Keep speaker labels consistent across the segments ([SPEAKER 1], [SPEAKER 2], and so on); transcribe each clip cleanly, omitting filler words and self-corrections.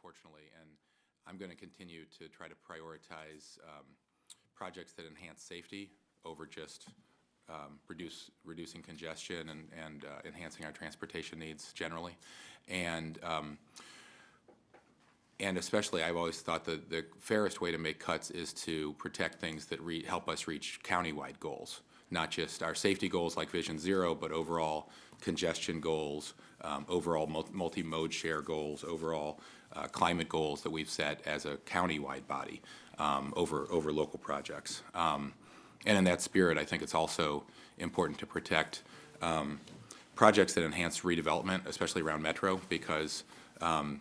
[SPEAKER 1] unfortunately, and I'm going to continue to try to prioritize projects that enhance safety over just reducing congestion and enhancing our transportation needs generally. And especially, I've always thought that the fairest way to make cuts is to protect things that help us reach countywide goals, not just our safety goals like Vision Zero, but overall congestion goals, overall multi-mode share goals, overall climate goals that we've set as a countywide body over local projects. And in that spirit, I think it's also important to protect projects that enhance redevelopment, especially around Metro, because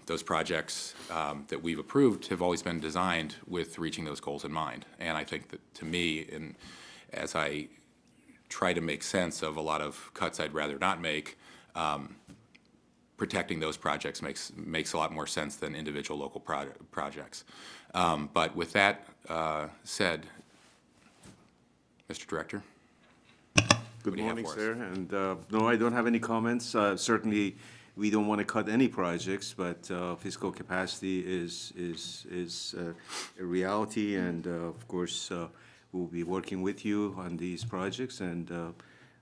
[SPEAKER 1] those projects that we've approved have always been designed with reaching those goals in mind. And I think that, to me, as I try to make sense of a lot of cuts I'd rather not make, protecting those projects makes a lot more sense than individual local projects. But with that said, Mr. Director.
[SPEAKER 2] Good morning, sir. And no, I don't have any comments. Certainly, we don't want to cut any projects, but fiscal capacity is a reality, and of course, we'll be working with you on these projects and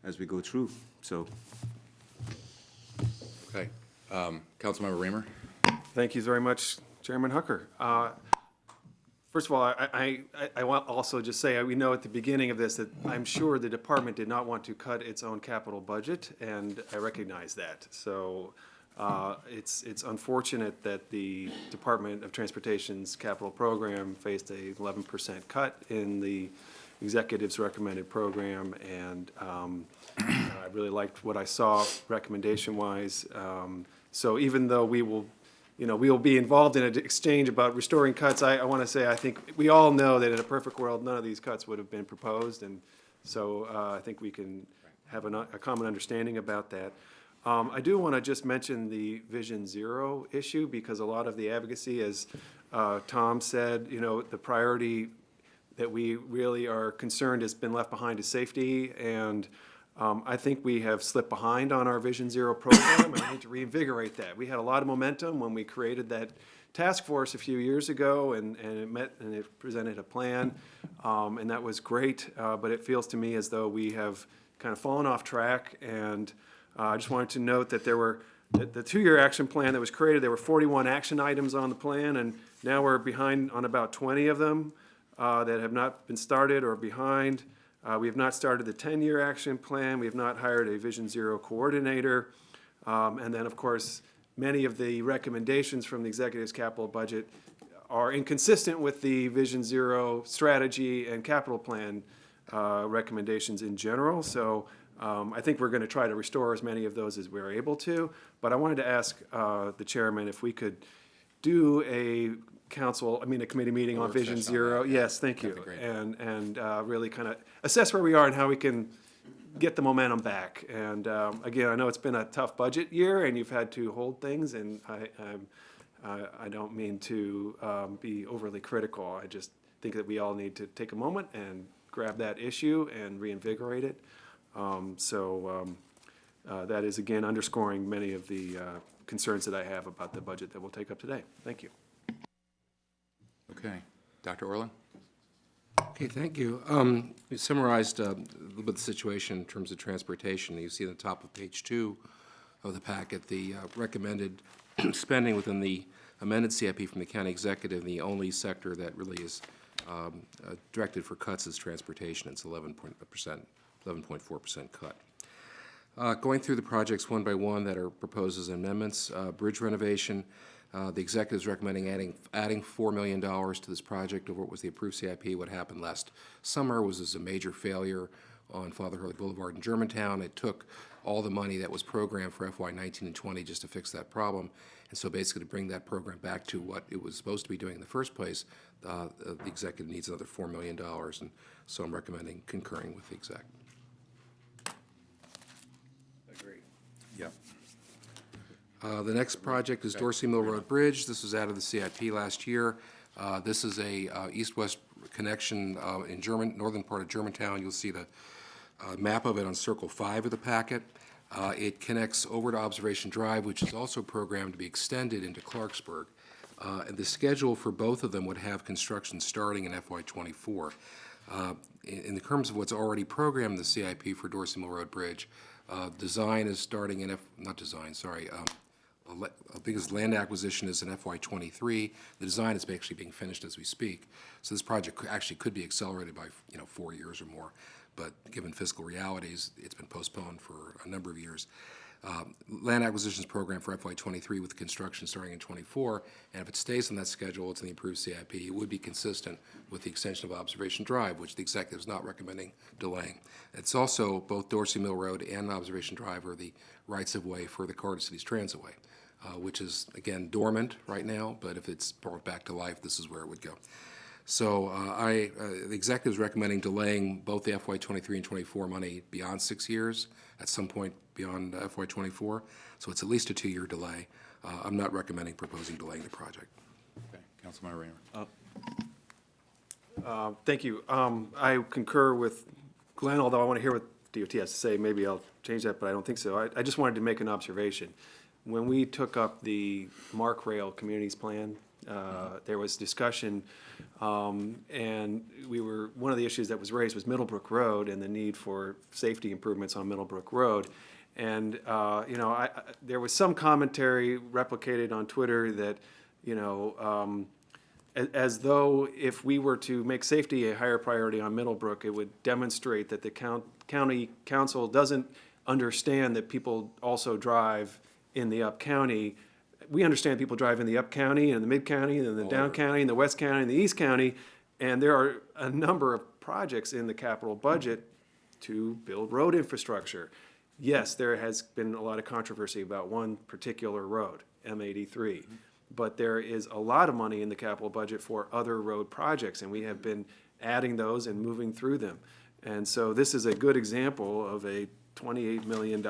[SPEAKER 2] as we go through. So,
[SPEAKER 1] okay, Councilmember Reamer.
[SPEAKER 3] Thank you very much, Chairman Hooker. First of all, I want also just say, we know at the beginning of this that I'm sure the department did not want to cut its own capital budget, and I recognize that. So it's unfortunate that the Department of Transportation's capital program faced a 11% cut in the executive's recommended program, and I really liked what I saw recommendation-wise. So even though we will be involved in an exchange about restoring cuts, I want to say I think we all know that in a perfect world, none of these cuts would have been proposed, and so I think we can have a common understanding about that. I do want to just mention the Vision Zero issue, because a lot of the advocacy, as Tom said, the priority that we really are concerned has been left behind is safety, and I think we have slipped behind on our Vision Zero program, and I need to reinvigorate that. We had a lot of momentum when we created that task force a few years ago, and it met and it presented a plan, and that was great, but it feels to me as though we have kind of fallen off track, and I just wanted to note that there were, the two-year action plan that was created, there were 41 action items on the plan, and now we're behind on about 20 of them that have not been started or behind. We have not started the 10-year action plan. We have not hired a Vision Zero coordinator. And then, of course, many of the recommendations from the executive's capital budget are inconsistent with the Vision Zero strategy and capital plan recommendations in general. So I think we're going to try to restore as many of those as we're able to. But I wanted to ask the chairman if we could do a committee meeting on Vision Zero. Yes, thank you. And really kind of assess where we are and how we can get the momentum back. And again, I know it's been a tough budget year and you've had to hold things, and I don't mean to be overly critical. I just think that we all need to take a moment and grab that issue and reinvigorate it. That is, again, underscoring many of the concerns that I have about the budget that we'll take up today. Thank you.
[SPEAKER 1] Okay. Dr. Orland?
[SPEAKER 4] Okay, thank you. We summarized a little bit of the situation in terms of transportation. You see at the top of page 2 of the packet the recommended spending within the amended CIP from the county executive. The only sector that really is directed for cuts is transportation. It's 11.4% cut. Going through the projects one by one that are proposed as amendments, bridge renovation. The executive is recommending adding $4 million to this project over what was the approved CIP. What happened last summer was a major failure on Father Hurley Boulevard in Germantown. It took all the money that was programmed for FY 19 and 20 just to fix that problem. And so basically to bring that program back to what it was supposed to be doing in the first place, the executive needs another $4 million. And so I'm recommending concurring with the exec.
[SPEAKER 3] Agree.
[SPEAKER 1] Yep.
[SPEAKER 4] The next project is Dorsey Mill Road Bridge. This was out of the CIP last year. This is a east-west connection in northern part of Germantown. You'll see the map of it on Circle 5 of the packet. It connects over to Observation Drive, which is also programmed to be extended into Clarksburg. And the schedule for both of them would have construction starting in FY '24. In the terms of what's already programmed in the CIP for Dorsey Mill Road Bridge, design is starting in because land acquisition is in FY '23. The design is actually being finished as we speak. So this project actually could be accelerated by 4 years or more. But given fiscal realities, it's been postponed for a number of years. Land acquisitions program for FY '23 with construction starting in '24, and if it stays on that schedule, it's in the approved CIP, it would be consistent with the extension of Observation Drive, which the executive is not recommending delaying. It's also, both Dorsey Mill Road and Observation Drive are the rights-of-way for the Carter Cities Transitway, which is, again, dormant right now, but if it's brought back to life, this is where it would go. So the executive is recommending delaying both the FY '23 and '24 money beyond 6 years, at some point beyond FY '24. So it's at least a 2-year delay. I'm not recommending proposing delaying the project.
[SPEAKER 1] Okay, Councilmember Rayner.
[SPEAKER 3] Thank you. I concur with Glenn, although I want to hear what DOT has to say. Maybe I'll change that, but I don't think so. I just wanted to make an observation. When we took up the Mark Rail Communities Plan, there was discussion, and one of the issues that was raised was Middlebrook Road and the need for safety improvements on Middlebrook Road. And, there was some commentary replicated on Twitter that, as though if we were to make safety a higher priority on Middlebrook, it would demonstrate that the county council doesn't understand that people also drive in the up-county. We understand people drive in the up-county and the mid-county and the down-county and the west-county and the east-county, and there are a number of projects in the capital budget to build road infrastructure. Yes, there has been a lot of controversy about one particular road, M83, but there is a lot of money in the capital budget for other road projects, and we have been adding those and moving through them. And so this is a good example of a $28 million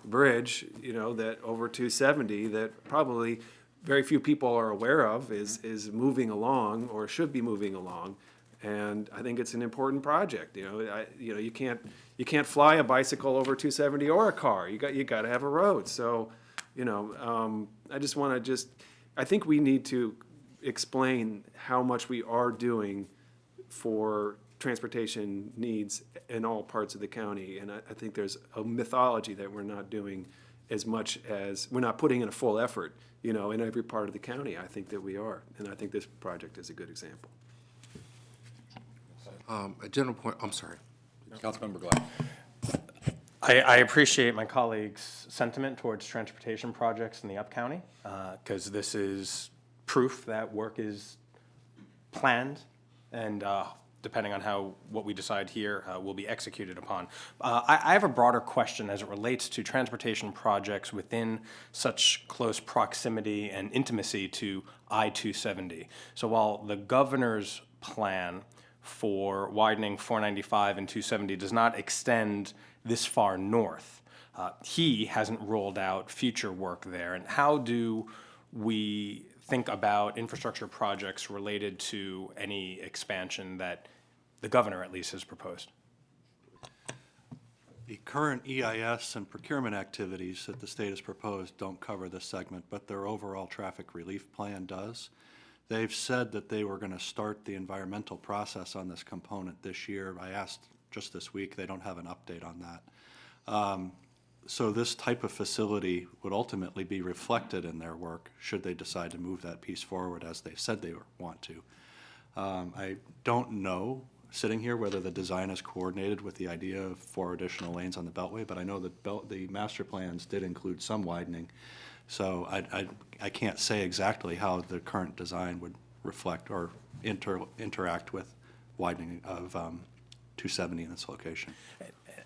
[SPEAKER 3] bridge, that over 270, that probably very few people are aware of, is moving along or should be moving along. And I think it's an important project. You can't fly a bicycle over 270 or a car. You got to have a road. So, I just want to I think we need to explain how much we are doing for transportation needs in all parts of the county. And I think there's a mythology that we're not doing as much as, we're not putting in a full effort, in every part of the county. I think that we are. And I think this project is a good example.
[SPEAKER 4] A general point, I'm sorry.
[SPEAKER 1] Councilmember Glad.
[SPEAKER 5] I appreciate my colleague's sentiment towards transportation projects in the up-county, because this is proof that work is planned and depending on what we decide here, will be executed upon. I have a broader question as it relates to transportation projects within such close proximity and intimacy to I-270. So while the governor's plan for widening 495 and 270 does not extend this far north, he hasn't rolled out future work there. And how do we think about infrastructure projects related to any expansion that the governor at least has proposed?
[SPEAKER 6] The current EIS and procurement activities that the state has proposed don't cover this segment, but their overall traffic relief plan does. They've said that they were going to start the environmental process on this component this year. I asked just this week, they don't have an update on that. So this type of facility would ultimately be reflected in their work should they decide to move that piece forward as they said they want to. I don't know, sitting here, whether the design is coordinated with the idea of 4 additional lanes on the Beltway, but I know that the master plans did include some widening. So I can't say exactly how the current design would reflect or interact with widening of 270 in this location.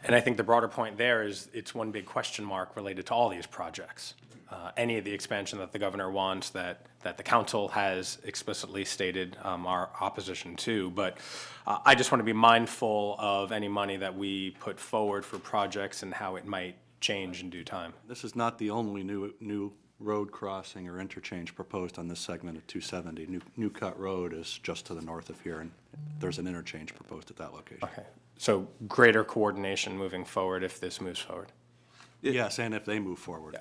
[SPEAKER 5] And I think the broader point there is it's one big question mark related to all these projects. Any of the expansion that the governor wants that the council has explicitly stated our opposition to. But I just want to be mindful of any money that we put forward for projects and how it might change in due time.
[SPEAKER 6] This is not the only new road crossing or interchange proposed on this segment of 270. New Cut Road is just to the north of here, and there's an interchange proposed at that location.
[SPEAKER 5] Okay. So greater coordination moving forward if this moves forward.
[SPEAKER 6] Yes, and if they move forward.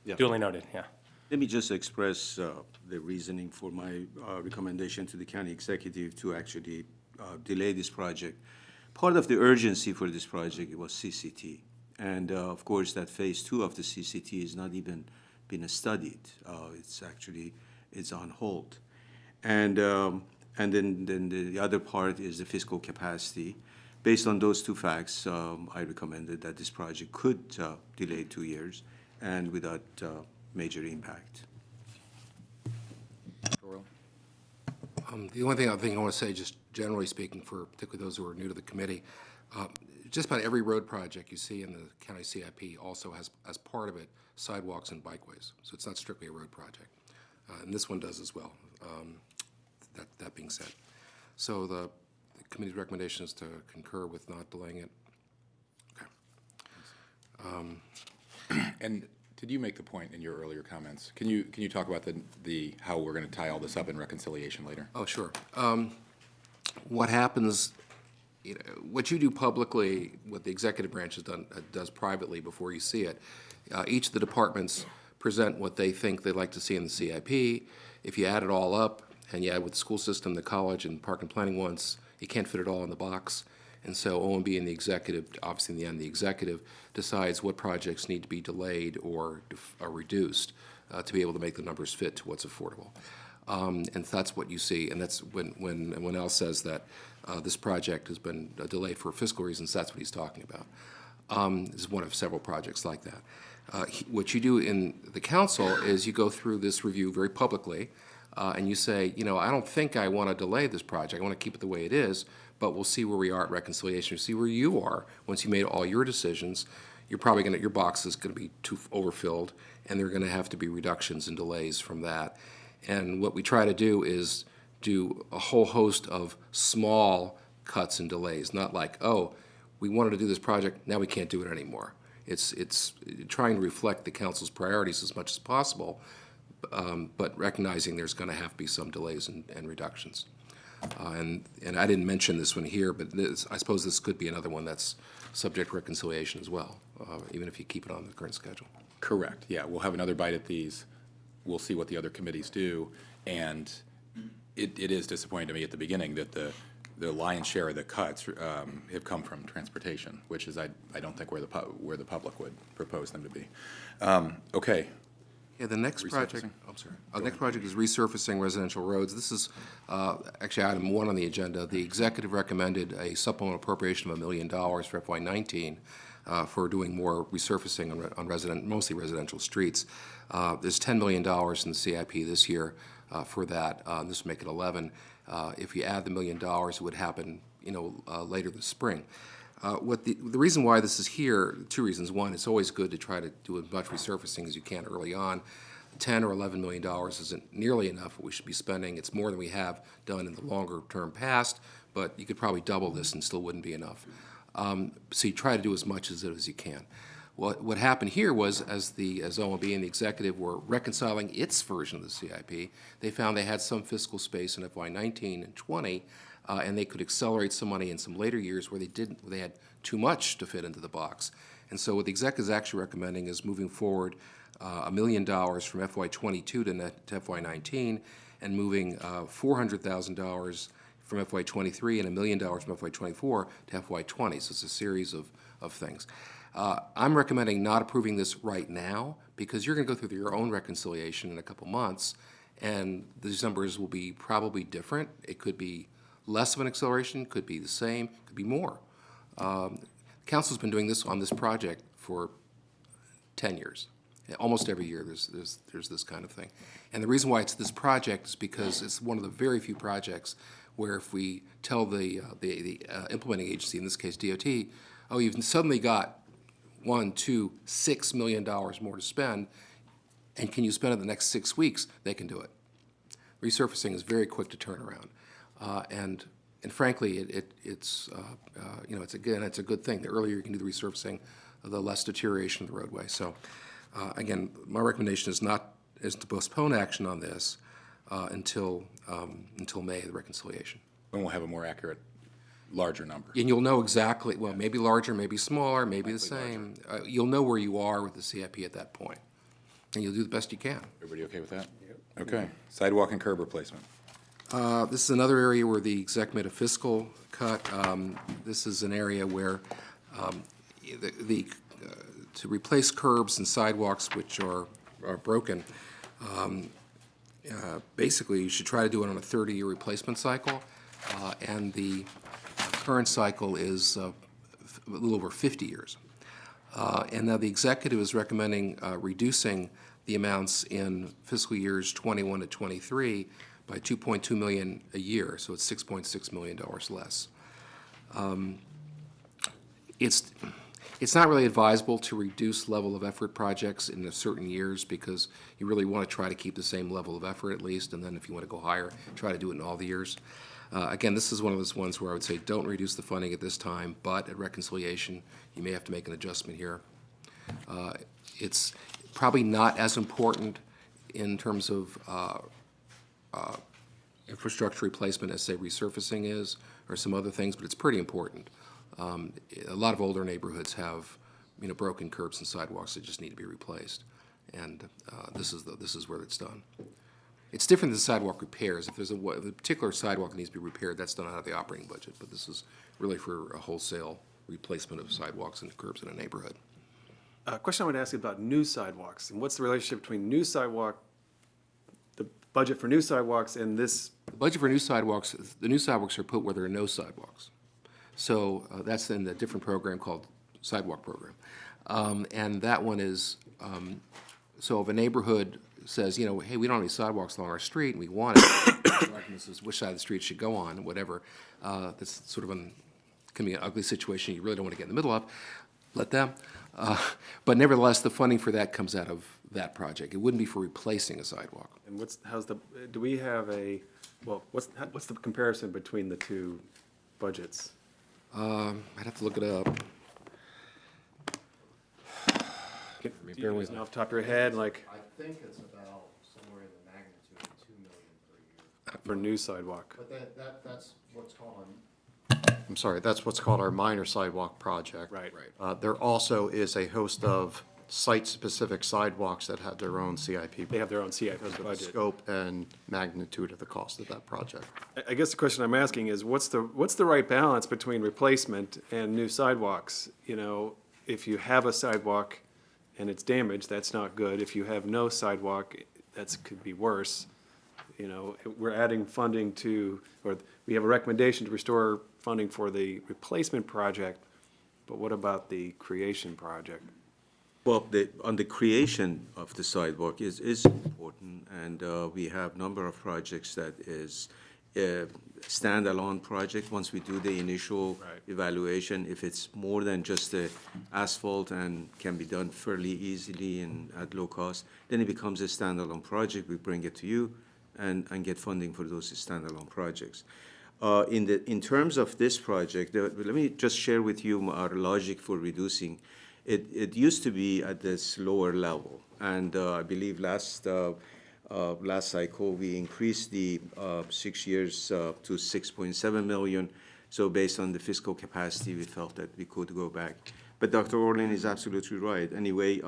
[SPEAKER 6] Yes.
[SPEAKER 5] Duly noted, yeah.
[SPEAKER 2] Let me just express the reasoning for my recommendation to the county executive to actually delay this project. Part of the urgency for this project was CCT. And of course, that phase 2 of the CCT is not even been studied. It's on hold. And then the other part is the fiscal capacity. Based on those two facts, I recommended that this project could delay 2 years and without major impact.
[SPEAKER 4] The only thing I want to say, just generally speaking, for particularly those who are new to the committee, just about every road project you see in the county CIP also has, as part of it, sidewalks and bikeways. So it's not strictly a road project. And this one does as well. That being said. So the committee's recommendation is to concur with not delaying it. Okay.
[SPEAKER 1] And did you make the point in your earlier comments? Can you talk about the how we're going to tie all this up in reconciliation later?
[SPEAKER 4] Oh, sure. What happens, what you do publicly, what the executive branch does privately before you see it, each of the departments present what they think they'd like to see in the CIP. If you add it all up, and you add with the school system, the college, and park and planning once, you can't fit it all in the box. And so OMB and the executive, obviously in the end, the executive decides what projects need to be delayed or reduced to be able to make the numbers fit to what's affordable. And that's what you see, and that's when Al says that this project has been delayed for fiscal reasons, that's what he's talking about. This is one of several projects like that. What you do in the council is you go through this review very publicly, and you say, I don't think I want to delay this project. I want to keep it the way it is, but we'll see where we are at reconciliation. We'll see where you are once you made all your decisions. You're probably your box is going to be too overfilled, and there are going to have to be reductions and delays from that. And what we try to do is do a whole host of small cuts and delays, not like, oh, we wanted to do this project, now we can't do it anymore. It's trying to reflect the council's priorities as much as possible, but recognizing there's going to have to be some delays and reductions. And I didn't mention this one here, but I suppose this could be another one that's subject to reconciliation as well, even if you keep it on the current schedule.
[SPEAKER 1] Correct, yeah. We'll have another bite at these. We'll see what the other committees do. And it is disappointing to me at the beginning that the lion's share of the cuts have come from transportation, which is I don't think where the public would propose them to be. Okay.
[SPEAKER 4] Yeah, the next project, I'm sorry. The next project is resurfacing residential roads. This is actually item 1 on the agenda. The executive recommended a supplemental appropriation of $1 million for FY19 for doing more resurfacing on mostly residential streets. There's $10 million in the CIP this year for that. This would make it 11. If you add the $1 million, it would happen, later this spring. The reason why this is here, 2 reasons. One, it's always good to try to do as much resurfacing as you can early on. $10 or $11 million isn't nearly enough what we should be spending. It's more than we have done in the longer-term past, but you could probably double this and still wouldn't be enough. So you try to do as much as you can. What happened here was, as OMB and the executive were reconciling its version of the CIP, they found they had some fiscal space in FY19 and 20, and they could accelerate some money in some later years where they had too much to fit into the box. And so what the executive is actually recommending is moving forward $1 million from FY22 to FY19, and moving $400,000 from FY23 and $1 million from FY24 to FY20. So it's a series of things. I'm recommending not approving this right now because you're going to go through your own reconciliation in a couple months, and these numbers will be probably different. It could be less of an acceleration, could be the same, could be more. Council's been doing this on this project for 10 years. Almost every year there's this kind of thing. And the reason why it's this project is because it's one of the very few projects where if we tell the implementing agency, in this case DOT, oh, you've suddenly got $6 million more to spend, and can you spend it the next 6 weeks? They can do it. Resurfacing is very quick to turn around, and frankly, it's a good thing. The earlier you can do the resurfacing, the less deterioration of the roadway. So, again, my recommendation is to postpone action on this until May, the reconciliation.
[SPEAKER 1] And we'll have a more accurate, larger number.
[SPEAKER 4] And you'll know exactly, well, maybe larger, maybe smaller, maybe the same. You'll know where you are with the CIP at that point. and you'll do the best you can.
[SPEAKER 1] Everybody okay with that? Okay. Sidewalk and curb replacement.
[SPEAKER 4] This is another area where the exec made a fiscal cut. This is an area where to replace curbs and sidewalks which are broken, basically you should try to do it on a 30-year replacement cycle, and the current cycle is a little over 50 years. And now the executive is recommending reducing the amounts in fiscal years 21 to 23 by $2.2 million a year, so it's $6.6 million less. It's not really advisable to reduce level of effort projects in certain years because you really want to try to keep the same level of effort at least, and then if you want to go higher, try to do it in all the years. Again, this is one of those ones where I would say don't reduce the funding at this time, but at reconciliation, you may have to make an adjustment here. It's probably not as important in terms of infrastructure replacement as, say, resurfacing is, or some other things, but it's pretty important. A lot of older neighborhoods have, broken curbs and sidewalks that just need to be replaced, and this is where it's done. It's different than sidewalk repairs. If there's a particular sidewalk that needs to be repaired, that's done out of the operating budget, but this is really for a wholesale replacement of sidewalks and curbs in a neighborhood.
[SPEAKER 3] A question I want to ask you about new sidewalks, and what's the relationship between the budget for new sidewalks and this?
[SPEAKER 4] The budget for new sidewalks, the new sidewalks are put where there are no sidewalks. So that's in the different program called sidewalk program. And that one is, so if a neighborhood says, hey, we don't have any sidewalks along our street, and we want it, the argument is which side of the street should go on, whatever. That's sort of can be an ugly situation you really don't want to get in the middle of. Let them. But nevertheless, the funding for that comes out of that project. It wouldn't be for replacing a sidewalk.
[SPEAKER 3] And do we have what's the comparison between the two budgets?
[SPEAKER 4] I'd have to look it up.
[SPEAKER 3] Do you guys know off the top of your head, like,
[SPEAKER 7] I think it's about somewhere in the magnitude of $2 million per year.
[SPEAKER 3] for new sidewalk?
[SPEAKER 7] But that's what's called I'm sorry, that's what's called our minor sidewalk project.
[SPEAKER 3] Right.
[SPEAKER 7] There also is a host of site-specific sidewalks that have their own CIP.
[SPEAKER 3] They have their own CIP
[SPEAKER 7] because of the
[SPEAKER 3] budget.
[SPEAKER 7] scope and magnitude of the cost of that project.
[SPEAKER 3] I guess the question I'm asking is, what's the right balance between replacement and new sidewalks? If you have a sidewalk and it's damaged, that's not good. If you have no sidewalk, could be worse. We're adding funding or we have a recommendation to restore funding for the replacement project, but what about the creation project?
[SPEAKER 2] Well, on the creation of the sidewalk is important, and we have a number of projects that is a standalone project. Once we do the initial evaluation, if it's more than just the asphalt and can be done fairly easily and at low cost, then it becomes a standalone project. We bring it to you and get funding for those standalone projects. In terms of this project, let me just share with you our logic for reducing. It used to be at this lower level, and I believe last cycle we increased the 6 years to 6.7 million. So based on the fiscal capacity, we felt that we could go back. But Dr. Orlin is absolutely right. Anyway,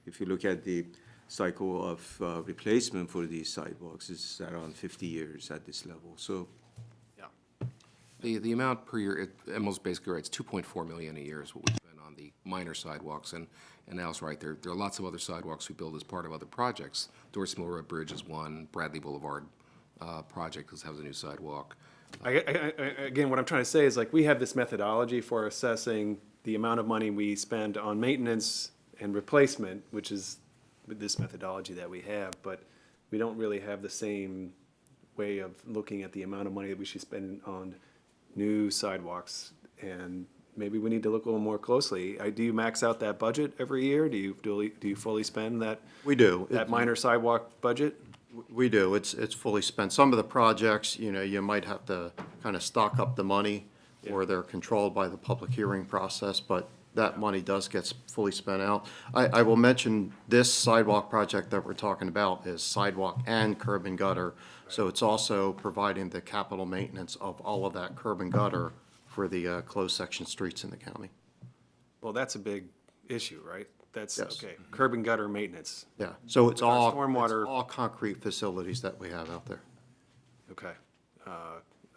[SPEAKER 2] if you look at the cycle of replacement for these sidewalks, it's around 50 years at this level. So.
[SPEAKER 4] The amount per year, Emil's basically right, it's $2.4 million a year is what we spend on the minor sidewalks, and Al's right, there are lots of other sidewalks we build as part of other projects. Dorsey Mill Road Bridge is one, Bradley Boulevard project has a new sidewalk.
[SPEAKER 3] Again, what I'm trying to say is, we have this methodology for assessing the amount of money we spend on maintenance and replacement, which is this methodology that we have, but we don't really have the same way of looking at the amount of money that we should spend on new sidewalks, and maybe we need to look a little more closely. Do you max out that budget every year? Do you fully spend that?
[SPEAKER 7] We do.
[SPEAKER 3] That minor sidewalk budget?
[SPEAKER 7] We do. It's fully spent. Some of the projects, you might have to kind of stock up the money, or they're controlled by the public hearing process, but that money does get fully spent out. I will mention this sidewalk project that we're talking about is sidewalk and curb and gutter. So it's also providing the capital maintenance of all of that curb and gutter for the closed section streets in the county.
[SPEAKER 3] Well, that's a big issue, right? that's,
[SPEAKER 7] Yes.
[SPEAKER 3] okay, curb and gutter maintenance,
[SPEAKER 7] Yeah, so it's
[SPEAKER 3] Our
[SPEAKER 7] all,
[SPEAKER 3] stormwater-
[SPEAKER 7] it's all concrete facilities that we have out there.
[SPEAKER 3] okay.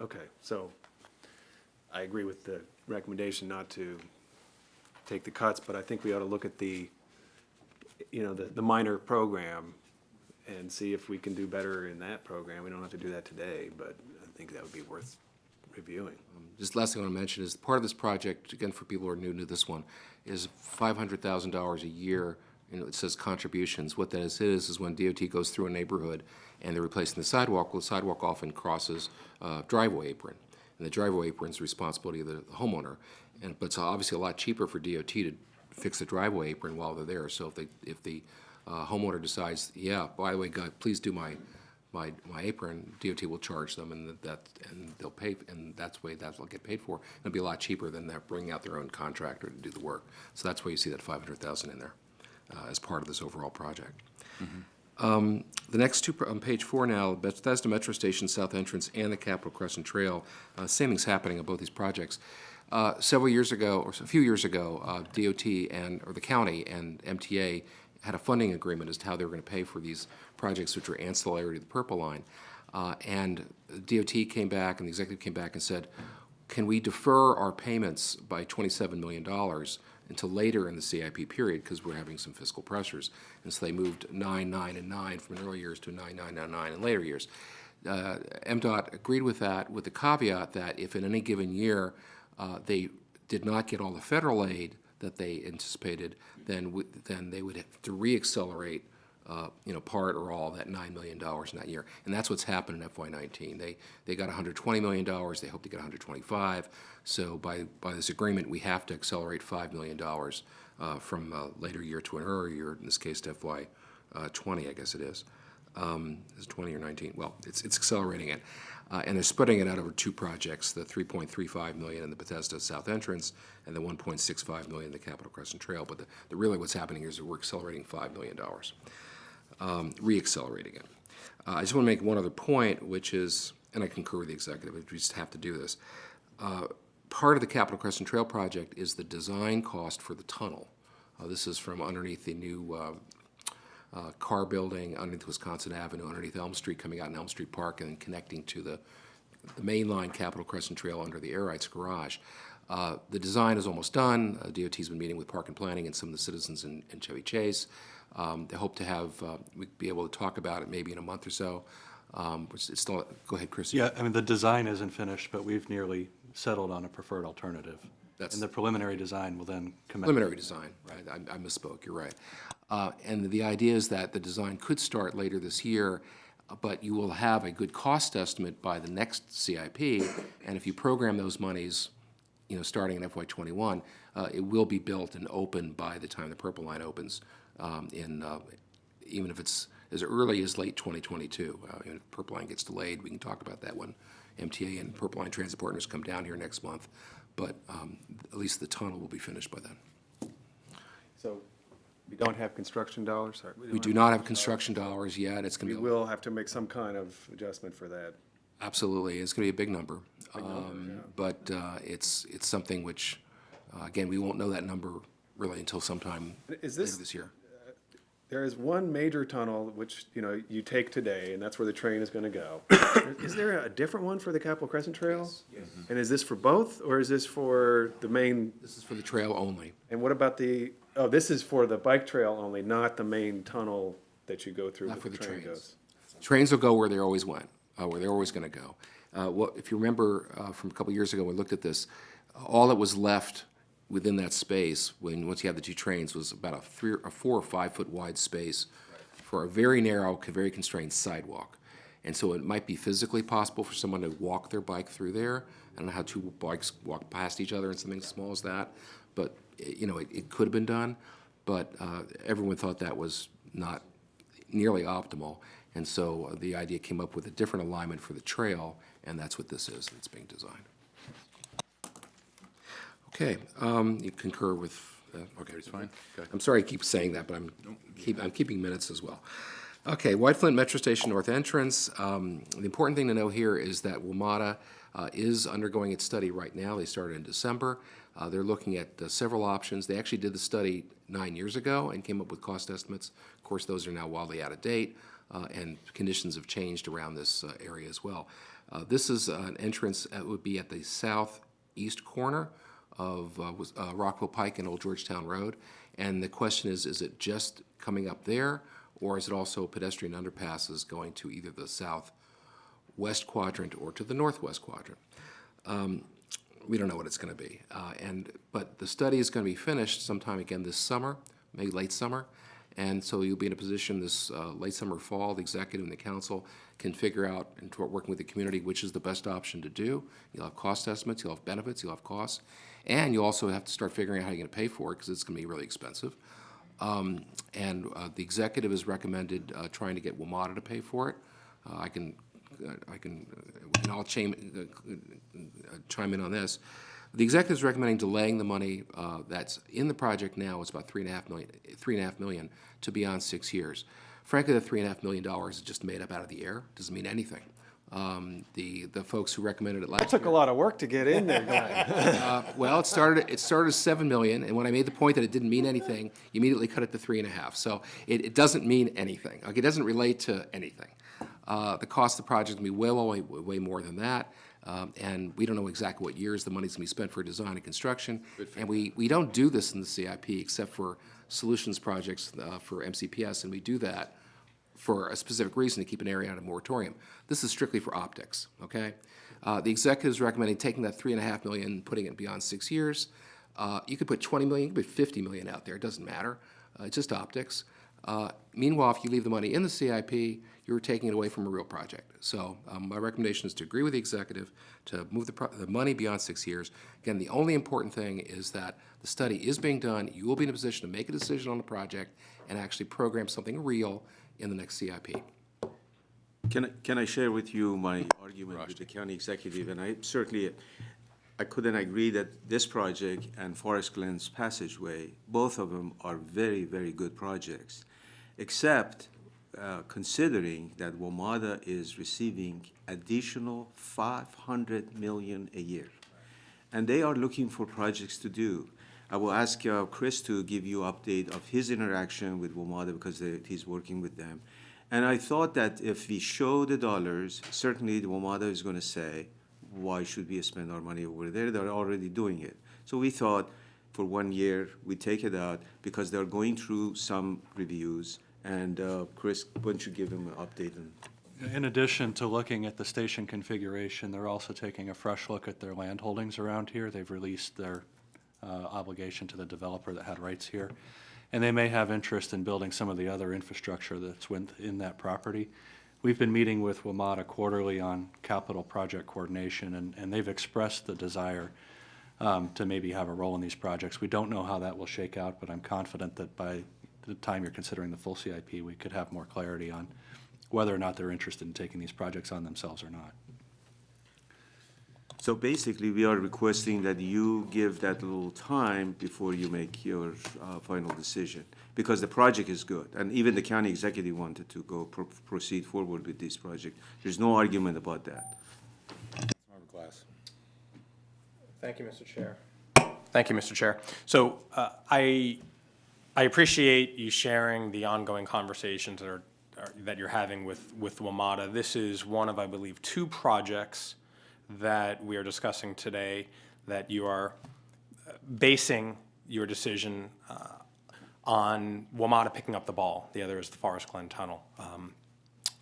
[SPEAKER 3] Okay, so I agree with the recommendation not to take the cuts, but I think we ought to look at the, the minor program and see if we can do better in that program. We don't have to do that today, but I think that would be worth reviewing.
[SPEAKER 4] Just last thing I want to mention is part of this project, again, for people who are new to this one, is $500,000 a year. It says contributions. What that is when DOT goes through a neighborhood and they're replacing the sidewalk. Well, the sidewalk often crosses a driveway apron, and the driveway apron is the responsibility of the homeowner. But it's obviously a lot cheaper for DOT to fix the driveway apron while they're there. So if the homeowner decides, yeah, by the way, God, please do my apron, DOT will charge them, and they'll pay, and that's the way that'll get paid for. It'll be a lot cheaper than they're bringing out their own contractor to do the work. So that's why you see that $500,000 in there as part of this overall project. The next two, on page 4 now, Bethesda Metro Station South Entrance and the Capitol Crescent Trail, same thing's happening on both these projects. Several years ago, or a few years ago, DOT or the county and MTA had a funding agreement as to how they were going to pay for these projects, which were ancillary to the Purple Line. And DOT came back, and the executive came back and said, can we defer our payments by $27 million until later in the CIP period, because we're having some fiscal pressures. And so they moved 9, 9, and 9 from earlier years to 9, 9, 9, 9 in later years. MDOT agreed with that, with the caveat that if in any given year they did not get all the federal aid that they anticipated, then they would have to reaccelerate part or all that $9 million in that year. And that's what's happened in FY19. They got $120 million. They hope to get $125. So by this agreement, we have to accelerate $5 million from a later year to an earlier year, in this case to FY20, I guess it is. Is it 20 or 19? Well, it's accelerating it. And they're spreading it out over two projects, the $3.35 million in the Bethesda South Entrance and the $1.65 million in the Capitol Crescent Trail. But really what's happening here is that we're accelerating $5 million, re-accelerating it. I just want to make one other point, which is, and I concur with the executive, we just have to do this. Part of the Capitol Crescent Trail project is the design cost for the tunnel. This is from underneath the new car building, underneath Wisconsin Avenue, underneath Elm Street, coming out in Elm Street Park and connecting to the mainline Capitol Crescent Trail under the Air Rights Garage. The design is almost done. DOT's been meeting with Park and Planning and some of the citizens in Chevy Chase. They hope to have, we'd be able to talk about it maybe in a month or so. It's still, go ahead, Chris.
[SPEAKER 6] Yeah, I mean, the design isn't finished, but we've nearly settled on a preferred alternative.
[SPEAKER 4] That's-
[SPEAKER 6] And the preliminary design will then commence.
[SPEAKER 4] Preliminary design, right, I misspoke, you're right. And the idea is that the design could start later this year, but you will have a good cost estimate by the next CIP, and if you program those monies, starting in FY21, it will be built and open by the time the Purple Line opens, even if it's as early as late 2022. If Purple Line gets delayed, we can talk about that when MTA and Purple Line Transit Partners come down here next month, but at least the tunnel will be finished by then.
[SPEAKER 3] So we don't have construction dollars? Sorry,
[SPEAKER 4] We do not have construction dollars yet. It's going
[SPEAKER 3] We
[SPEAKER 4] to be,
[SPEAKER 3] will have to make some kind of adjustment for that.
[SPEAKER 4] absolutely, it's going to be a big number. But it's something which, again, we won't know that number really until sometime
[SPEAKER 3] Is
[SPEAKER 4] later
[SPEAKER 3] this,
[SPEAKER 4] this year.
[SPEAKER 3] there is one major tunnel which, you take today, and that's where the train is gonna go. Is there a different one for the Capitol Crescent Trail? Yes. And is this for both, or is this for the main,
[SPEAKER 4] This is for the trail only.
[SPEAKER 3] and what about this is for the bike trail only, not the main tunnel that you go through
[SPEAKER 4] Not
[SPEAKER 3] where
[SPEAKER 4] for
[SPEAKER 3] the
[SPEAKER 4] the
[SPEAKER 3] train
[SPEAKER 4] trains.
[SPEAKER 3] goes?
[SPEAKER 4] Trains will go where they always went, where they're always going to go. If you remember from a couple years ago, when we looked at this, all that was left within that space, once you had the two trains, was about a 4 or 5 foot wide space for a very narrow, very constrained sidewalk. And so it might be physically possible for someone to walk their bike through there. I don't know how two bikes walk past each other in something as small as that, but it could have been done. But everyone thought that was not nearly optimal. And so the idea came up with a different alignment for the trail, and that's what this is that's being designed. Okay, you concur with, okay.
[SPEAKER 1] It's fine. Okay.
[SPEAKER 4] I'm sorry I keep saying that, but I'm keeping minutes as well. Okay, White Flint Metro Station North Entrance. The important thing to know here is that WMATA is undergoing its study right now. They started in December. They're looking at several options. They actually did the study 9 years ago and came up with cost estimates. Of course, those are now wildly out of date, and conditions have changed around this area as well. This is an entrance that would be at the southeast corner of Rockville Pike and Old Georgetown Road. And the question is it just coming up there, or is it also pedestrian underpasses going to either the southwest quadrant or to the northwest quadrant? We don't know what it's going to be. But the study is going to be finished sometime again this summer, maybe late summer. And so you'll be in a position this late summer, fall, the executive and the council can figure out, and working with the community, which is the best option to do. You'll have cost estimates, you'll have benefits, you'll have costs, and you'll also have to start figuring out how you're going to pay for it, because it's going to be really expensive. The executive has recommended trying to get WMATA to pay for it. I'll chime in on this. The executive is recommending delaying the money that's in the project now. It's about $3.5 million to beyond 6 years. Frankly, the $3.5 million is just made up out of the air. Doesn't mean anything. The folks who recommended it last
[SPEAKER 3] That took a lot of work to get in there, Glenn.
[SPEAKER 4] well, it started at $7 million, and when I made the point that it didn't mean anything, you immediately cut it to 3.5. So it doesn't mean anything. Like, it doesn't relate to anything. The cost of the project will be way more than that, and we don't know exactly what years the money's going to be spent for design and construction. And we don't do this in the CIP except for solutions projects for MCPS, and we do that for a specific reason, to keep an area out of moratorium. This is strictly for optics, okay? The executive is recommending taking that $3.5 million and putting it beyond 6 years. You could put $20 million, you could put $50 million out there, it doesn't matter. It's just optics. Meanwhile, if you leave the money in the CIP, you're taking it away from a real project. So my recommendation is to agree with the executive to move the money beyond 6 years. Again, the only important thing is that the study is being done. You will be in a position to make a decision on the project and actually program something real in the next CIP.
[SPEAKER 2] Can I share with you my argument with the county executive? And I couldn't agree that this project and Forest Glen's Passageway, both of them are very, very good projects, except considering that WMATA is receiving additional $500 million a year. And they are looking for projects to do. I will ask Chris to give you update of his interaction with WMATA, because he's working with them. And I thought that if we show the dollars, certainly the WMATA is going to say, why should we spend our money over there? They're already doing it. So we thought for 1 year, we take it out because they're going through some reviews. And Chris, why don't you give him an update?
[SPEAKER 6] In addition to looking at the station configuration, they're also taking a fresh look at their land holdings around here. They've released their obligation to the developer that had rights here. And they may have interest in building some of the other infrastructure that's within that property. We've been meeting with WMATA quarterly on capital project coordination, and they've expressed the desire to maybe have a role in these projects. We don't know how that will shake out, but I'm confident that by the time you're considering the full CIP, we could have more clarity on whether or not they're interested in taking these projects on themselves or not.
[SPEAKER 2] So basically, we are requesting that you give that little time before you make your final decision, because the project is good, and even the county executive wanted to go proceed forward with this project. There's no argument about that.
[SPEAKER 5] Thank you, Mr. Chair. Thank you, Mr. Chair. So I appreciate you sharing the ongoing conversations that you're having with WMATA. This is one of, I believe, 2 projects that we are discussing today that you are basing your decision on WMATA picking up the ball. The other is the Forest Glen Tunnel.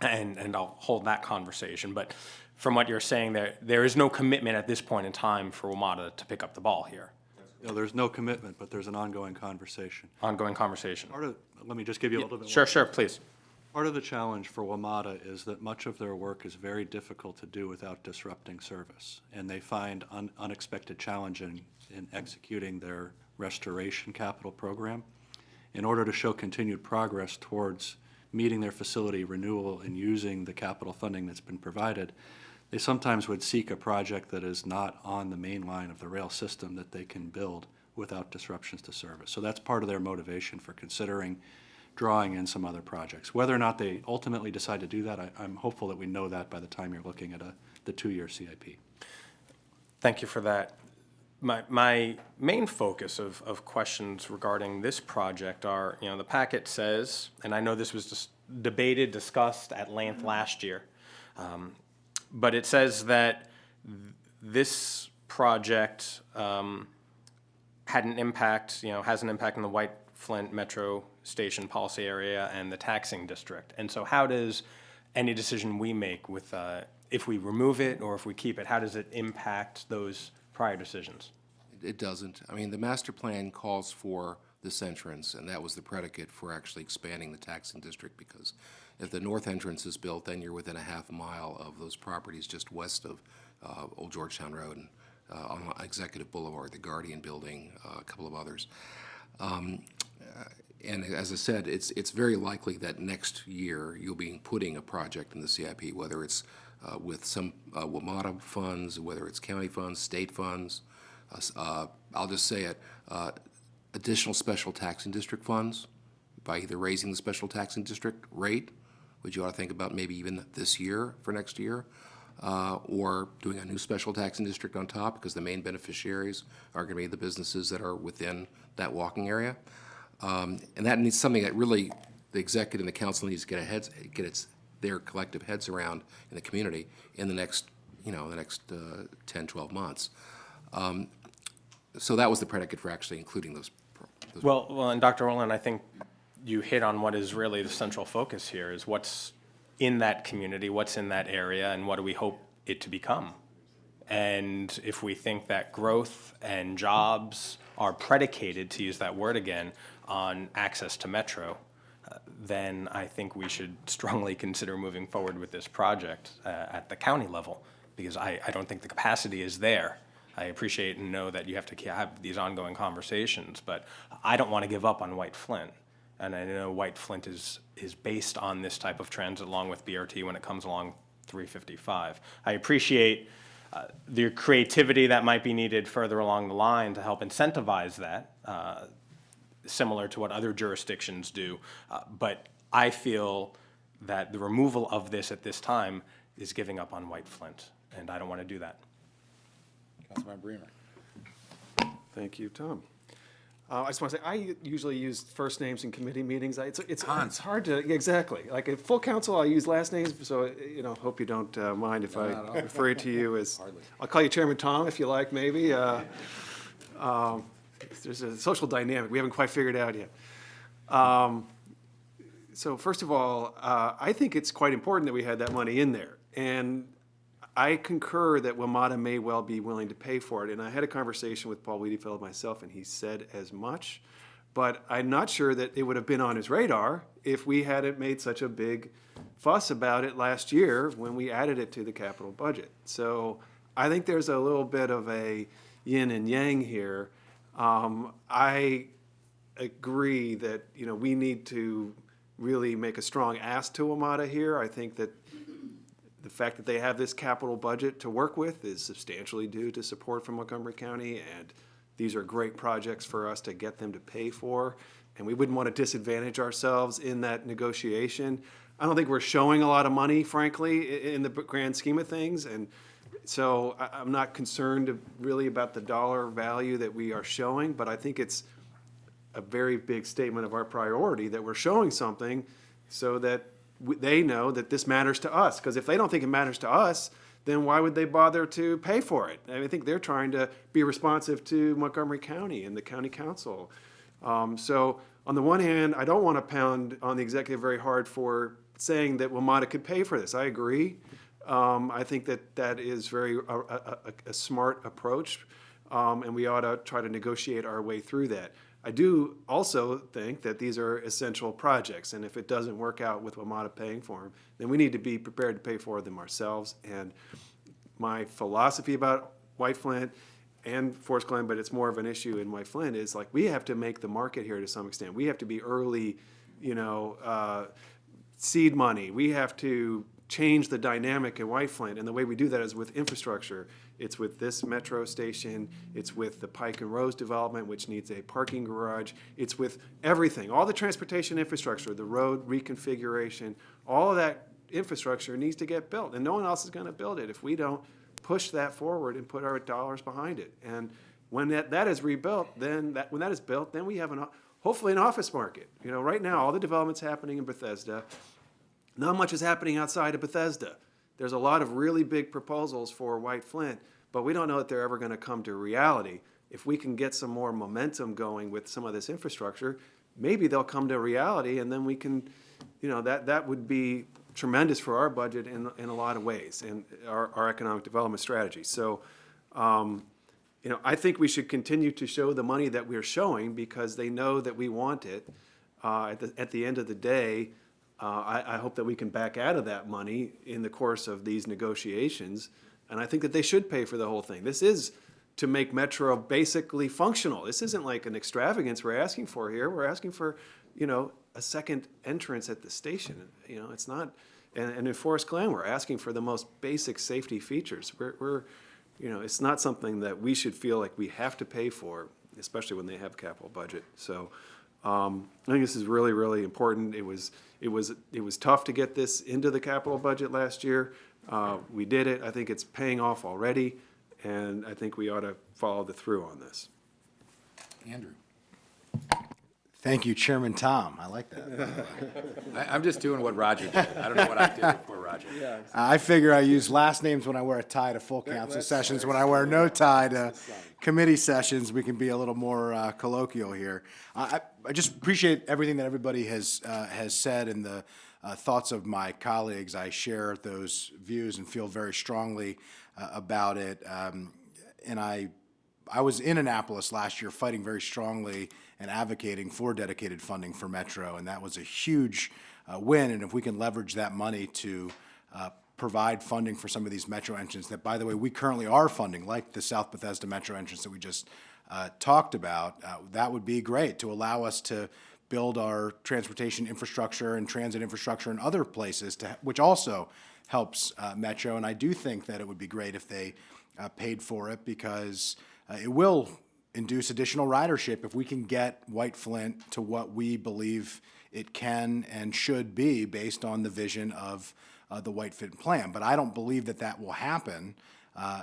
[SPEAKER 5] And I'll hold that conversation. But from what you're saying, there is no commitment at this point in time for WMATA to pick up the ball here.
[SPEAKER 6] No, there's no commitment, but there's an ongoing conversation.
[SPEAKER 5] Ongoing conversation.
[SPEAKER 6] Let me just give you a little bit more.
[SPEAKER 5] Sure, please.
[SPEAKER 6] Part of the challenge for WMATA is that much of their work is very difficult to do without disrupting service. And they find unexpected challenge in executing their restoration capital program. In order to show continued progress towards meeting their facility renewal and using the capital funding that's been provided, they sometimes would seek a project that is not on the main line of the rail system that they can build without disruptions to service. So that's part of their motivation for considering drawing in some other projects. Whether or not they ultimately decide to do that, I'm hopeful that we know that by the time you're looking at the 2-year CIP.
[SPEAKER 5] Thank you for that. My main focus of questions regarding this project are, the packet says, and I know this was just debated, discussed at length last year, but it says that this project had an impact, has an impact on the White Flint Metro Station policy area and the taxing district. And so how does any decision we make with, if we remove it or if we keep it, how does it impact those prior decisions?
[SPEAKER 4] It doesn't. I mean, the master plan calls for this entrance, and that was the predicate for actually expanding the taxing district, because if the north entrance is built, then you're within a half mile of those properties just west of Old Georgetown Road and on Executive Boulevard, the Guardian Building, a couple of others. And as I said, it's very likely that next year you'll be putting a project in the CIP, whether it's with some WMATA funds, whether it's county funds, state funds. I'll just say it, additional special taxing district funds by either raising the special taxing district rate, which you ought to think about maybe even this year for next year, or doing a new special taxing district on top, because the main beneficiaries are going to be the businesses that are within that walking area. And that needs something that really the executive and the council needs to get their collective heads around in the community in the next, 10, 12 months. So that was the predicate for actually including those.
[SPEAKER 5] Well, and Dr. Rowland, I think you hit on what is really the central focus here, is what's in that community, what's in that area, and what do we hope it to become? And if we think that growth and jobs are predicated, to use that word again, on access to Metro, then I think we should strongly consider moving forward with this project at the county level, because I don't think the capacity is there. I appreciate and know that you have to have these ongoing conversations, but I don't want to give up on White Flint. And I know White Flint is based on this type of transit along with BRT when it comes along 355. I appreciate the creativity that might be needed further along the line to help incentivize that, similar to what other jurisdictions do. But I feel that the removal of this at this time is giving up on White Flint, and I don't want to do that.
[SPEAKER 1] Councilmember Bremer.
[SPEAKER 3] Thank you, Tom. I just want to say, I usually use first names in committee meetings. It's hard to, exactly. Like a full council, I use last names, so, hope you don't mind if I refer to you as, I'll call you Chairman Tom if you like, maybe. There's a social dynamic we haven't quite figured out yet. So first of all, I think it's quite important that we had that money in there. And I concur that WMATA may well be willing to pay for it, and I had a conversation with Paul Wiedefeld myself, and he said as much, but I'm not sure that it would have been on his radar if we hadn't made such a big fuss about it last year when we added it to the capital budget. So I think there's a little bit of a yin and yang here. I agree that, we need to really make a strong ask to WMATA here. I think that the fact that they have this capital budget to work with is substantially due to support from Montgomery County, and these are great projects for us to get them to pay for, and we wouldn't want to disadvantage ourselves in that negotiation. I don't think we're showing a lot of money, frankly, in the grand scheme of things, and so I'm not concerned really about the dollar value that we are showing, but I think it's a very big statement of our priority that we're showing something so that they know that this matters to us, because if they don't think it matters to us, then why would they bother to pay for it? I think they're trying to be responsive to Montgomery County and the county council. So on the one hand, I don't want to pound on the executive very hard for saying that WMATA could pay for this. I agree. I think that is very a smart approach, and we ought to try to negotiate our way through that. I do also think that these are essential projects, and if it doesn't work out with WMATA paying for them, then we need to be prepared to pay for them ourselves. And my philosophy about White Flint and Forest Glen, but it's more of an issue in White Flint, is like we have to make the market here to some extent. We have to be early, seed money. We have to change the dynamic in White Flint, and the way we do that is with infrastructure. It's with this metro station, it's with the Pike and Rose development, which needs a parking garage, it's with everything, all the transportation infrastructure, the road reconfiguration, all of that infrastructure needs to get built, and no one else is going to build it if we don't push that forward and put our dollars behind it. And When that is rebuilt, when that is built, then we have hopefully an office market. Right now, all the development's happening in Bethesda. Not much is happening outside of Bethesda. There's a lot of really big proposals for White Flint, but we don't know that they're ever going to come to reality. If we can get some more momentum going with some of this infrastructure, maybe they'll come to reality, and then we can, that would be tremendous for our budget in a lot of ways, and our economic development strategy. So, I think we should continue to show the money that we're showing because they know that we want it. At the end of the day, I hope that we can back out of that money in the course of these negotiations, and I think that they should pay for the whole thing. This is to make Metro basically functional. This isn't like an extravagance we're asking for here. We're asking for, a second entrance at the station. It's not, and in Forest Glen, we're asking for the most basic safety features. It's not something that we should feel like we have to pay for, especially when they have capital budget. So I think this is really, really important. It was tough to get this into the capital budget last year. We did it. I think it's paying off already, and I think we ought to follow through on this.
[SPEAKER 1] Andrew?
[SPEAKER 8] Thank you, Chairman Tom. I like that.
[SPEAKER 1] I'm just doing what Roger did. I don't know what I did before Roger.
[SPEAKER 8] I figure I use last names when I wear a tie to full council sessions. When I wear no tie to committee sessions, we can be a little more colloquial here. I just appreciate everything that everybody has said and the thoughts of my colleagues. I share those views and feel very strongly about it. And I was in Annapolis last year fighting very strongly and advocating for dedicated funding for Metro, and that was a huge win. And if we can leverage that money to provide funding for some of these Metro entrants that, by the way, we currently are funding, like the South Bethesda Metro entrance that we just talked about, that would be great to allow us to build our transportation infrastructure and transit infrastructure in other places, which also helps Metro. And I do think that it would be great if they paid for it, because it will induce additional ridership if we can get White Flint to what we believe it can and should be based on the vision of the White Flint plan. But I don't believe that that will happen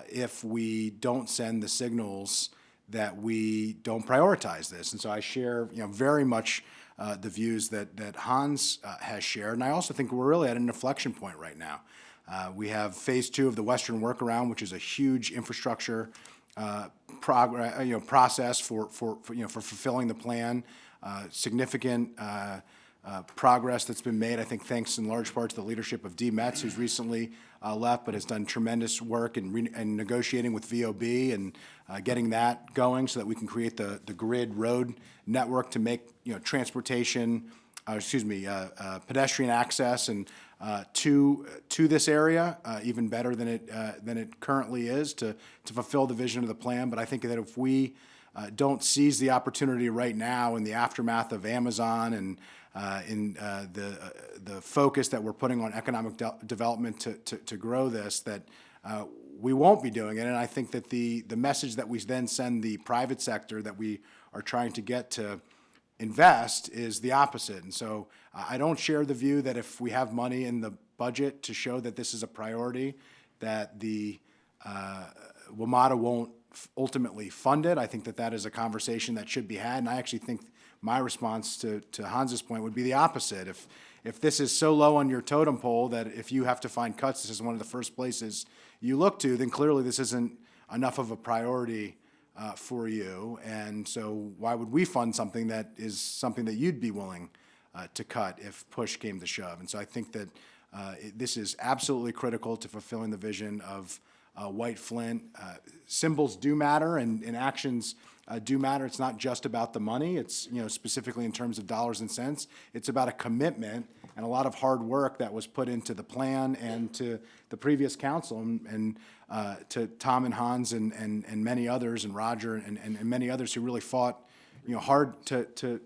[SPEAKER 8] if we don't send the signals that we don't prioritize this. And so I share, very much the views that Hans has shared. And I also think we're really at an inflection point right now. We have phase 2 of the Western Workaround, which is a huge infrastructure process for fulfilling the plan. Significant progress that's been made, I think, thanks in large part to the leadership of Dee Metz, who's recently left, but has done tremendous work in negotiating with VOB and getting that going so that we can create the grid road network to make transportation, pedestrian access and to this area even better than it currently is to fulfill the vision of the plan. But I think that if we don't seize the opportunity right now in the aftermath of Amazon and in the focus that we're putting on economic development to grow this, that we won't be doing it. And I think that the message that we then send the private sector that we are trying to get to invest is the opposite. And so I don't share the view that if we have money in the budget to show that this is a priority, that the WMATA won't ultimately fund it. I think that that is a conversation that should be had. And I actually think my response to Hans's point would be the opposite. If this is so low on your totem pole that if you have to find cuts, this is one of the first places you look to, then clearly this isn't enough of a priority for you. And so why would we fund something that is something that you'd be willing to cut if push came to shove? And so I think that this is absolutely critical to fulfilling the vision of White Flint. Symbols do matter and actions do matter. It's not just about the money. It's, specifically in terms of dollars and cents. It's about a commitment and a lot of hard work that was put into the plan and to the previous council and to Tom and Hans and many others and Roger and many others who really fought, hard to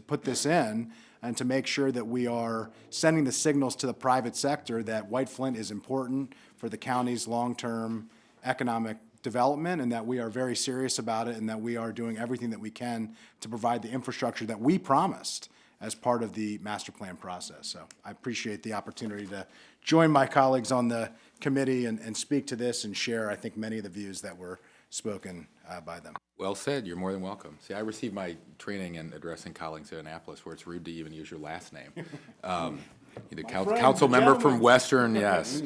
[SPEAKER 8] put this in and to make sure that we are sending the signals to the private sector that White Flint is important for the county's long-term economic development and that we are very serious about it and that we are doing everything that we can to provide the infrastructure that we promised as part of the master plan process. So I appreciate the opportunity to join my colleagues on the committee and speak to this and share, I think, many of the views that were spoken by them.
[SPEAKER 1] Well said, you're more than welcome. See, I received my training in addressing colleagues in Annapolis, where it's rude to even use your last name. The council member from Western, yes.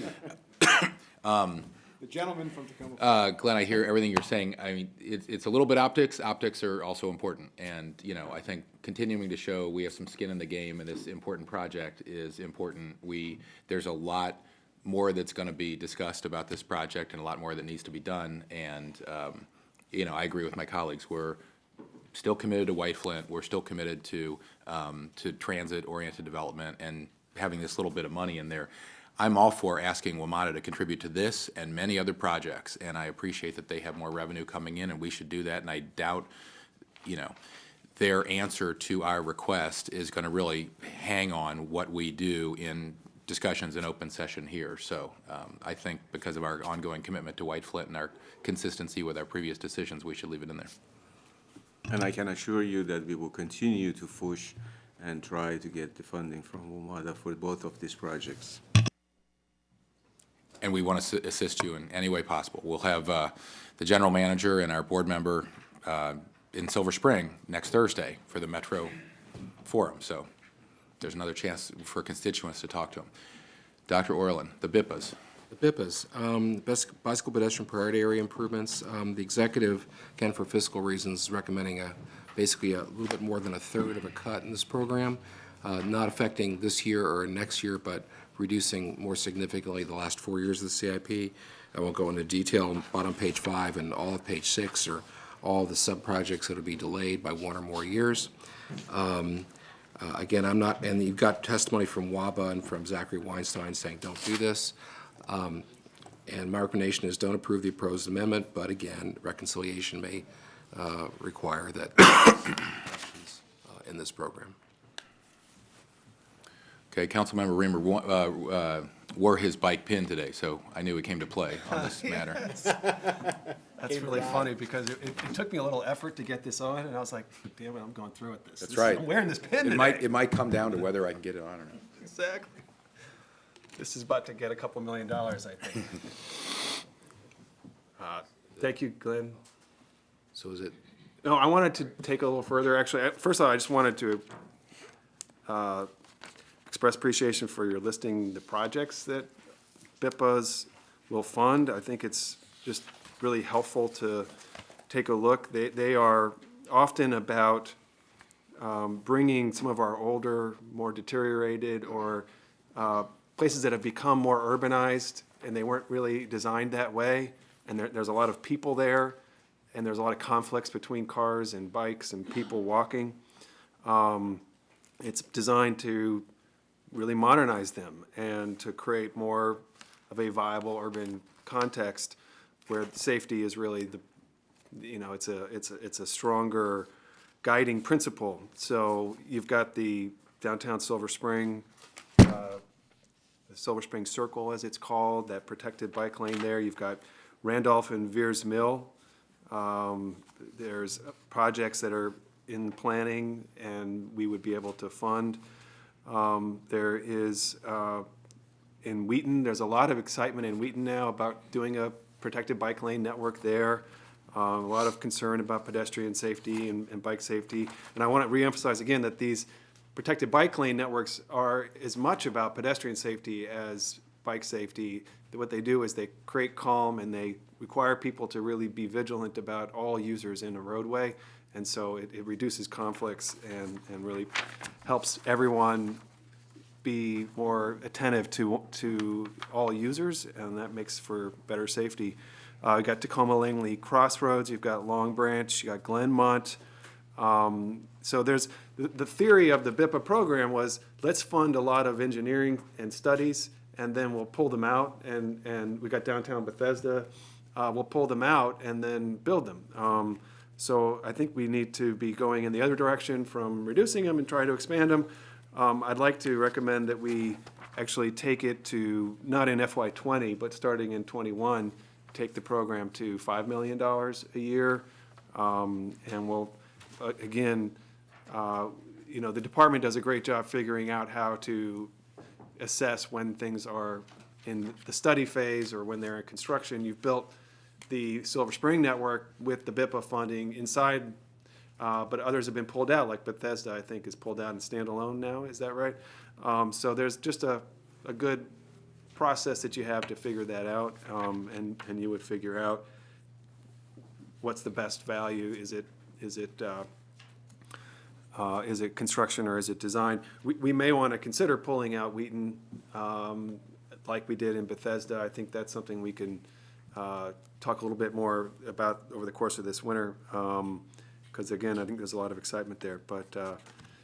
[SPEAKER 8] The gentleman from Tacoma.
[SPEAKER 1] Glenn, I hear everything you're saying. I mean, it's a little bit optics. Optics are also important. And, I think continuing to show we have some skin in the game and this important project is important. There's a lot more that's going to be discussed about this project and a lot more that needs to be done. And, I agree with my colleagues. We're still committed to White Flint. We're still committed to transit-oriented development and having this little bit of money in there. I'm all for asking WMATA to contribute to this and many other projects, and I appreciate that they have more revenue coming in, and we should do that, and I doubt, their answer to our request is going to really hang on what we do in discussions in open session here. So I think because of our ongoing commitment to White Flint and our consistency with our previous decisions, we should leave it in there.
[SPEAKER 2] And I can assure you that we will continue to push and try to get the funding from WMATA for both of these projects.
[SPEAKER 1] And we want to assist you in any way possible. We'll have the general manager and our board member in Silver Spring next Thursday for the Metro Forum. So there's another chance for constituents to talk to them. Dr. Orland, the BIPAs.
[SPEAKER 4] The BIPAs, bicycle pedestrian priority area improvements. The executive, again, for fiscal reasons, is recommending basically a little bit more than a third of a cut in this program, not affecting this year or next year, but reducing more significantly the last 4 years of the CIP. I won't go into detail. Bottom page 5 and all of page 6 are all the sub-projects that will be delayed by 1 or more years. Again, I'm not, and you've got testimony from WABA and from Zachary Weinstein saying don't do this. And my recommendation is don't approve the proposed amendment, but again, reconciliation may require that in this program.
[SPEAKER 1] Okay, Councilmember Reamer wore his bike pin today, so I knew he came to play on this matter.
[SPEAKER 3] That's really funny because it took me a little effort to get this on, and I was like, damn it, I'm going through with this.
[SPEAKER 1] That's right.
[SPEAKER 3] I'm wearing this pin
[SPEAKER 1] It might come down to whether I can get it on or not.
[SPEAKER 3] Exactly. This is about to get a couple $1 million, I think. Thank you, Glenn.
[SPEAKER 4] So is it,
[SPEAKER 3] No, I wanted to take a little further, actually. First of all, I just wanted to express appreciation for your listing the projects that BIPAs will fund. I think it's just really helpful to take a look. They are often about bringing some of our older, more deteriorated, or places that have become more urbanized, and they weren't really designed that way, and there's a lot of people there, and there's a lot of conflicts between cars and bikes and people walking. It's designed to really modernize them and to create more of a viable urban context where safety is really it's a stronger guiding principle. So you've got the downtown Silver Spring, the Silver Spring Circle, as it's called, that protected bike lane there. You've got Randolph and Veers Mill. There's projects that are in planning and we would be able to fund. There is, in Wheaton, there's a lot of excitement in Wheaton now about doing a protected bike lane network there. A lot of concern about pedestrian safety and bike safety. And I want to reemphasize again that these protected bike lane networks are as much about pedestrian safety as bike safety. What they do is they create calm and they require people to really be vigilant about all users in a roadway. And so it reduces conflicts and really helps everyone be more attentive to all users, and that makes for better safety. You've got Tacoma Langley Crossroads, you've got Long Branch, you got Glenmont. So there's the theory of the BIPA program was let's fund a lot of engineering and studies, and then we'll pull them out. And we got downtown Bethesda, we'll pull them out and then build them. So I think we need to be going in the other direction from reducing them and try to expand them. I'd like to recommend that we actually take it to, not in FY20, but starting in '21, take the program to $5 million a year. And we'll, again, the department does a great job figuring out how to assess when things are in the study phase or when they're in construction. You've built the Silver Spring network with the BIPA funding inside, but others have been pulled out, like Bethesda, I think, is pulled out and standalone now, is that right? So there's just a good process that you have to figure that out, and you would figure out what's the best value. Is it construction or is it design? We may want to consider pulling out Wheaton, like we did in Bethesda. I think that's something we can talk a little bit more about over the course of this winter, because again, I think there's a lot of excitement there. But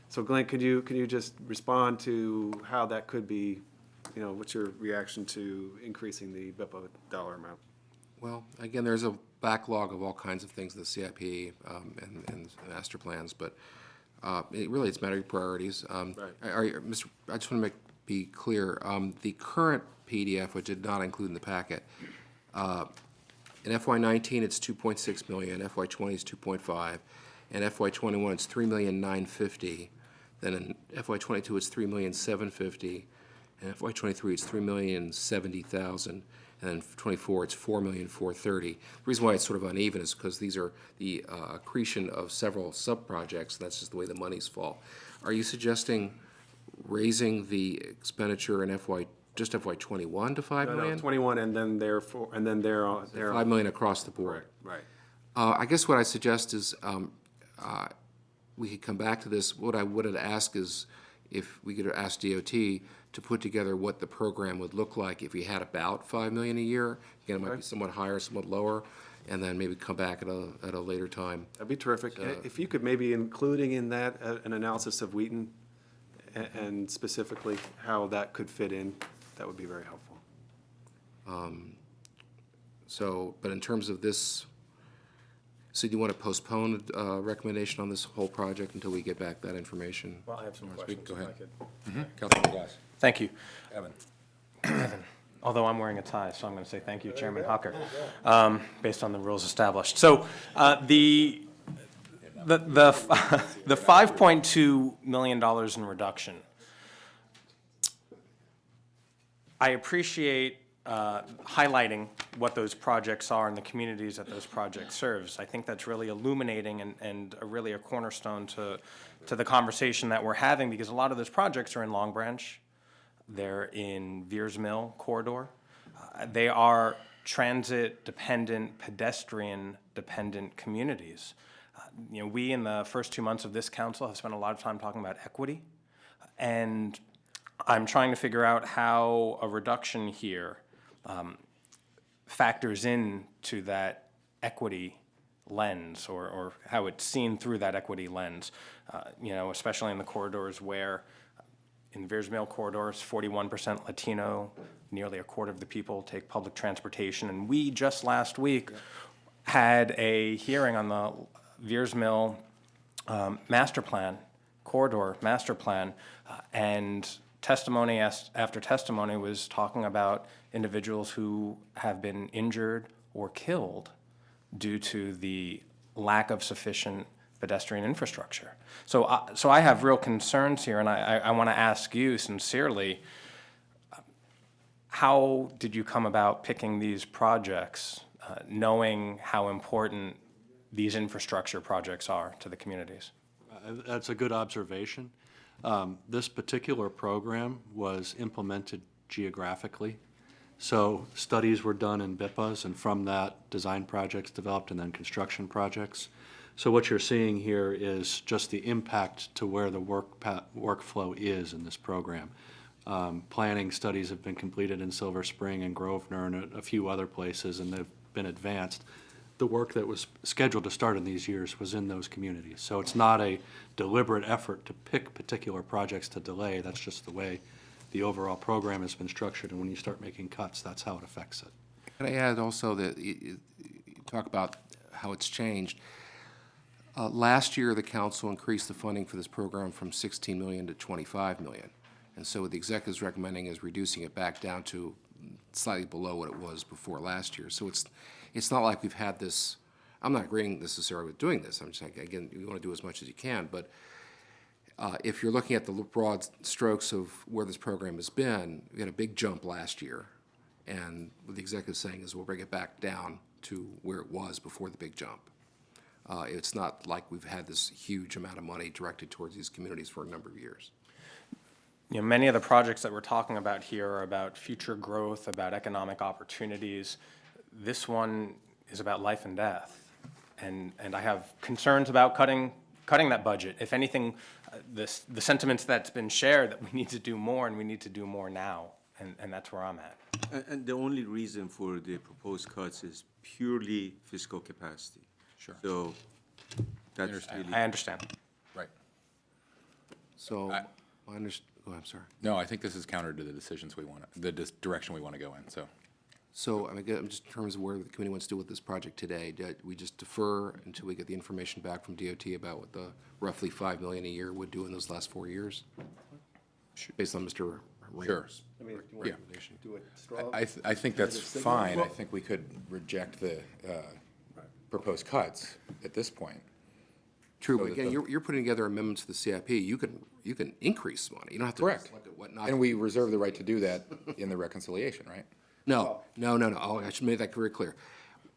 [SPEAKER 3] so Glenn, could you just respond to how that could be? What's your reaction to increasing the BIPA dollar amount?
[SPEAKER 4] Well, again, there's a backlog of all kinds of things, the CIP and master plans, but it's a matter of priorities.
[SPEAKER 3] Right.
[SPEAKER 4] I just want to be clear, the current PDF, which did not include in the packet, in FY19 it's 2.6 million, FY20 is 2.5, and FY21 it's 3,950,000. Then in FY22 it's 3,750,000, and FY23 it's 3,070,000. And then for 24, it's 4,430,000. The reason why it's sort of uneven is because these are the accretion of several sub-projects, and that's just the way the monies fall. Are you suggesting raising the expenditure in just FY21 to 5 million?
[SPEAKER 3] 21, and then they're
[SPEAKER 4] 5 million across the board.
[SPEAKER 3] Right.
[SPEAKER 4] I guess what I suggest is we could come back to this. What I would ask is if we could ask DOT to put together what the program would look like if we had about 5 million a year. Again, it might be somewhat higher, somewhat lower, and then maybe come back at a later time.
[SPEAKER 3] That'd be terrific. If you could maybe including in that an analysis of Wheaton and specifically how that could fit in, that would be very helpful.
[SPEAKER 4] But in terms of this, so do you want to postpone a recommendation on this whole project until we get back that information?
[SPEAKER 5] Well, I have some questions.
[SPEAKER 1] Go
[SPEAKER 5] if I
[SPEAKER 1] ahead.
[SPEAKER 5] could.
[SPEAKER 1] Councilman Glass.
[SPEAKER 5] Thank you.
[SPEAKER 1] Evan.
[SPEAKER 5] Although I'm wearing a tie, so I'm going to say thank you, Chairman Hucker, based on the rules established. So the $5.2 million in reduction, I appreciate highlighting what those projects are and the communities that those projects serves. I think that's really illuminating and really a cornerstone to the conversation that we're having, because a lot of those projects are in Long Branch. They're in Veers Mill corridor. They are transit-dependent, pedestrian-dependent communities. We in the first 2 months of this council have spent a lot of time talking about equity, and I'm trying to figure out how a reduction here factors into that equity lens, or how it's seen through that equity lens, especially in the corridors where in the Veers Mill corridors, 41% Latino, nearly a quarter of the people take public transportation. And we just last week had a hearing on the Veers Mill master plan, corridor master plan, and testimony after testimony was talking about individuals who have been injured or killed due to the lack of sufficient pedestrian infrastructure. So I have real concerns here, and I want to ask you sincerely, how did you come about picking these projects, knowing how important these infrastructure projects are to the communities?
[SPEAKER 6] That's a good observation. This particular program was implemented geographically. So studies were done in BIPAs, and from that, design projects developed and then construction projects. So what you're seeing here is just the impact to where the workflow is in this program. Planning studies have been completed in Silver Spring and Grosvenor and a few other places, and they've been advanced. The work that was scheduled to start in these years was in those communities. So it's not a deliberate effort to pick particular projects to delay. That's just the way the overall program has been structured, and when you start making cuts, that's how it affects it.
[SPEAKER 4] Can I add also that you talk about how it's changed? Last year, the council increased the funding for this program from 16 million to 25 million. And so what the executive's recommending is reducing it back down to slightly below what it was before last year. So it's not like we've had this, I'm not agreeing necessarily with doing this. I'm just saying, again, you want to do as much as you can. But if you're looking at the broad strokes of where this program has been, we had a big jump last year. And what the executive is saying is we'll bring it back down to where it was before the big jump. It's not like we've had this huge amount of money directed towards these communities for a number of years.
[SPEAKER 5] You know, many of the projects that we're talking about here are about future growth, about economic opportunities. This one is about life and death. And I have concerns about cutting that budget. If anything, the sentiments that's been shared that we need to do more and we need to do more now, and that's where I'm at.
[SPEAKER 2] And the only reason for the proposed cuts is purely fiscal capacity.
[SPEAKER 1] Sure.
[SPEAKER 2] So that's really.
[SPEAKER 5] I understand.
[SPEAKER 1] Right.
[SPEAKER 4] So, I'm sorry.
[SPEAKER 1] No, I think this is counter to the decisions we want, direction we want to go in, so.
[SPEAKER 4] So, I mean, just in terms of where the committee wants to do with this project today, do we just defer until we get the information back from DOT about what the roughly $5 million a year would do in those last 4 years? Based on Mr. Rayner's
[SPEAKER 1] Yeah.
[SPEAKER 4] recommendation.
[SPEAKER 1] I think that's fine. I think we could reject the proposed cuts at this point.
[SPEAKER 4] True,
[SPEAKER 1] So
[SPEAKER 4] but
[SPEAKER 1] that
[SPEAKER 4] again,
[SPEAKER 1] the-
[SPEAKER 4] you're putting together amendments to the CIP. You can increase money. You don't have to.
[SPEAKER 1] Correct.
[SPEAKER 4] just look at what not
[SPEAKER 1] And
[SPEAKER 4] to-
[SPEAKER 1] we reserve the right to do that in the reconciliation, right?
[SPEAKER 4] No. Oh, I should make that very clear.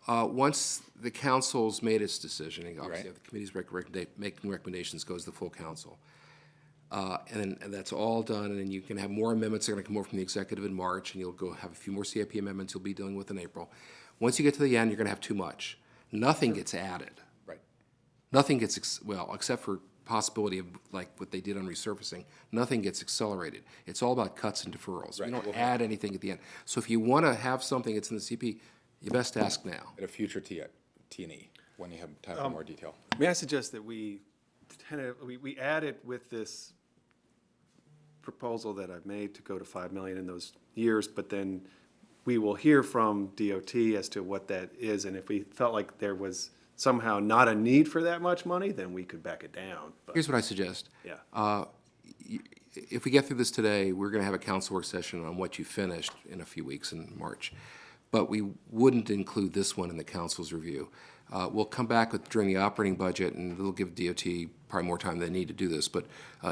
[SPEAKER 4] Once the council's made its decision, and obviously
[SPEAKER 1] Right.
[SPEAKER 4] if the committee's making recommendations, goes to the full council. And that's all done, and then you can have more amendments that are gonna come over from the executive in March, and you'll go have a few more CIP amendments you'll be dealing with in April. Once you get to the end, you're gonna have too much. Nothing gets added.
[SPEAKER 1] Right.
[SPEAKER 4] Nothing gets, well, except for possibility of like what they did on resurfacing, nothing gets accelerated. It's all about cuts and deferrals. We
[SPEAKER 1] Right.
[SPEAKER 4] don't
[SPEAKER 1] We'll
[SPEAKER 4] add anything at the end. So if you want to have something that's in the CP, you best ask now.
[SPEAKER 1] At a future T&E, when you have time for more detail.
[SPEAKER 3] May I suggest that we add it with this proposal that I've made to go to 5 million in those years, but then we will hear from DOT as to what that is, and if we felt like there was somehow not a need for that much money, then we could back it down. But,
[SPEAKER 4] Here's what I suggest.
[SPEAKER 3] yeah.
[SPEAKER 4] If we get through this today, we're going to have a council work session on what you finished in a few weeks in March. But we wouldn't include this one in the council's review. We'll come back during the operating budget, and it'll give DOT probably more time than they need to do this. But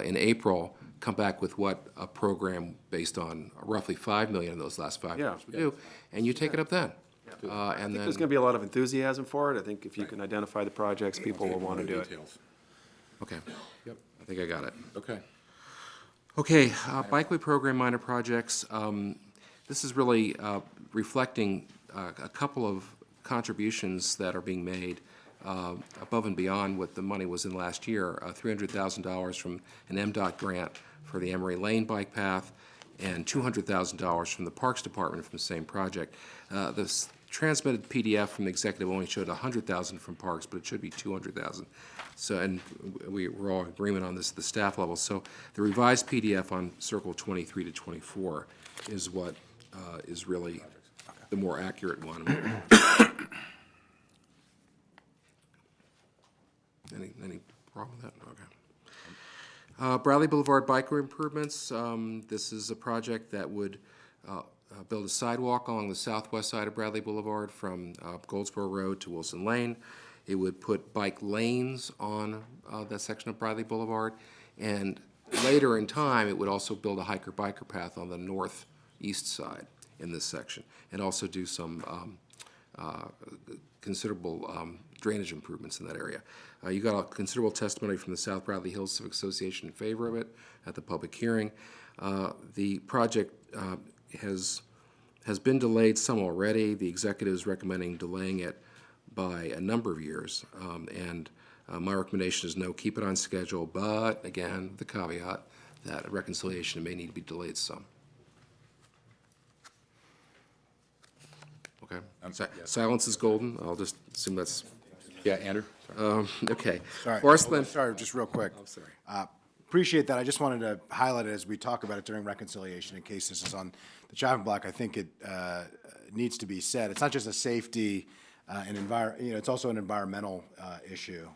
[SPEAKER 4] in April, come back with what a program based on roughly 5 million in those last 5
[SPEAKER 3] Yeah.
[SPEAKER 4] years would do, and you take it up then.
[SPEAKER 3] I
[SPEAKER 4] And
[SPEAKER 3] think
[SPEAKER 4] then,
[SPEAKER 3] there's gonna be a lot of enthusiasm for it. I think if you can identify the projects, people will wanna do it.
[SPEAKER 1] Details.
[SPEAKER 4] okay,
[SPEAKER 1] Yep.
[SPEAKER 4] I think I got it.
[SPEAKER 1] Okay.
[SPEAKER 4] Okay, bikeway program minor projects. This is really reflecting a couple of contributions that are being made above and beyond what the money was in last year. $300,000 from an MDOT grant for the Emery Lane bike path, and $200,000 from the Parks Department from the same project. This transmitted PDF from the executive only showed $100,000 from Parks, but it should be $200,000. So, and we're all in agreement on this at the staff level. So the revised PDF on Circle 23 to 24 is what is really the more accurate one. Any problem with that? Okay. Bradley Boulevard bike improvements. This is a project that would build a sidewalk along the southwest side of Bradley Boulevard from Goldsboro Road to Wilson Lane. It would put bike lanes on that section of Bradley Boulevard. And later in time, it would also build a hiker-biker path on the northeast side in this section, and also do some considerable drainage improvements in that area. You got a considerable testimony from the South Bradley Hills Civic Association in favor of it at the public hearing. The project has been delayed some already. The executive is recommending delaying it by a number of years. And my recommendation is no, keep it on schedule, but again, the caveat that reconciliation may need to be delayed some. Okay. Silence is golden. I'll just assume that's,
[SPEAKER 1] Yeah, Andrew?
[SPEAKER 4] okay.
[SPEAKER 8] Sorry.
[SPEAKER 4] Forest land.
[SPEAKER 8] Sorry, just real quick.
[SPEAKER 4] I'm sorry.
[SPEAKER 8] Appreciate that. I just wanted to highlight it as we talk about it during reconciliation, in case this is on the chopping block. I think it needs to be said. It's not just a safety and it's also an environmental issue.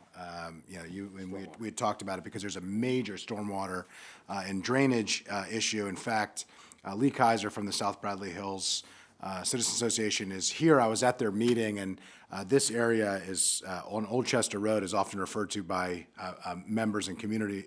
[SPEAKER 8] We had talked about it because there's a major stormwater and drainage issue. In fact, Lee Kaiser from the South Bradley Hills Citizens Association is here. I was at their meeting, and this area is on Old Chester Road is often referred to by members and community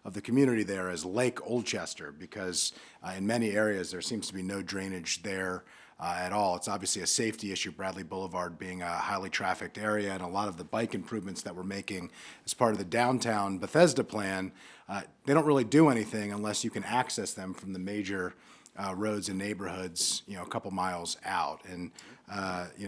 [SPEAKER 8] of the community there as Lake Old Chester, because in many areas there seems to be no drainage there at all. It's obviously a safety issue, Bradley Boulevard being a highly trafficked area, and a lot of the bike improvements that we're making as part of the downtown Bethesda plan, they don't really do anything unless you can access them from the major roads and neighborhoods, a couple miles out. And,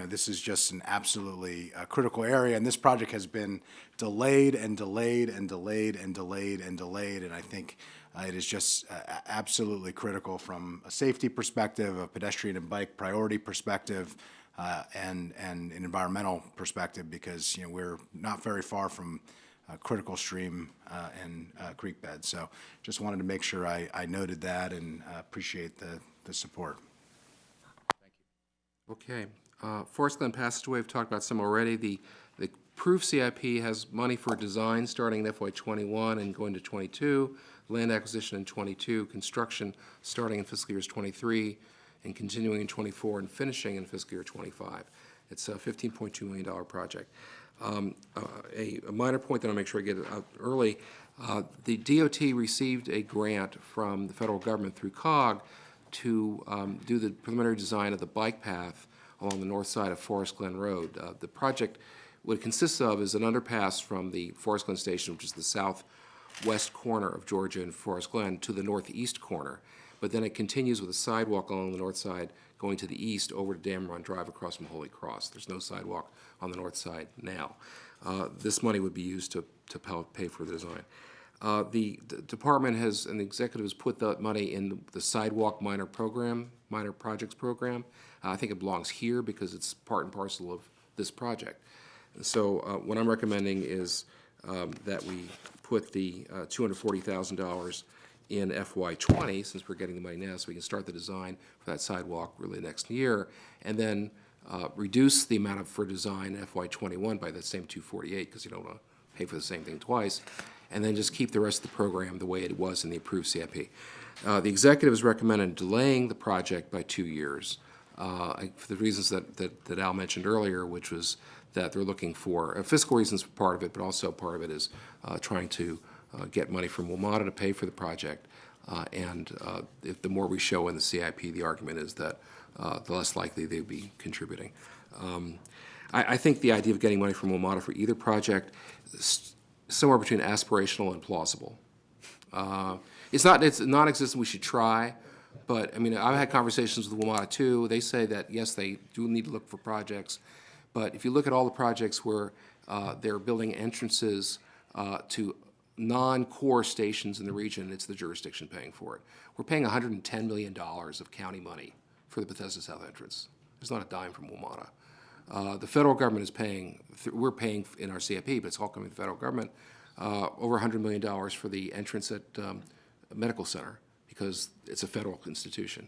[SPEAKER 8] this is just an absolutely critical area, and this project has been delayed and delayed and delayed and delayed and delayed, and I think it is just absolutely critical from a safety perspective, a pedestrian and bike priority perspective, and an environmental perspective, because, we're not very far from critical stream and creek beds. So just wanted to make sure I noted that, and appreciate the support.
[SPEAKER 4] Okay. Forest Glen Passageway, we've talked about some already. The approved CIP has money for design starting in FY '21 and going to '22, land acquisition in '22, construction starting in fiscal years '23 and continuing in '24 and finishing in fiscal year '25. It's a $15.2 million project. A minor point that I'll make sure I get out early, the DOT received a grant from the federal government through COG to do the preliminary design of the bike path along the north side of Forest Glen Road. The project, what it consists of is an underpass from the Forest Glen Station, which is the southwest corner of Georgia and Forest Glen, to the northeast corner. But then it continues with a sidewalk along the north side going to the east over to Dam Run Drive across from Holy Cross. There's no sidewalk on the north side now. This money would be used to pay for the design. The department has, and the executive has put that money in the sidewalk minor projects program. I think it belongs here because it's part and parcel of this project. And so what I'm recommending is that we put the $240,000 in FY '20, since we're getting the money now, so we can start the design for that sidewalk really next year, and then reduce the amount for design in FY '21 by that same $248, because you don't want to pay for the same thing twice, and then just keep the rest of the program the way it was in the approved CIP. The executive has recommended delaying the project by 2 years for the reasons that Al mentioned earlier, which was that they're looking for fiscal reasons for part of it, but also part of it is trying to get money from WMATA to pay for the project. If the more we show in the CIP, the argument is that the less likely they'd be contributing. I think the idea of getting money from WMATA for either project is somewhere between aspirational and plausible. It's non-existent, we should try, but I mean, I've had conversations with WMATA too. They say that, yes, they do need to look for projects, but if you look at all the projects where they're building entrances to non-core stations in the region, it's the jurisdiction paying for it. We're paying $110 million of county money for the Bethesda South entrance. There's not a dime from WMATA. The federal government is paying, we're paying in our CIP, but it's all coming from the federal government, over $100 million for the entrance at Medical Center, because it's a federal institution.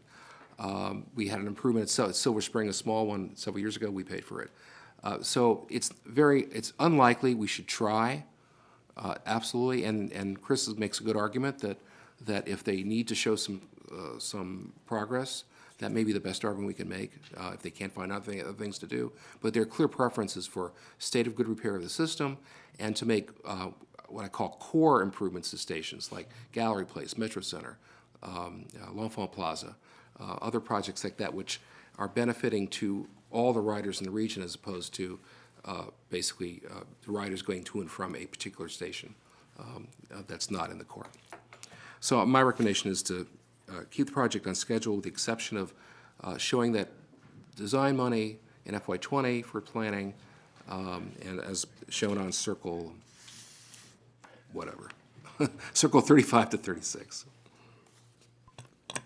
[SPEAKER 4] We had an improvement at Silver Spring, a small one, several years ago. We paid for it. So it's unlikely. We should try, absolutely. And Chris makes a good argument that if they need to show some progress, that may be the best argument we can make if they can't find other things to do. But there are clear preferences for state of good repair of the system and to make what I call core improvements to stations like Gallery Place, Metro Center, L'Enfant Plaza, other projects like that, which are benefiting to all the riders in the region as opposed to basically the riders going to and from a particular station that's not in the core. So my recommendation is to keep the project on schedule with the exception of showing that design money in FY '20 for planning and as shown on circle, whatever, circle 35 to 36.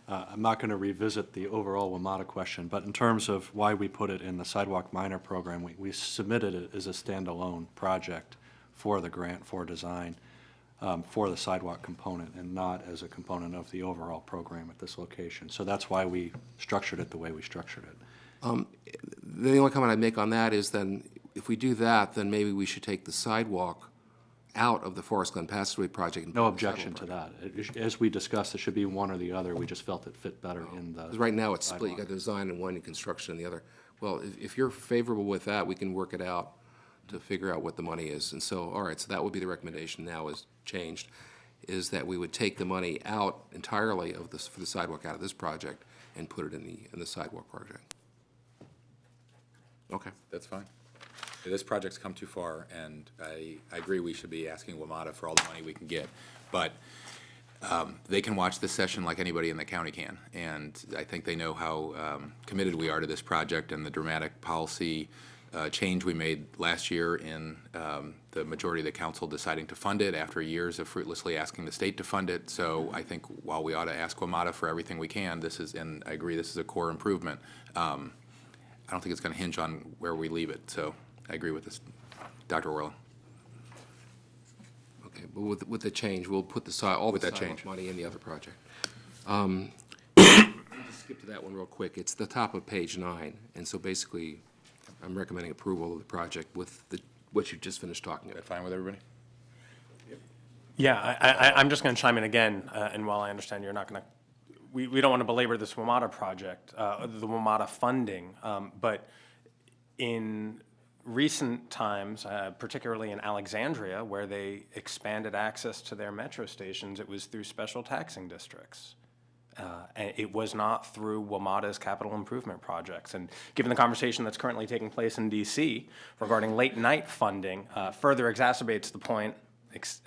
[SPEAKER 6] I'm not going to revisit the overall WMATA question, but in terms of why we put it in the sidewalk minor program, we submitted it as a standalone project for the grant for design for the sidewalk component and not as a component of the overall program at this location. So that's why we structured it the way we structured it.
[SPEAKER 4] The only comment I'd make on that is then if we do that, then maybe we should take the sidewalk out of the Forest Glen Passageway project.
[SPEAKER 6] No objection to that. As we discussed, it should be one or the other. We just felt it fit better in the.
[SPEAKER 4] Because right now it's split. You got design in one and construction in the other. Well, if you're favorable with that, we can work it out to figure out what the money is. And so, all right, so that would be the recommendation now is changed, is that we would take the money out entirely of this for the sidewalk out of this project and put it in the sidewalk project. Okay.
[SPEAKER 1] That's fine. This project's come too far, and I agree we should be asking WMATA for all the money we can get. But they can watch this session like anybody in the county can, and I think they know how committed we are to this project and the dramatic policy change we made last year in the majority of the council deciding to fund it after years of fruitlessly asking the state to fund it. So I think while we ought to ask WMATA for everything we can, this is, and I agree, this is a core improvement. I don't think it's going to hinge on where we leave it, so I agree with this, Dr. Orland.
[SPEAKER 4] Okay, but with the change, we'll put all
[SPEAKER 1] With
[SPEAKER 4] the
[SPEAKER 1] that
[SPEAKER 4] sidewalk
[SPEAKER 1] change.
[SPEAKER 4] money in the other project. Skip to that one real quick. It's the top of page 9, and so basically, I'm recommending approval of the project with what you just finished talking
[SPEAKER 1] Is that
[SPEAKER 4] about.
[SPEAKER 1] fine with everybody?
[SPEAKER 5] Yeah, I'm just going to chime in again, and while I understand you're not going to, we don't want to belabor this WMATA project, the WMATA funding, but in recent times, particularly in Alexandria, where they expanded access to their metro stations, it was through special taxing districts. And it was not through WMATA's capital improvement projects. And given the conversation that's currently taking place in DC regarding late night funding, further exacerbates the point,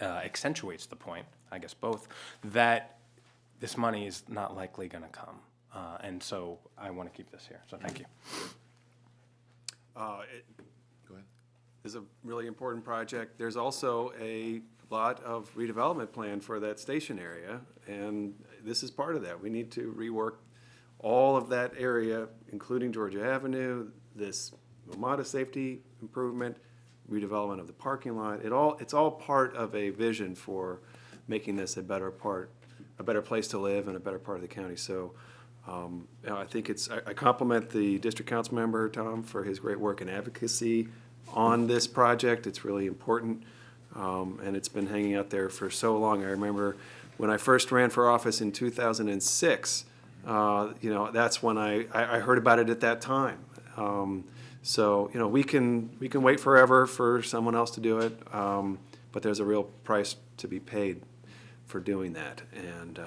[SPEAKER 5] accentuates the point, I guess both, that this money is not likely going to come. And so I want to keep this here. So thank you.
[SPEAKER 3] It is a really important project. There's also a lot of redevelopment plan for that station area, and this is part of that. We need to rework all of that area, including Georgia Avenue, this WMATA safety improvement, redevelopment of the parking lot. It's all part of a vision for making this a better place to live and a better part of the county. So I think I compliment the district council member, Tom, for his great work and advocacy on this project. It's really important, and it's been hanging out there for so long. I remember when I first ran for office in 2006, that's when I heard about it at that time. So, we can wait forever for someone else to do it, but there's a real price to be paid for doing that. And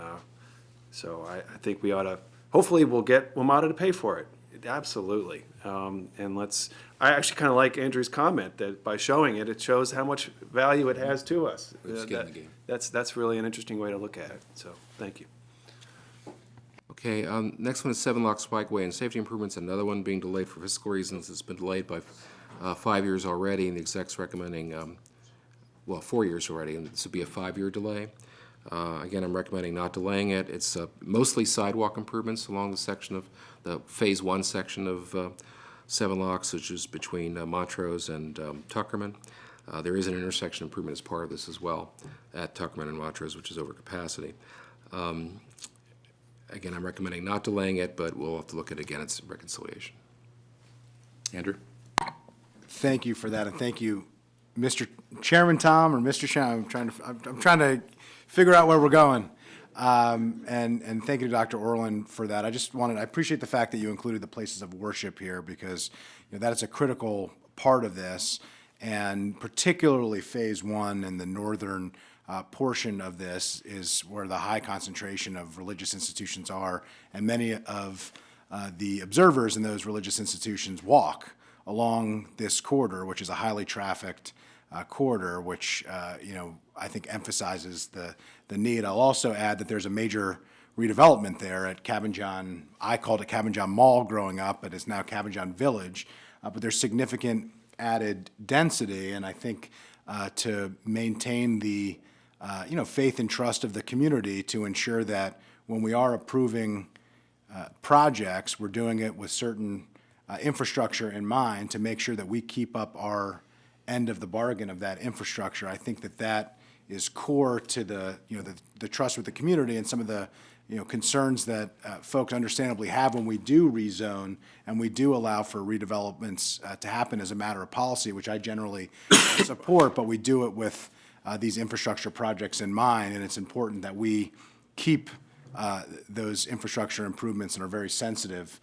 [SPEAKER 3] so I think we ought to, hopefully we'll get WMATA to pay for it. Absolutely. And I actually kind of like Andrew's comment that by showing it, it shows how much value it has to us.
[SPEAKER 1] We've skin in the game.
[SPEAKER 3] That's really an interesting way to look at it. So, thank you.
[SPEAKER 4] Okay, next one is 7 Lock Spikeway and safety improvements, another one being delayed for fiscal reasons. It's been delayed by 5 years already, and the exec's recommending, 4 years already, and this would be a 5-year delay. Again, I'm recommending not delaying it. It's mostly sidewalk improvements along the section of, the Phase 1 section of 7 Locks, which is between Montrose and Tuckerman. There is an intersection improvement as part of this as well at Tuckerman and Montrose, which is over capacity. Again, I'm recommending not delaying it, but we'll have to look at it again. It's reconciliation.
[SPEAKER 1] Andrew?
[SPEAKER 8] Thank you for that, and thank you, Mr. Chairman Tom, or Mr. Chairman. I'm trying to figure out where we're going. And thank you to Dr. Orland for that. I appreciate the fact that you included the places of worship here, because that is a critical part of this, and particularly Phase 1 and the northern portion of this is where the high concentration of religious institutions are, and many of the observers in those religious institutions walk along this corridor, which is a highly trafficked corridor, which I think emphasizes the need. I'll also add that there's a major redevelopment there at Cabin John. I called it Cabin John Mall growing up, but it's now Cabin John Village. But there's significant added density, and I think to maintain the faith and trust of the community, to ensure that when we are approving projects, we're doing it with certain infrastructure in mind, to make sure that we keep up our end of the bargain of that infrastructure. I think that is core to the trust with the community, and some of the concerns that folks understandably have when we do rezone and we do allow for redevelopments to happen as a matter of policy, which I generally support, but we do it with these infrastructure projects in mind, and it's important that we keep those infrastructure improvements and are very sensitive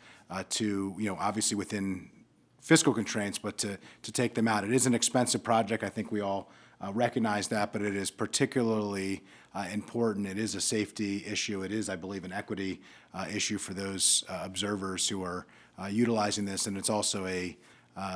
[SPEAKER 8] to, obviously within fiscal constraints, but to take them out. It is an expensive project. I think we all recognize that, but it is particularly important. It is a safety issue. It is, I believe, an equity issue for those observers who are utilizing this, and it's also a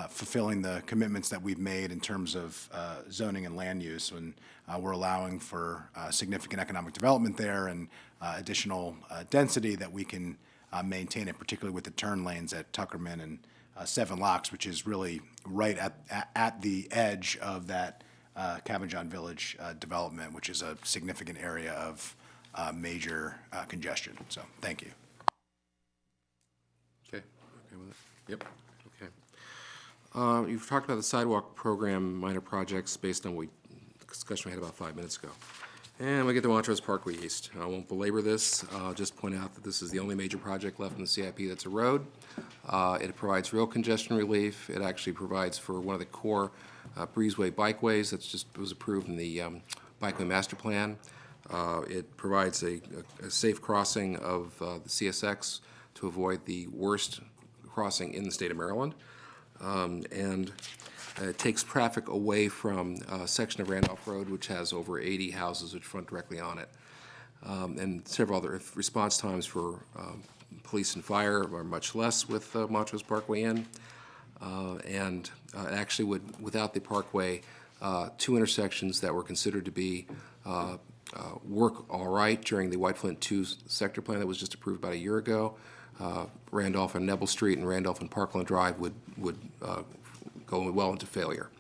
[SPEAKER 8] fulfilling the commitments that we've made in terms of zoning and land use. And we're allowing for significant economic development there and additional density that we can maintain it, particularly with the turn lanes at Tuckerman and Seven Locks, which is really right at the edge of that Cabin John Village development, which is a significant area of major congestion. So, thank you.
[SPEAKER 4] Okay, okay with it? Yep, okay. You've talked about the sidewalk program, minor projects, based on the discussion we had about 5 minutes ago. And we get to Montrose Parkway East. I won't belabor this. I'll just point out that this is the only major project left in the CIP that's a road. It provides real congestion relief. It actually provides for one of the core breezeway bikeways that's just was approved in the bikeway master plan. It provides a safe crossing of the CSX to avoid the worst crossing in the state of Maryland. And it takes traffic away from a section of Randolph Road, which has over 80 houses which front directly on it. And several other response times for police and fire are much less with Montrose Parkway in. And actually would, without the parkway, two intersections that were considered to be work all right during the White Flint 2 sector plan that was just approved about a year ago. Randolph and Neville Street and Randolph and Parkland Drive would go well into failure.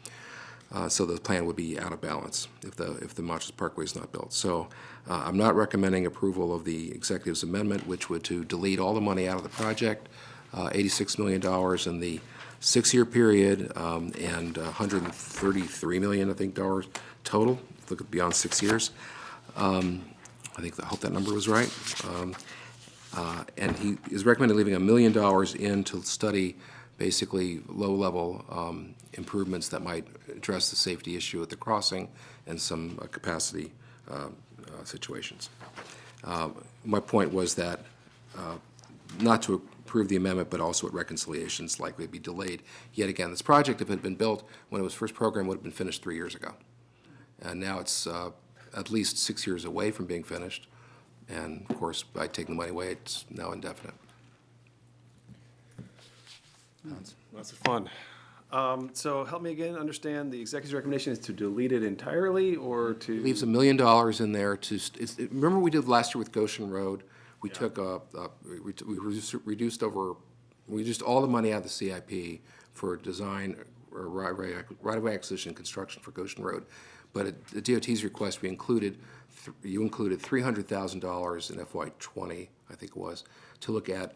[SPEAKER 4] So the plan would be out of balance if the Montrose Parkway is not built. So I'm not recommending approval of the executive's amendment, which would to delete all the money out of the project, $86 million in the 6-year period, and $133 million, I think, dollars total. Look at beyond 6 years. I hope that number was right. And he is recommending leaving $1 million in to study basically low-level improvements that might address the safety issue at the crossing and some capacity situations. My point was that not to approve the amendment, but also at reconciliations likely to be delayed. Yet again, this project, if it had been built when it was first programmed, would have been finished 3 years ago. And now it's at least 6 years away from being finished. And of course, by taking the money away, it's now indefinite.
[SPEAKER 3] Lots of fun. So help me again understand, the executive's recommendation is to delete it entirely or to?
[SPEAKER 4] Leaves $1 million in there to, remember we did last year with Goshen Road? We took we reduced all the money out of the CIP for design or right-of-way acquisition and construction for Goshen Road. But at the DOT's request, you included $300,000 in FY20, I think it was, to look at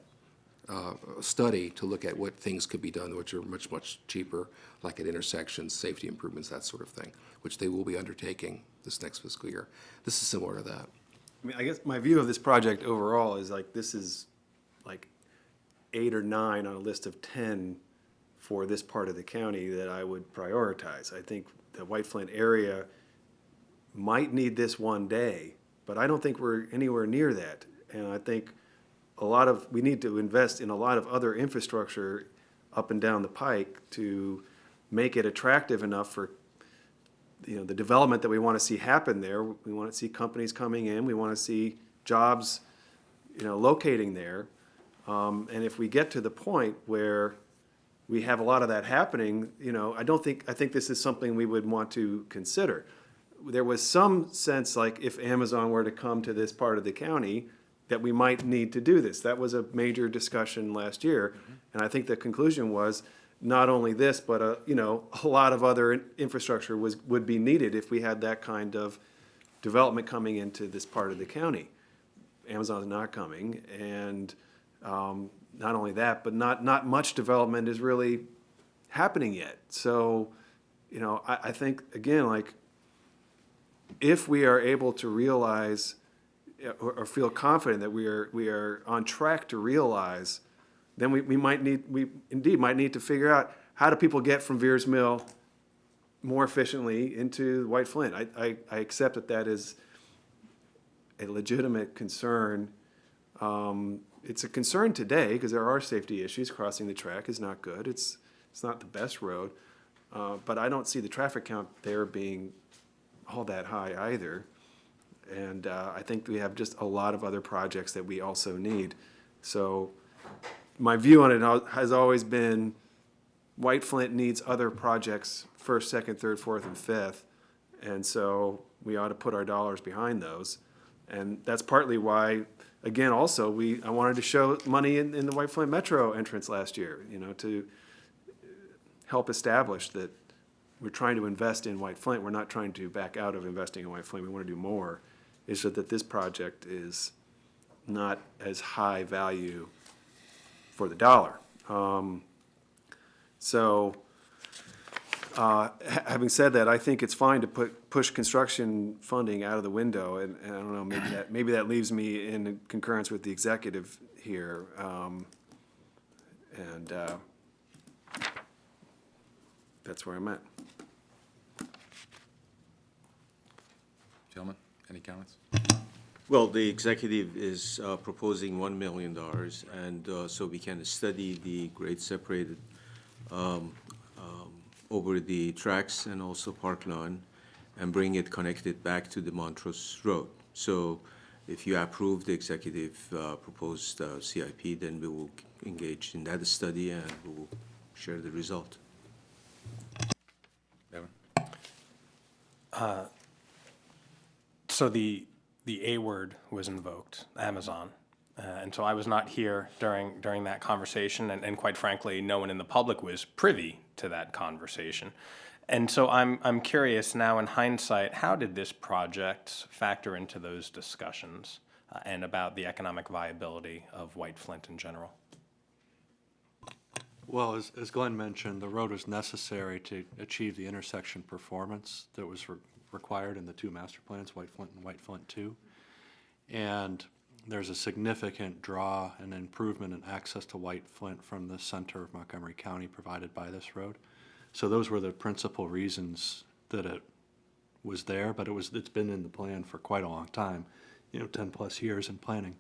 [SPEAKER 4] a study to look at what things could be done, which are much, much cheaper, like at intersections, safety improvements, that sort of thing, which they will be undertaking this next fiscal year. This is similar to that.
[SPEAKER 3] I mean, I guess my view of this project overall is like, this is like 8 or 9 on a list of 10 for this part of the county that I would prioritize. I think the White Flint area might need this one day, but I don't think we're anywhere near that. And I think we need to invest in a lot of other infrastructure up and down the pike to make it attractive enough for, the development that we want to see happen there. We want to see companies coming in. We want to see jobs, locating there. And if we get to the point where we have a lot of that happening, I think this is something we would want to consider. There was some sense, like if Amazon were to come to this part of the county, that we might need to do this. That was a major discussion last year. And I think the conclusion was not only this, but a lot of other infrastructure would be needed if we had that kind of development coming into this part of the county. Amazon's not coming, and not only that, but not much development is really happening yet. So, I think, again, like, if we are able to realize or feel confident that we are on track to realize, then we indeed might need to figure out, how do people get from Veers Mill more efficiently into White Flint? I accept that is a legitimate concern. It's a concern today because there are safety issues. Crossing the track is not good. It's not the best road, but I don't see the traffic count there being all that high either. And I think we have just a lot of other projects that we also need. So my view on it has always been, White Flint needs other projects, first, second, third, fourth, and fifth. And so we ought to put our dollars behind those. And that's partly why, again, also, I wanted to show money in the White Flint Metro entrance last year, to help establish that we're trying to invest in White Flint. We're not trying to back out of investing in White Flint. We want to do more. It's just that this project is not as high value for the dollar. Having said that, I think it's fine to push construction funding out of the window, and I don't know, maybe that leaves me in concurrence with the executive here. That's where I'm at.
[SPEAKER 1] Gentlemen, any comments?
[SPEAKER 2] Well, the executive is proposing $1 million, and so we can study the grade separated over the tracks and also park lawn and bring it connected back to the Montrose Road. So if you approve the executive proposed CIP, then we will engage in that study and we will share the result.
[SPEAKER 1] Devin?
[SPEAKER 5] So the A word was invoked, Amazon. And so I was not here during that conversation, and quite frankly, no one in the public was privy to that conversation. And so I'm curious now, in hindsight, how did this project factor into those discussions and about the economic viability of White Flint in general?
[SPEAKER 6] Well, as Glenn mentioned, the road was necessary to achieve the intersection performance that was required in the two master plans, White Flint and White Flint 2. And there's a significant draw and improvement in access to White Flint from the center of Montgomery County provided by this road. So those were the principal reasons that it was there, but it's been in the plan for quite a long time, 10 plus years in planning.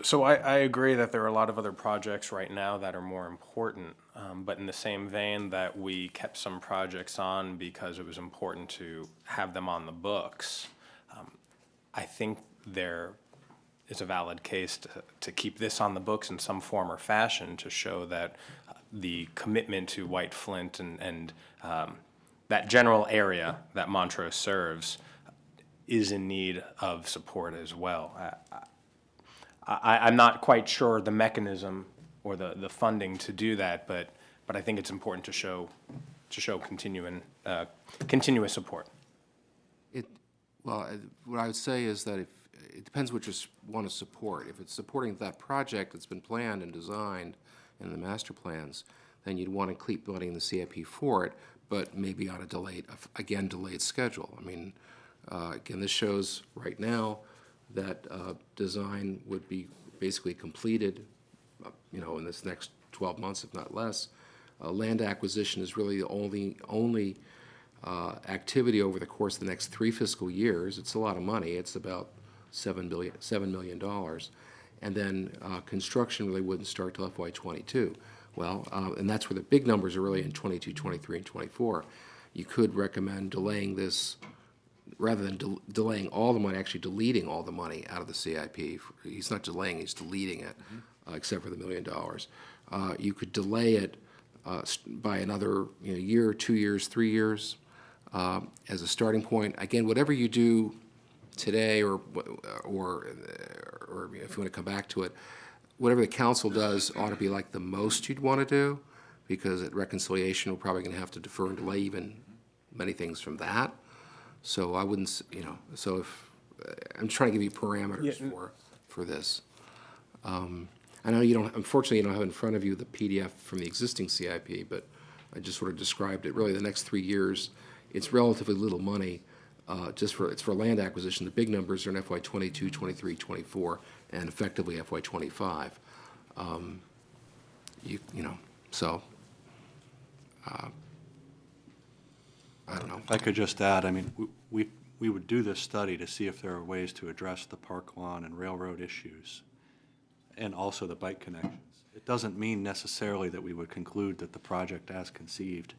[SPEAKER 5] So I agree that there are a lot of other projects right now that are more important, but in the same vein that we kept some projects on because it was important to have them on the books, I think there is a valid case to keep this on the books in some form or fashion to show that the commitment to White Flint and that general area that Montrose serves is in need of support as well. I'm not quite sure the mechanism or the funding to do that, but I think it's important to show continuous support.
[SPEAKER 4] What I would say is that it depends what you want to support. If it's supporting that project that's been planned and designed in the master plans, then you'd want to keep building the CIP for it, but maybe on a delayed schedule. I mean, again, this shows right now that design would be basically completed, in this next 12 months, if not less. Land acquisition is really the only activity over the course of the next 3 fiscal years. It's a lot of money. It's about $7 million. And then construction really wouldn't start till FY22. Well, and that's where the big numbers are really in 22, 23, and 24. You could recommend delaying this rather than delaying all the money, actually deleting all the money out of the CIP. He's not delaying, he's deleting it, except for the $1 million. You could delay it by another year, 2 years, 3 years as a starting point. Again, whatever you do today or if you want to come back to it, whatever the council does ought to be like the most you'd want to do, because at reconciliation, we're probably going to have to defer and delay even many things from that. So I wouldn't, so if, I'm trying to give you parameters for this. I know unfortunately you don't have in front of you the PDF from the existing CIP, but I just sort of described it. Really, the next 3 years, it's relatively little money, it's for land acquisition. The big numbers are in FY 22, 23, 24, and effectively FY 25. So, I don't know.
[SPEAKER 6] If I could just add, I mean, we would do this study to see if there are ways to address the park lawn and railroad issues, and also the bike connections. It doesn't mean necessarily that we would conclude that the project as conceived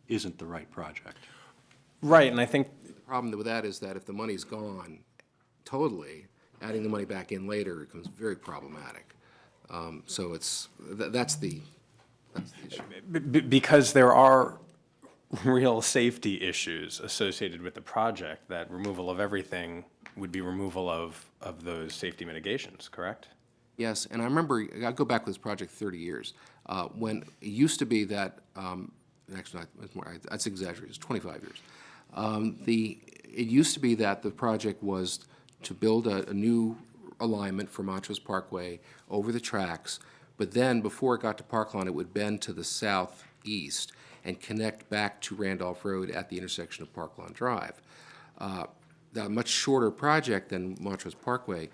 [SPEAKER 6] isn't the right project.
[SPEAKER 5] Right, and I think
[SPEAKER 4] The problem with that is that if the money's gone totally, adding the money back in later becomes very problematic. So that's the issue.
[SPEAKER 5] Because there are real safety issues associated with the project, that removal of everything would be removal of those safety mitigations, correct?
[SPEAKER 4] Yes, and I remember, I go back with this project 30 years, when it used to be that, actually, it's more, that's exaggerated, it's 25 years. It used to be that the project was to build a new alignment for Montrose Parkway over the tracks, but then before it got to Park Lawn, it would bend to the southeast and connect back to Randolph Road at the intersection of Park Lawn Drive. A much shorter project than Montrose Parkway,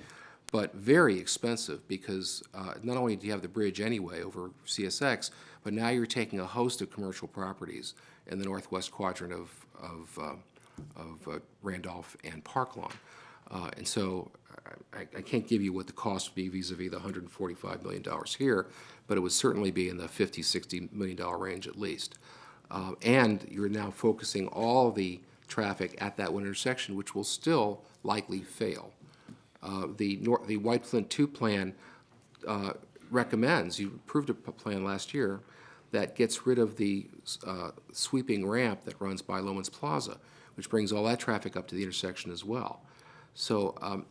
[SPEAKER 4] but very expensive because not only do you have the bridge anyway over CSX, but now you're taking a host of commercial properties in the northwest quadrant of Randolph and Park Lawn. And so I can't give you what the cost would be vis-a-vis the $145 million here, but it would certainly be in the $50, $60 million range at least. And you're now focusing all the traffic at that one intersection, which will still likely fail. The White Flint 2 plan recommends, you approved a plan last year, that gets rid of the sweeping ramp that runs by Loman's Plaza, which brings all that traffic up to the intersection as well. So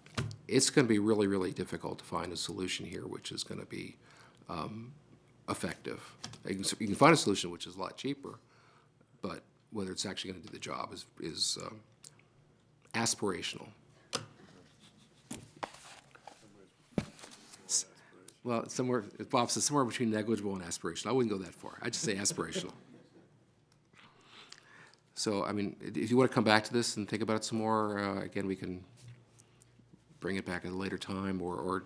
[SPEAKER 4] it's going to be really, really difficult to find a solution here which is going to be effective. You can find a solution which is a lot cheaper, but whether it's actually going to do the job is aspirational. Well, somewhere, Bob says somewhere between negligible and aspirational. I wouldn't go that far. I'd just say aspirational. So, I mean, if you want to come back to this and think about it some more, again, we can bring it back at a later time, or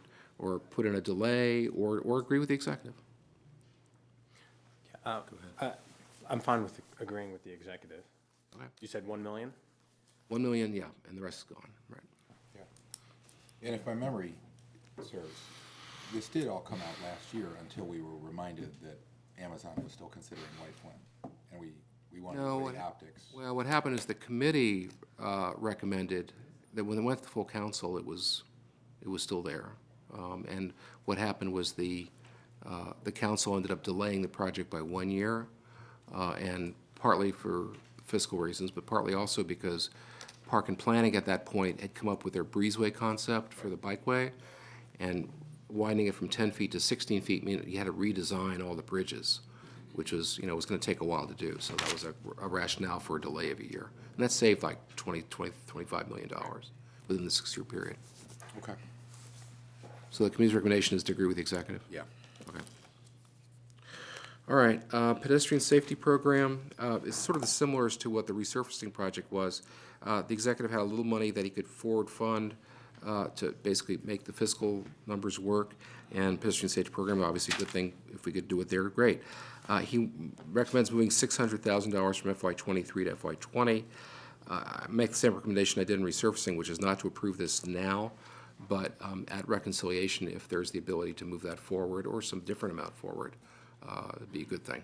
[SPEAKER 4] put in a delay, or agree with the executive.
[SPEAKER 5] I'm fine with agreeing with the executive.
[SPEAKER 4] Okay.
[SPEAKER 5] You said 1 million?
[SPEAKER 4] 1 million, yeah, and the rest is gone, right?
[SPEAKER 1] And if my memory serves, this did all come out last year until we were reminded that Amazon was still considering White Flint, and we wanted to weigh optics.
[SPEAKER 4] Well, what happened is the committee recommended that when it went to full council, it was still there. And what happened was the council ended up delaying the project by 1 year, and partly for fiscal reasons, but partly also because Park and Planning at that point had come up with their breezeway concept for the bikeway, and widening it from 10 feet to 16 feet meant you had to redesign all the bridges, which was, was going to take a while to do. So that was a rationale for a delay of a year. And that saved like $25 million within the 6-year period.
[SPEAKER 1] Okay.
[SPEAKER 4] So the committee's recommendation is to agree with the executive?
[SPEAKER 1] Yeah.
[SPEAKER 4] Okay. All right, pedestrian safety program is sort of similar as to what the resurfacing project was. The executive had a little money that he could forward fund to basically make the fiscal numbers work, and pedestrian safety program, obviously a good thing. If we could do it there, great. He recommends moving $600,000 from FY23 to FY20. Make the same recommendation I did in resurfacing, which is not to approve this now, but at reconciliation, if there's the ability to move that forward or some different amount forward, it'd be a good thing.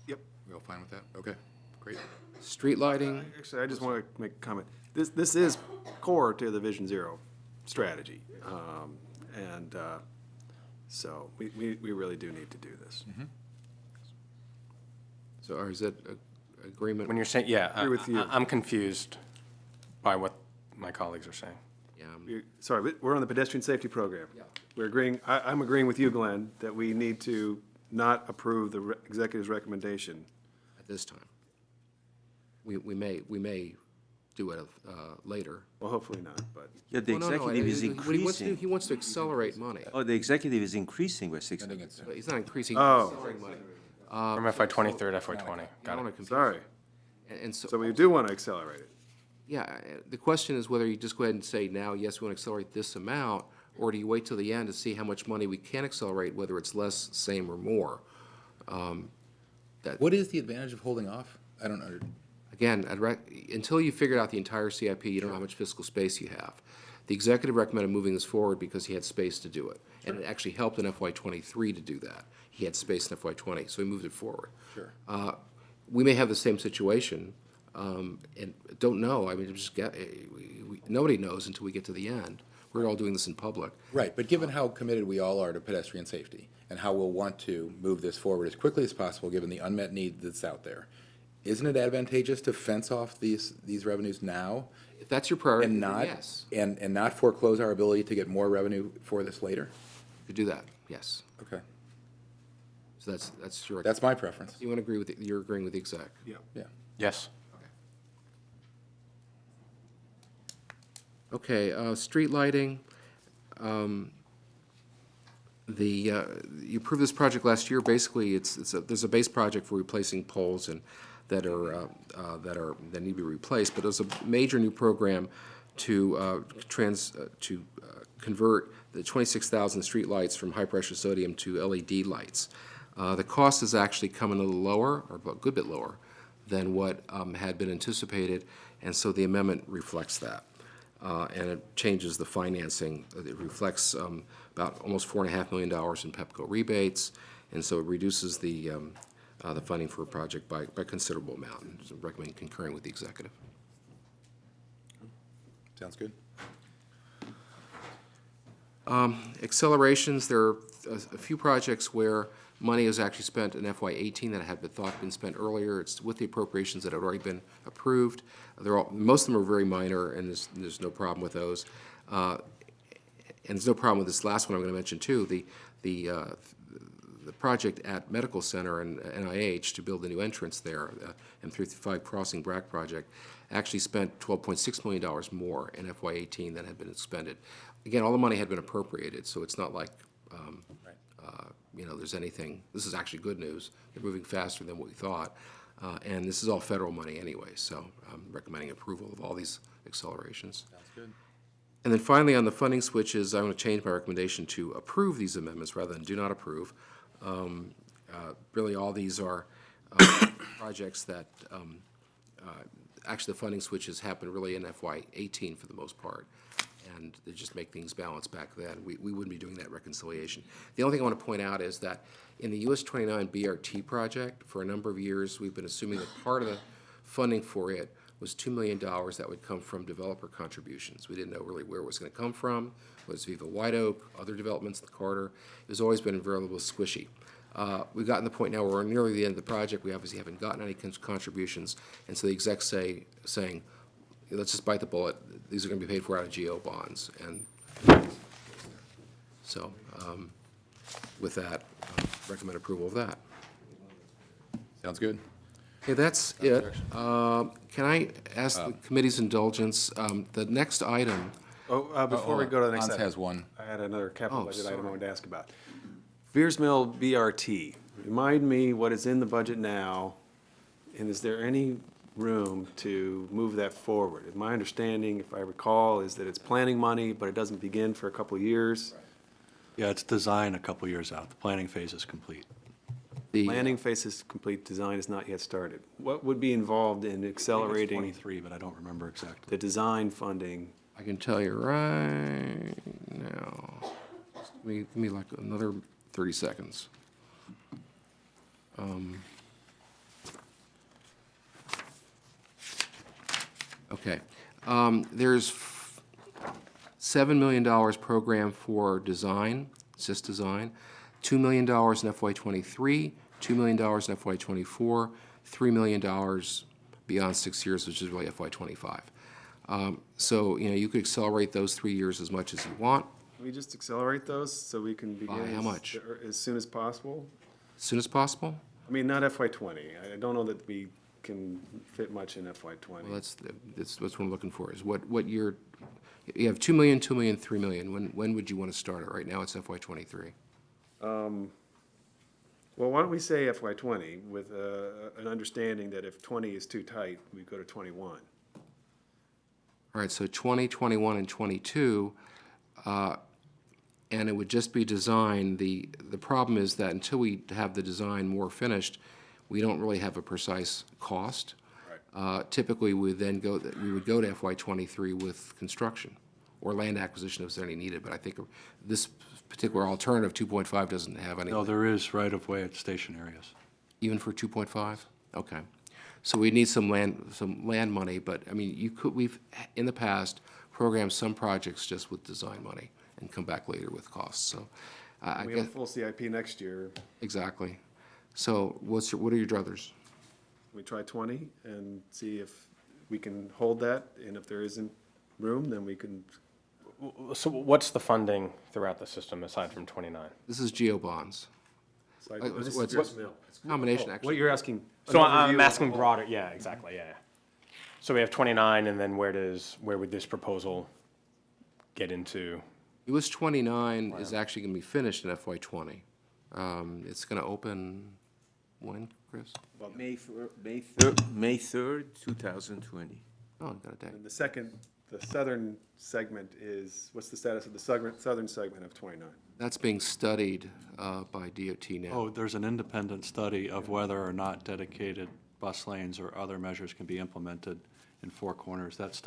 [SPEAKER 3] Yep.
[SPEAKER 1] We all fine with that? Okay, great.
[SPEAKER 4] Street lighting,
[SPEAKER 3] Actually, I just want to make a comment. This is core to the Vision Zero strategy. So we really do need to do this.
[SPEAKER 4] so or is that agreement?
[SPEAKER 5] When you're saying, yeah,
[SPEAKER 3] Agree with you.
[SPEAKER 5] I'm confused by what my colleagues are saying.
[SPEAKER 4] Yeah,
[SPEAKER 3] Sorry, we're on the pedestrian safety program.
[SPEAKER 4] Yeah.
[SPEAKER 3] We're agreeing, I'm agreeing with you, Glenn, that we need to not approve the executive's recommendation.
[SPEAKER 4] at this time. We may do it later.
[SPEAKER 3] Well, hopefully not, but.
[SPEAKER 2] Yeah, the
[SPEAKER 4] Well, no, no,
[SPEAKER 2] executive is
[SPEAKER 4] what he wants to do,
[SPEAKER 2] increasing.
[SPEAKER 4] he wants to accelerate money.
[SPEAKER 2] Oh, the executive is increasing by
[SPEAKER 1] I
[SPEAKER 2] 600.
[SPEAKER 1] think it's,
[SPEAKER 4] But he's not increasing,
[SPEAKER 3] Oh.
[SPEAKER 4] he's accelerating money.
[SPEAKER 5] From FY23 to FY20,
[SPEAKER 4] I
[SPEAKER 5] got
[SPEAKER 4] don't
[SPEAKER 5] it.
[SPEAKER 4] want to confuse.
[SPEAKER 3] Sorry.
[SPEAKER 4] And so,
[SPEAKER 3] So we do want to accelerate it.
[SPEAKER 4] yeah, the question is whether you just go ahead and say now, yes, we want to accelerate this amount, or do you wait till the end to see how much money we can accelerate, whether it's less, same, or more?
[SPEAKER 1] what is the advantage of holding off? I don't know.
[SPEAKER 4] Again, until you figured out the entire CIP, you don't know how much fiscal space you have. The executive recommended moving this forward because he had space to do it. And it actually helped in FY23 to do that. He had space in FY20, so he moved it forward.
[SPEAKER 1] Sure.
[SPEAKER 4] We may have the same situation, and don't know. I mean, nobody knows until we get to the end we're all doing this in public.
[SPEAKER 9] Right, but given how committed we all are to pedestrian safety and how we'll want to move this forward as quickly as possible, given the unmet need that's out there, isn't it advantageous to fence off these revenues now
[SPEAKER 4] If that's your priority,
[SPEAKER 9] and
[SPEAKER 4] then
[SPEAKER 9] not,
[SPEAKER 4] yes,
[SPEAKER 9] and not foreclose our ability to get more revenue for this later?
[SPEAKER 4] to do that, yes.
[SPEAKER 9] Okay,
[SPEAKER 4] So that's your,
[SPEAKER 9] that's my preference.
[SPEAKER 4] you want to agree with, you're agreeing with the exec?
[SPEAKER 8] Yeah.
[SPEAKER 9] Yeah.
[SPEAKER 5] Yes.
[SPEAKER 4] Okay, street lighting. You approved this project last year. Basically, there's a base project for replacing poles and that need to be replaced, but there's a major new program to convert the 26,000 street lights from high-pressure sodium to LED lights. The cost is actually coming a little lower, or a good bit lower, than what had been anticipated, and so the amendment reflects that. And it changes the financing. It reflects about almost $4.5 million in PEPCO rebates, and so it reduces the funding for a project by a considerable amount. And so recommend concurring with the executive.
[SPEAKER 9] Sounds good.
[SPEAKER 4] Accelerations, there are a few projects where money is actually spent in FY18 that had been spent earlier. It's with the appropriations that had already been approved. Most of them are very minor, and there's no problem with those. And there's no problem with this last one I'm going to mention too. The project at Medical Center and NIH to build a new entrance there, M335 Crossing BRAC project, actually spent $12.6 million more in FY18 than had been expended. Again, all the money had been appropriated, so it's not like there's anything. This is actually good news. They're moving faster than what we thought, and this is all federal money anyway. So I'm recommending approval of all these accelerations.
[SPEAKER 9] Sounds good.
[SPEAKER 4] And then finally, on the funding switches, I'm going to change my recommendation to approve these amendments rather than do not approve. Really, all these are projects that actually the funding switches happen really in FY18 for the most part, and they just make things balance back then. We wouldn't be doing that reconciliation. The only thing I want to point out is that in the US 29 BRT project, for a number of years, we've been assuming that part of the funding for it was $2 million that would come from developer contributions. We didn't know really where it was going to come from. Was Viva White Oak, other developments in the corridor. It's always been very little squishy. We've gotten to the point now where we're nearly the end of the project. We obviously haven't gotten any contributions, and so the exec's saying, let's just bite the bullet. These are going to be paid for out of GO bonds. And so with that, recommend approval of that.
[SPEAKER 9] Sounds good.
[SPEAKER 4] Okay, that's it. Can I ask the committee's indulgence? The next item,
[SPEAKER 3] Before we go to the next
[SPEAKER 9] Hans
[SPEAKER 3] item.
[SPEAKER 9] has one.
[SPEAKER 3] I had another capital
[SPEAKER 4] Oh,
[SPEAKER 3] budget item I
[SPEAKER 4] sorry.
[SPEAKER 3] wanted to ask about. Veers Mill BRT, remind me what is in the budget now, and is there any room to move that forward? My understanding, if I recall, is that it's planning money, but it doesn't begin for a couple of years.
[SPEAKER 6] Yeah, it's design a couple years out. The planning phase is complete.
[SPEAKER 4] the,
[SPEAKER 3] Planning phase is complete, design is not yet started. What would be involved in accelerating
[SPEAKER 6] 23, but I don't remember exactly.
[SPEAKER 3] the design funding?
[SPEAKER 4] I can tell you right now. Just give me like another 30 seconds. Okay. There's $7 million program for design, SIS design, $2 million in FY '23, $2 million in FY '24, $3 million beyond 6 years, which is really FY '25. So, you could accelerate those 3 years as much as you want,
[SPEAKER 3] Can we just accelerate those so we can begin?
[SPEAKER 4] By how
[SPEAKER 3] as-
[SPEAKER 4] much?
[SPEAKER 3] As soon as possible?
[SPEAKER 4] as soon as possible.
[SPEAKER 3] I mean, not FY '20. I don't know that we can fit much in FY '20.
[SPEAKER 4] Well, that's what I'm looking for, is what year, you have 2 million, 2 million, 3 million. When would you want to start it? Right now, it's FY '23.
[SPEAKER 3] Well, why don't we say FY '20 with an understanding that if 20 is too tight, we go to 21.
[SPEAKER 4] All right, so 20, 21, and 22, and it would just be design. The problem is that until we have the design more finished, we don't really have a precise cost. Typically, we would go to FY '23 with construction or land acquisition if there's any needed, but I think this particular alternative, 2.5, doesn't have any.
[SPEAKER 6] No, there is right-of-way at station areas.
[SPEAKER 4] Even for 2.5? Okay. So we need some land money, but, I mean, we've, in the past, program some projects just with design money and come back later with costs, so. I
[SPEAKER 3] We have
[SPEAKER 4] guess,
[SPEAKER 3] a full CIP next year.
[SPEAKER 4] exactly. So what are your druthers?
[SPEAKER 3] We try 20 and see if we can hold that, and if there isn't room, then we can,
[SPEAKER 5] So what's the funding throughout the system aside from 29?
[SPEAKER 4] This is geo bonds.
[SPEAKER 3] this
[SPEAKER 4] what's-
[SPEAKER 3] is Pierce Mill.
[SPEAKER 4] Combination,
[SPEAKER 3] What
[SPEAKER 4] actually.
[SPEAKER 3] you're asking. an
[SPEAKER 5] So
[SPEAKER 3] overview
[SPEAKER 5] I'm
[SPEAKER 3] of the
[SPEAKER 5] asking
[SPEAKER 3] whole-
[SPEAKER 5] broader, yeah, exactly, yeah. So we have 29, and then where would this proposal get into?
[SPEAKER 4] US 29 is actually going to be finished in FY '20. It's going to open when, Chris?
[SPEAKER 2] May 3rd, 2020.
[SPEAKER 4] Oh, I got a date.
[SPEAKER 3] And the southern segment is, what's the status of the southern segment of 29?
[SPEAKER 4] That's being studied by DOT now.
[SPEAKER 6] Oh, there's an independent study of whether or not dedicated bus lanes or other measures can be implemented in Four Corners. That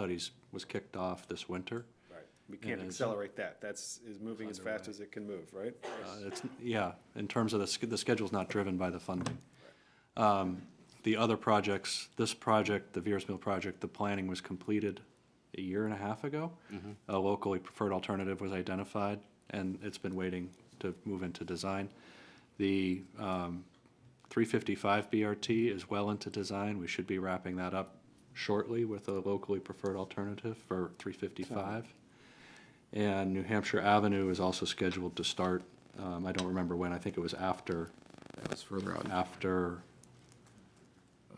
[SPEAKER 6] was kicked off this winter.
[SPEAKER 3] Right. We can't accelerate that. Is moving as fast as it can move, right?
[SPEAKER 6] Yeah, in terms of the schedule's not driven by the funding. The other projects, this project, the Veers Mill project, the planning was completed a year and a half ago. A locally preferred alternative was identified, and it's been waiting to move into design. The 355 BRT is well into design. We should be wrapping that up shortly with a locally preferred alternative for 355. And New Hampshire Avenue is also scheduled to start, I don't remember when, I think it was after
[SPEAKER 4] That's further out.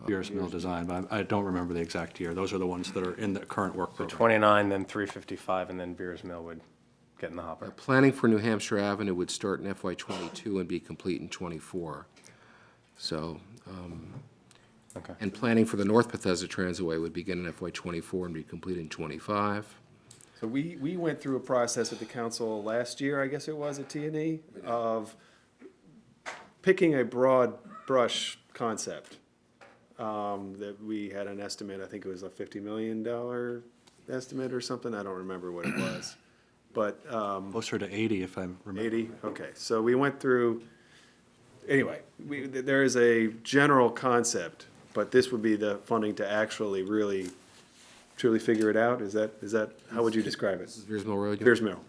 [SPEAKER 6] Veers Mill design, but I don't remember the exact year. Those are the ones that are in the current work
[SPEAKER 5] So
[SPEAKER 6] program.
[SPEAKER 5] 29, then 355, and then Veers Mill would get in the hopper.
[SPEAKER 4] Planning for New Hampshire Avenue would start in FY '22 and be complete in '24. So,
[SPEAKER 5] Okay.
[SPEAKER 4] and planning for the North Bethesda Transitway would begin in FY '24 and be complete in '25.
[SPEAKER 3] So we went through a process at the council last year, I guess it was, at T&E, of picking a broad brush concept. That we had an estimate, I think it was a $50 million estimate or something, I don't remember what it was. But,
[SPEAKER 6] Closer to 80, if I remember.
[SPEAKER 3] 80, okay, so we went through, anyway, there is a general concept, but this would be the funding to actually really truly figure it out, is that, how would you describe it?
[SPEAKER 4] Veers Mill Road?
[SPEAKER 3] Veers Mill.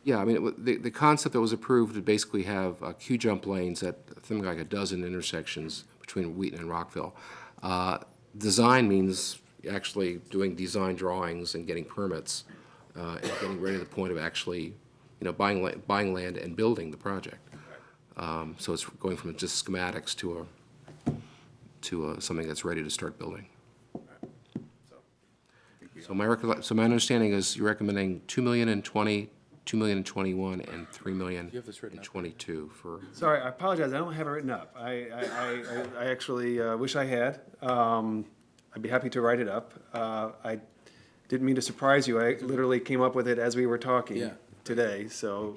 [SPEAKER 4] Yeah, I mean, the concept that was approved would basically have Q-jump lanes at, I think, like a dozen intersections between Wheaton and Rockville. Design means actually doing design drawings and getting permits, and getting ready to the point of actually, buying land and building the project. So it's going from just schematics to something that's ready to start building. So my understanding is you're recommending $2 million in '20, $2 million in '21, and $3 million
[SPEAKER 9] have this written
[SPEAKER 4] in
[SPEAKER 9] up?
[SPEAKER 4] 22 for.
[SPEAKER 3] Sorry, I apologize, I don't have it written up. I actually wish I had. I'd be happy to write it up. I didn't mean to surprise you, I literally came up with it as we were talking
[SPEAKER 9] Yeah.
[SPEAKER 3] today, so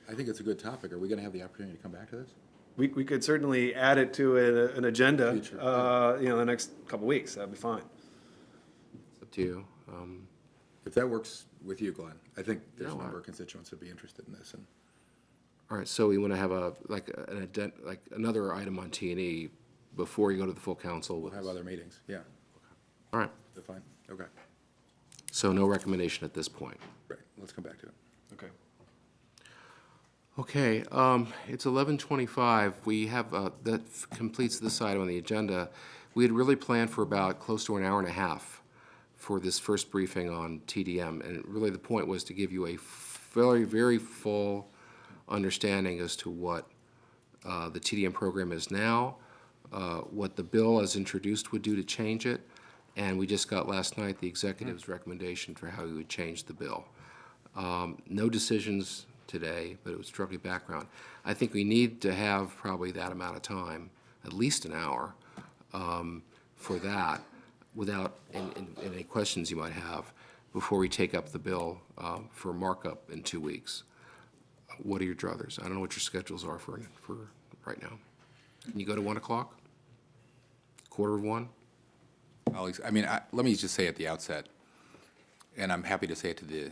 [SPEAKER 9] I think it's a good topic. Are we going to have the opportunity to come back to this?
[SPEAKER 3] we could certainly add it to an agenda,
[SPEAKER 9] Future,
[SPEAKER 3] the next couple weeks, that'd be fine.
[SPEAKER 4] It's up to you.
[SPEAKER 9] If that works with you, Glenn, I think there's a
[SPEAKER 4] No,
[SPEAKER 9] number of constituents that'd be interested in this. And
[SPEAKER 4] All right, so we want to have another item on T&E before you go to the full council.
[SPEAKER 9] we'll have other meetings. Yeah,
[SPEAKER 4] All right,
[SPEAKER 9] that's fine. Okay,
[SPEAKER 4] so no recommendation at this point.
[SPEAKER 9] great. Let's come back to it.
[SPEAKER 3] Okay.
[SPEAKER 4] Okay, it's 11:25. We have, that completes this item on the agenda. We had really planned for about close to an hour and a half for this first briefing on TDM, and really the point was to give you a very, very full understanding as to what the TDM program is now, what the bill as introduced would do to change it, and we just got last night the executive's recommendation for how we would change the bill. No decisions today, but it was strictly background. I think we need to have probably that amount of time, at least an hour, for that, without any questions you might have, before we take up the bill for markup in 2 weeks. What are your druthers? I don't know what your schedules are for right now. Can you go to 1 o'clock? 1:45?
[SPEAKER 1] Let me just say at the outset, and I'm happy to say it to the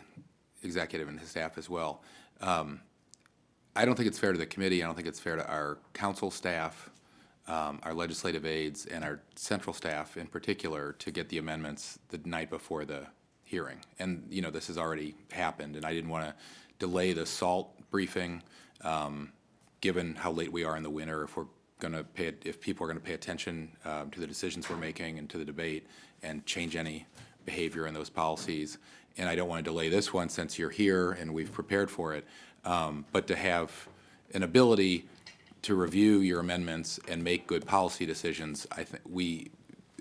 [SPEAKER 1] executive and his staff as well. I don't think it's fair to the committee, I don't think it's fair to our council staff, our legislative aides, and our central staff in particular, to get the amendments the night before the hearing. And, you know, this has already happened, and I didn't want to delay the SALT briefing, given how late we are in the winter, if people are going to pay attention to the decisions we're making and to the debate and change any behavior in those policies. And I don't want to delay this one since you're here and we've prepared for it. But to have an ability to review your amendments and make good policy decisions, I think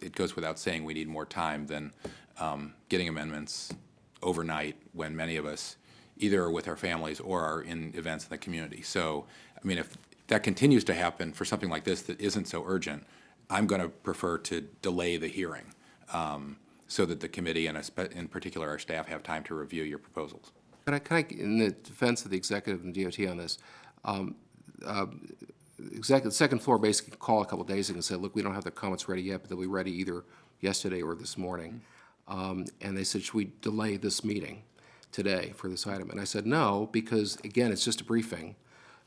[SPEAKER 1] it goes without saying we need more time than getting amendments overnight when many of us either are with our families or are in events in the community. So, I mean, if that continues to happen for something like this that isn't so urgent, I'm going to prefer to delay the hearing so that the committee and in particular our staff have time to review your proposals.
[SPEAKER 4] Can I, in the defense of the executive and DOT on this, the second floor basically called a couple of days ago and said, look, we don't have the comments ready yet, but they'll be ready either yesterday or this morning. And they said, should we delay this meeting today for this item? And I said, no, because again, it's just a briefing.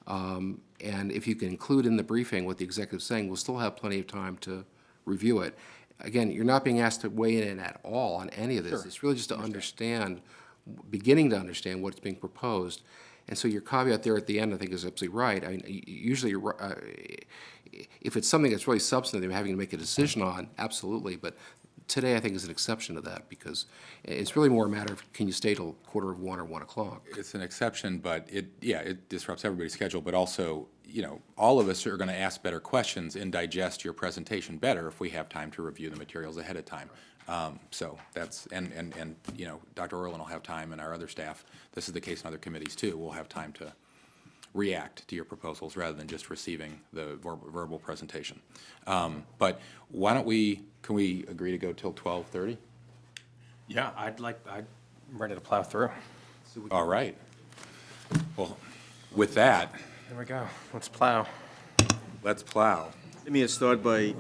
[SPEAKER 4] And if you can include in the briefing what the executive's saying, we'll still have plenty of time to review it. Again, you're not being asked to weigh in at all on any of this.
[SPEAKER 1] Sure.
[SPEAKER 4] It's really just to beginning to understand what's being proposed. And so your caveat there at the end, I think, is absolutely right. I mean, usually, if it's something that's really substantive, you're having to make a decision on, absolutely. But today, I think, is an exception to that because it's really more a matter of can you stay till 1:45 or 1 o'clock.
[SPEAKER 1] It's an exception, but it disrupts everybody's schedule, but also, you know, all of us are going to ask better questions and digest your presentation better if we have time to review the materials ahead of time. So that's, and you know, Dr. Orlin will have time and our other staff, this is the case in other committees too, we'll have time to react to your proposals rather than just receiving the verbal presentation. But why don't can we agree to go till 12:30?
[SPEAKER 5] Yeah, I'm ready to plow through.
[SPEAKER 1] All right. Well, with that,
[SPEAKER 5] There we go. Let's plow.
[SPEAKER 1] let's plow.
[SPEAKER 2] Let me start by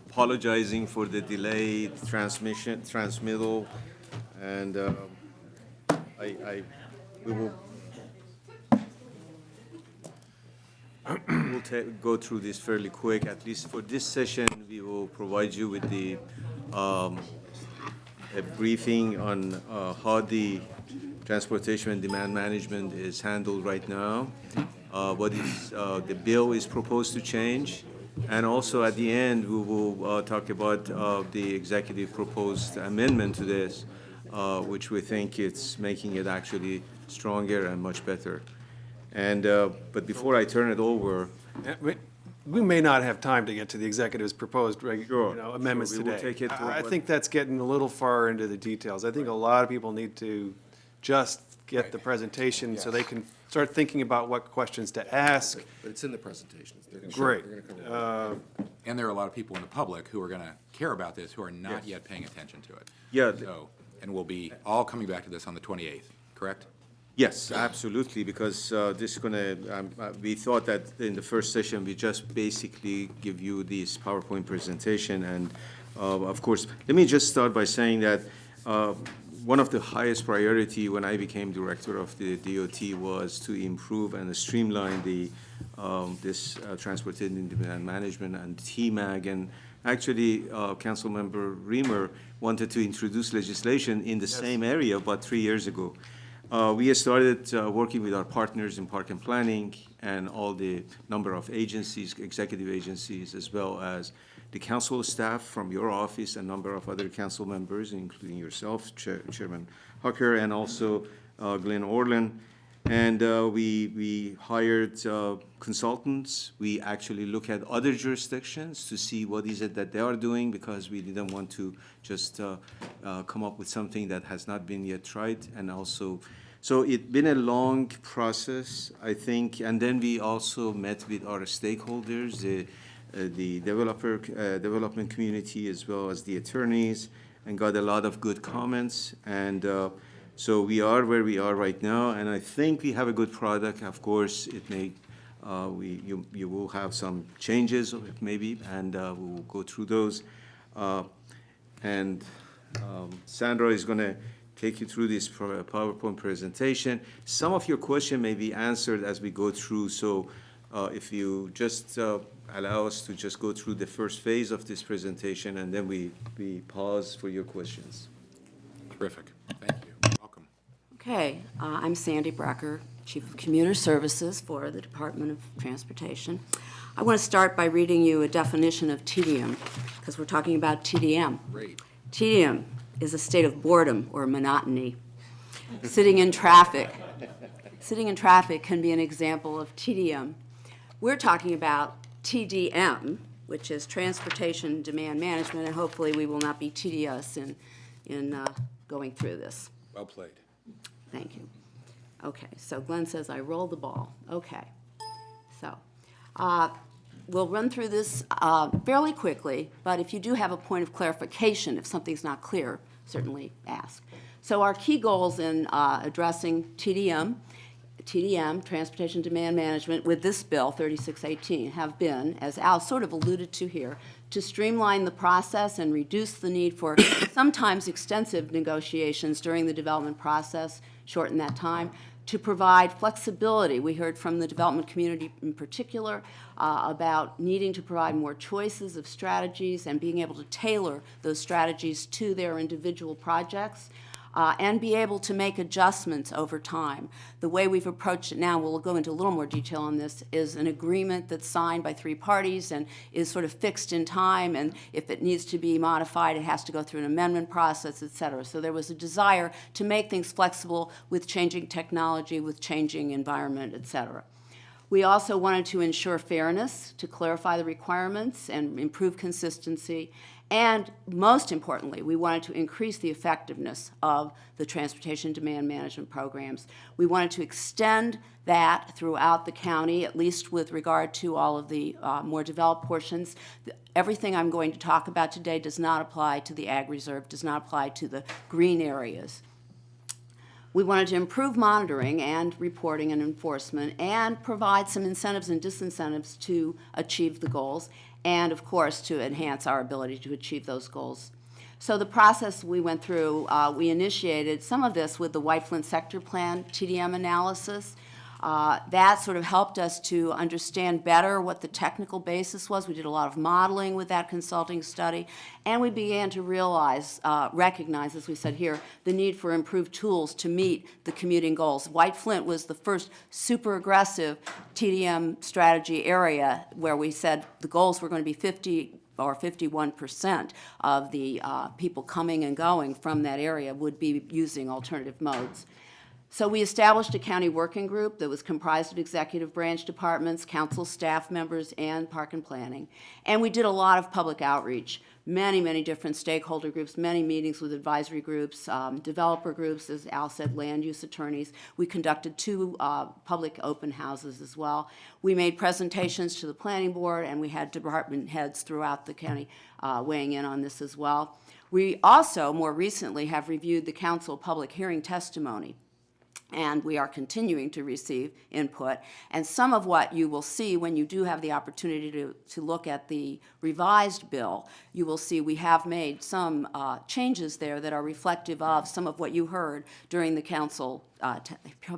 [SPEAKER 2] apologizing for the delayed transmittal, and we will go through this fairly quick. At least for this session, we will provide you with a briefing on how the transportation and demand management is handled right now, what is the bill is proposed to change, and also at the end, we will talk about the executive proposed amendment to this, which we think it's making it actually stronger and much better. And, but before I turn it over,
[SPEAKER 3] We may not have time to get to the executive's proposed
[SPEAKER 2] Sure,
[SPEAKER 3] amendments
[SPEAKER 2] sure, we will
[SPEAKER 3] today.
[SPEAKER 2] take it to
[SPEAKER 3] I
[SPEAKER 2] what-
[SPEAKER 3] think that's getting a little far into the details. I think a lot of people need to just get the presentation so they can start thinking about what questions to ask.
[SPEAKER 4] But it's in the presentations. They're gonna-
[SPEAKER 3] Great.
[SPEAKER 4] they're gonna cover it.
[SPEAKER 1] And there are a lot of people in the public who are going to care about this who are not yet paying attention to it.
[SPEAKER 2] Yeah.
[SPEAKER 1] So, and we'll be all coming back to this on the 28th, correct?
[SPEAKER 2] yes, absolutely, because this is gonna, we thought that in the first session, we just basically give you this PowerPoint presentation, and of course, let me just start by saying that one of the highest priority when I became director of the DOT was to improve and streamline this transportation demand management and TMAG, and actually, Councilmember Reamer wanted to introduce legislation in the same area about 3 years ago. We started working with our partners in park and planning and all the number of agencies, executive agencies, as well as the council staff from your office, a number of other council members, including yourself, Chairman Hucker, and also Glenn Orlin. And we hired consultants. We actually look at other jurisdictions to see what is it that they are doing, because we didn't want to just come up with something that has not been yet tried. And also, so it's been a long process, I think. And then we also met with our stakeholders, the development community, as well as the attorneys, and got a lot of good comments. And so we are where we are right now, and I think we have a good product. Of course, it may, you will have some changes maybe, and we will go through those. And Sandra is gonna take you through this PowerPoint presentation. Some of your question may be answered as we go through, so if you just allow us to just go through the first phase of this presentation, and then we pause for your questions.
[SPEAKER 1] Terrific.
[SPEAKER 10] Okay, I'm Sandy Brecker, Chief of Commuter Services for the Department of Transportation. I want to start by reading you a definition of tedium, because we're talking about TDM.
[SPEAKER 4] Great.
[SPEAKER 10] Tedium is a state of boredom or monotony. Sitting in traffic. Sitting in traffic can be an example of tedium. We're talking about TDM, which is Transportation Demand Management, and hopefully we will not be tedious in going through this.
[SPEAKER 9] Well played.
[SPEAKER 10] Thank you. Okay, so Glenn says I rolled the ball. Okay. So we'll run through this fairly quickly, but if you do have a point of clarification, if something's not clear, certainly ask. So our key goals in addressing TDM, Transportation Demand Management, with this bill, 3618, have been, as Al sort of alluded to here, to streamline the process and reduce the need for sometimes extensive negotiations during the development process, shorten that time, to provide flexibility. We heard from the development community in particular about needing to provide more choices of strategies and being able to tailor those strategies to their individual projects. And be able to make adjustments over time. The way we've approached it now, we'll go into a little more detail on this, is an agreement that's signed by 3 parties and is sort of fixed in time, and if it needs to be modified, it has to go through an amendment process, et cetera. So there was a desire to make things flexible with changing technology, with changing environment, et cetera. We also wanted to ensure fairness, to clarify the requirements and improve consistency. And most importantly, we wanted to increase the effectiveness of the transportation demand management programs. We wanted to extend that throughout the county, at least with regard to all of the more developed portions. Everything I'm going to talk about today does not apply to the ag reserve, does not apply to the green areas. We wanted to improve monitoring and reporting and enforcement and provide some incentives and disincentives to achieve the goals and, of course, to enhance our ability to achieve those goals. So the process we went through, we initiated some of this with the White Flint Sector Plan TDM analysis. That sort of helped us to understand better what the technical basis was. We did a lot of modeling with that consulting study, and we began to realize, recognize, as we said here, the need for improved tools to meet the commuting goals. White Flint was the first super aggressive TDM strategy area where we said the goals were going to be 50 or 51% of the people coming and going from that area would be using alternative modes. So we established a county working group that was comprised of executive branch departments, council staff members, and park and planning. And we did a lot of public outreach, many, many different stakeholder groups, many meetings with advisory groups, developer groups, as Al said, land use attorneys. We conducted 2 public open houses as well. We made presentations to the planning board, and we had department heads throughout the county weighing in on this as well. We also, more recently, have reviewed the council public hearing testimony. And we are continuing to receive input. And some of what you will see when you do have the opportunity to look at the revised bill, you will see we have made some changes there that are reflective of some of what you heard during the council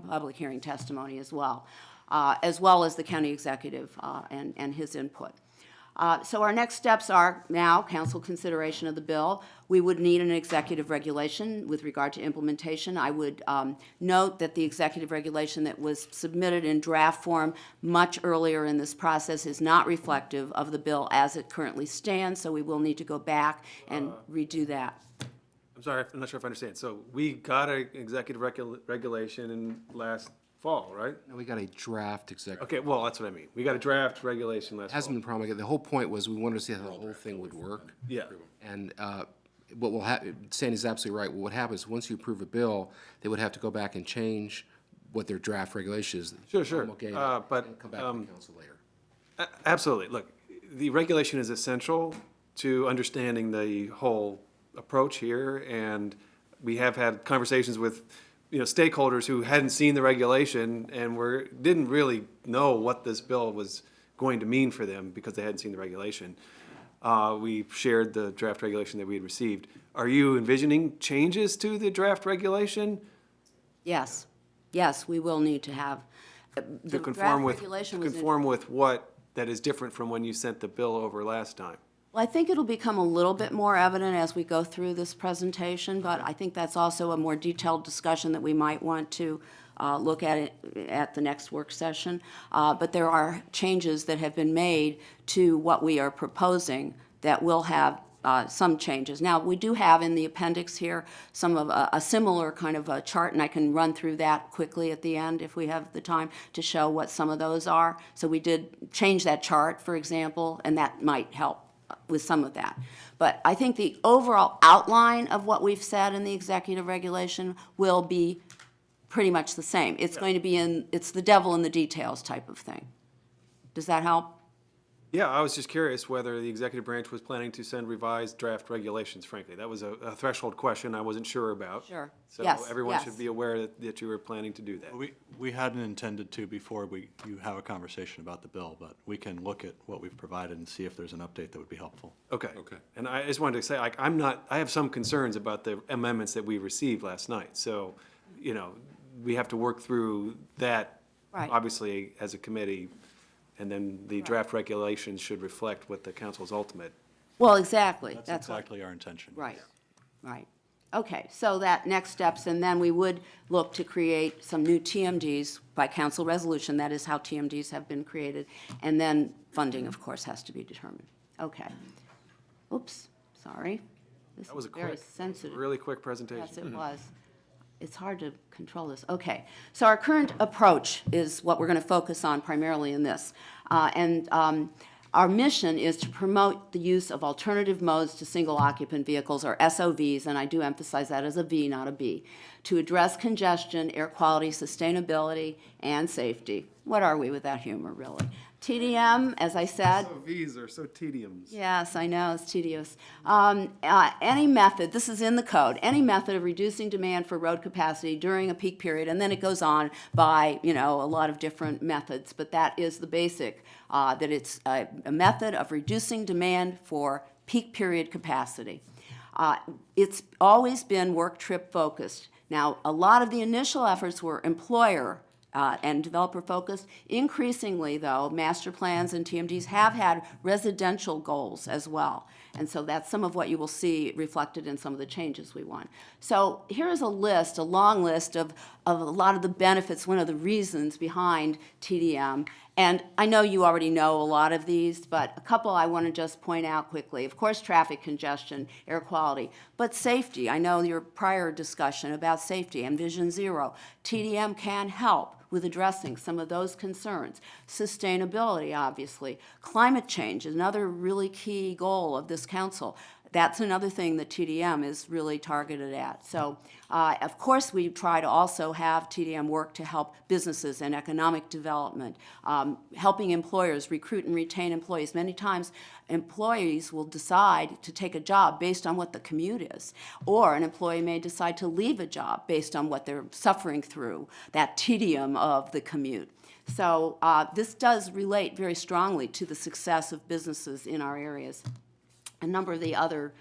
[SPEAKER 10] public hearing testimony as well as the county executive and his input. So our next steps are now council consideration of the bill. We would need an executive regulation with regard to implementation. I would note that the executive regulation that was submitted in draft form much earlier in this process is not reflective of the bill as it currently stands, so we will need to go back and redo that.
[SPEAKER 3] I'm sorry, I'm not sure if I understand. So we got an executive regulation in last fall, right?
[SPEAKER 4] And we got a draft executive.
[SPEAKER 3] Okay, well, that's what I mean. We got a draft regulation last fall.
[SPEAKER 4] Hasn't been promulgated. The whole point was we wanted to see how the whole thing would work.
[SPEAKER 3] Yeah.
[SPEAKER 4] And what will happen, Sandy's absolutely right. What happens, once you approve a bill, they would have to go back and change what their draft regulation is.
[SPEAKER 3] Sure.
[SPEAKER 4] promulgate it,
[SPEAKER 3] But,
[SPEAKER 4] and come back to the council later.
[SPEAKER 3] Absolutely. Look, the regulation is essential to understanding the whole approach here, and we have had conversations with stakeholders who hadn't seen the regulation and didn't really know what this bill was going to mean for them because they hadn't seen the regulation. We shared the draft regulation that we had received. Are you envisioning changes to the draft regulation?
[SPEAKER 10] Yes, we will need to have.
[SPEAKER 3] To
[SPEAKER 10] The
[SPEAKER 3] conform
[SPEAKER 10] draft
[SPEAKER 3] with,
[SPEAKER 10] regulation was
[SPEAKER 3] conform with what that is different from when you sent the bill over last time?
[SPEAKER 10] Well, I think it'll become a little bit more evident as we go through this presentation, but I think that's also a more detailed discussion that we might want to look at it at the next work session. But there are changes that have been made to what we are proposing that will have some changes. Now, we do have in the appendix here some of a similar kind of a chart, and I can run through that quickly at the end if we have the time to show what some of those are. So we did change that chart, for example, and that might help with some of that. But I think the overall outline of what we've said in the executive regulation will be pretty much the same. It's going to be it's the devil in the details type of thing. Does that help?
[SPEAKER 3] Yeah, I was just curious whether the executive branch was planning to send revised draft regulations, frankly. That was a threshold question I wasn't sure about.
[SPEAKER 10] Sure.
[SPEAKER 3] So
[SPEAKER 10] Yes,
[SPEAKER 3] everyone
[SPEAKER 10] yes.
[SPEAKER 3] should be aware that you were planning to do that.
[SPEAKER 6] We hadn't intended to before you have a conversation about the bill, but we can look at what we've provided and see if there's an update that would be helpful.
[SPEAKER 3] Okay.
[SPEAKER 1] Okay.
[SPEAKER 3] And I just wanted to say, like, I have some concerns about the amendments that we received last night. So, you know, we have to work through that,
[SPEAKER 10] Right.
[SPEAKER 3] obviously, as a committee. And then the draft regulations should reflect what the council's ultimate.
[SPEAKER 10] Well, exactly.
[SPEAKER 6] That's
[SPEAKER 10] what-
[SPEAKER 6] exactly our intention.
[SPEAKER 10] Right, right. Okay, so that next steps, and then we would look to create some new TMDs by council resolution. That is how TMDs have been created. And then funding, of course, has to be determined. Okay. Oops, sorry. This
[SPEAKER 3] That was a
[SPEAKER 10] is very
[SPEAKER 3] quick,
[SPEAKER 10] sensitive.
[SPEAKER 3] really quick presentation.
[SPEAKER 10] Yes, it was. It's hard to control this. Okay, so our current approach is what we're going to focus on primarily in this. Our mission is to promote the use of alternative modes to single occupant vehicles, or SOVs, and I do emphasize that as a V, not a B, to address congestion, air quality, sustainability, and safety. What are we without humor, really? TDM, as I said.
[SPEAKER 3] SOVs are so tedious.
[SPEAKER 10] Yes, I know, it's tedious. Any method, this is in the code, any method of reducing demand for road capacity during a peak period, and then it goes on by, you know, a lot of different methods, but that is the basic, that it's a method of reducing demand for peak period capacity. It's always been work trip focused. Now, a lot of the initial efforts were employer and developer-focused. Increasingly, though, master plans and TMDs have had residential goals as well. And so that's some of what you will see reflected in some of the changes we want. So here's a list, a long list of a lot of the benefits, one of the reasons behind TDM. And I know you already know a lot of these, but a couple I want to just point out quickly. Of course, traffic congestion, air quality, but safety. I know your prior discussion about safety and Vision Zero. TDM can help with addressing some of those concerns. Sustainability, obviously. Climate change is another really key goal of this council. That's another thing that TDM is really targeted at. So, of course, we try to also have TDM work to help businesses and economic development, helping employers recruit and retain employees. Many times, employees will decide to take a job based on what the commute is, or an employee may decide to leave a job based on what they're suffering through, that tedium of the commute. So this does relate very strongly to the success of businesses in our areas. A number of the other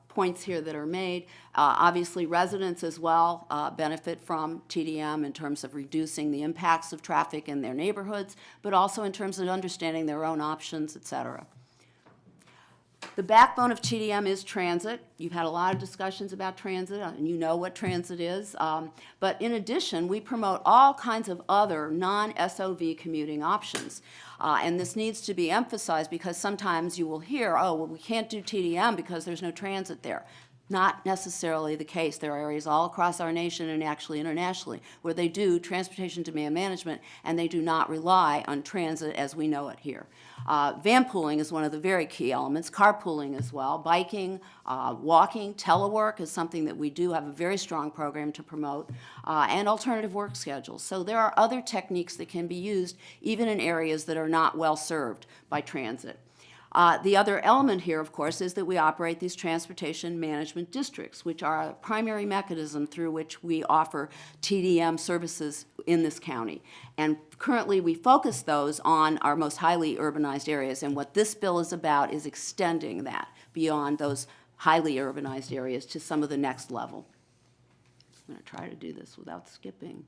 [SPEAKER 10] points here that are made. Obviously, residents as well benefit from TDM in terms of reducing the impacts of traffic in their neighborhoods, but also in terms of understanding their own options, et cetera. The backbone of TDM is transit. You've had a lot of discussions about transit, and you know what transit is. But in addition, we promote all kinds of other non-SOV commuting options. And this needs to be emphasized because sometimes you will hear, oh, well, we can't do TDM because there's no transit there. Not necessarily the case. There are areas all across our nation and actually internationally where they do transportation demand management and they do not rely on transit as we know it here. Van pooling is one of the very key elements, carpooling as well, biking, walking, telework is something that we do have a very strong program to promote, and alternative work schedules. So there are other techniques that can be used even in areas that are not well served by transit. The other element here, of course, is that we operate these transportation management districts, which are a primary mechanism through which we offer TDM services in this county. And currently, we focus those on our most highly urbanized areas. And what this bill is about is extending that beyond those highly urbanized areas to some of the next level. I'm going to try to do this without skipping.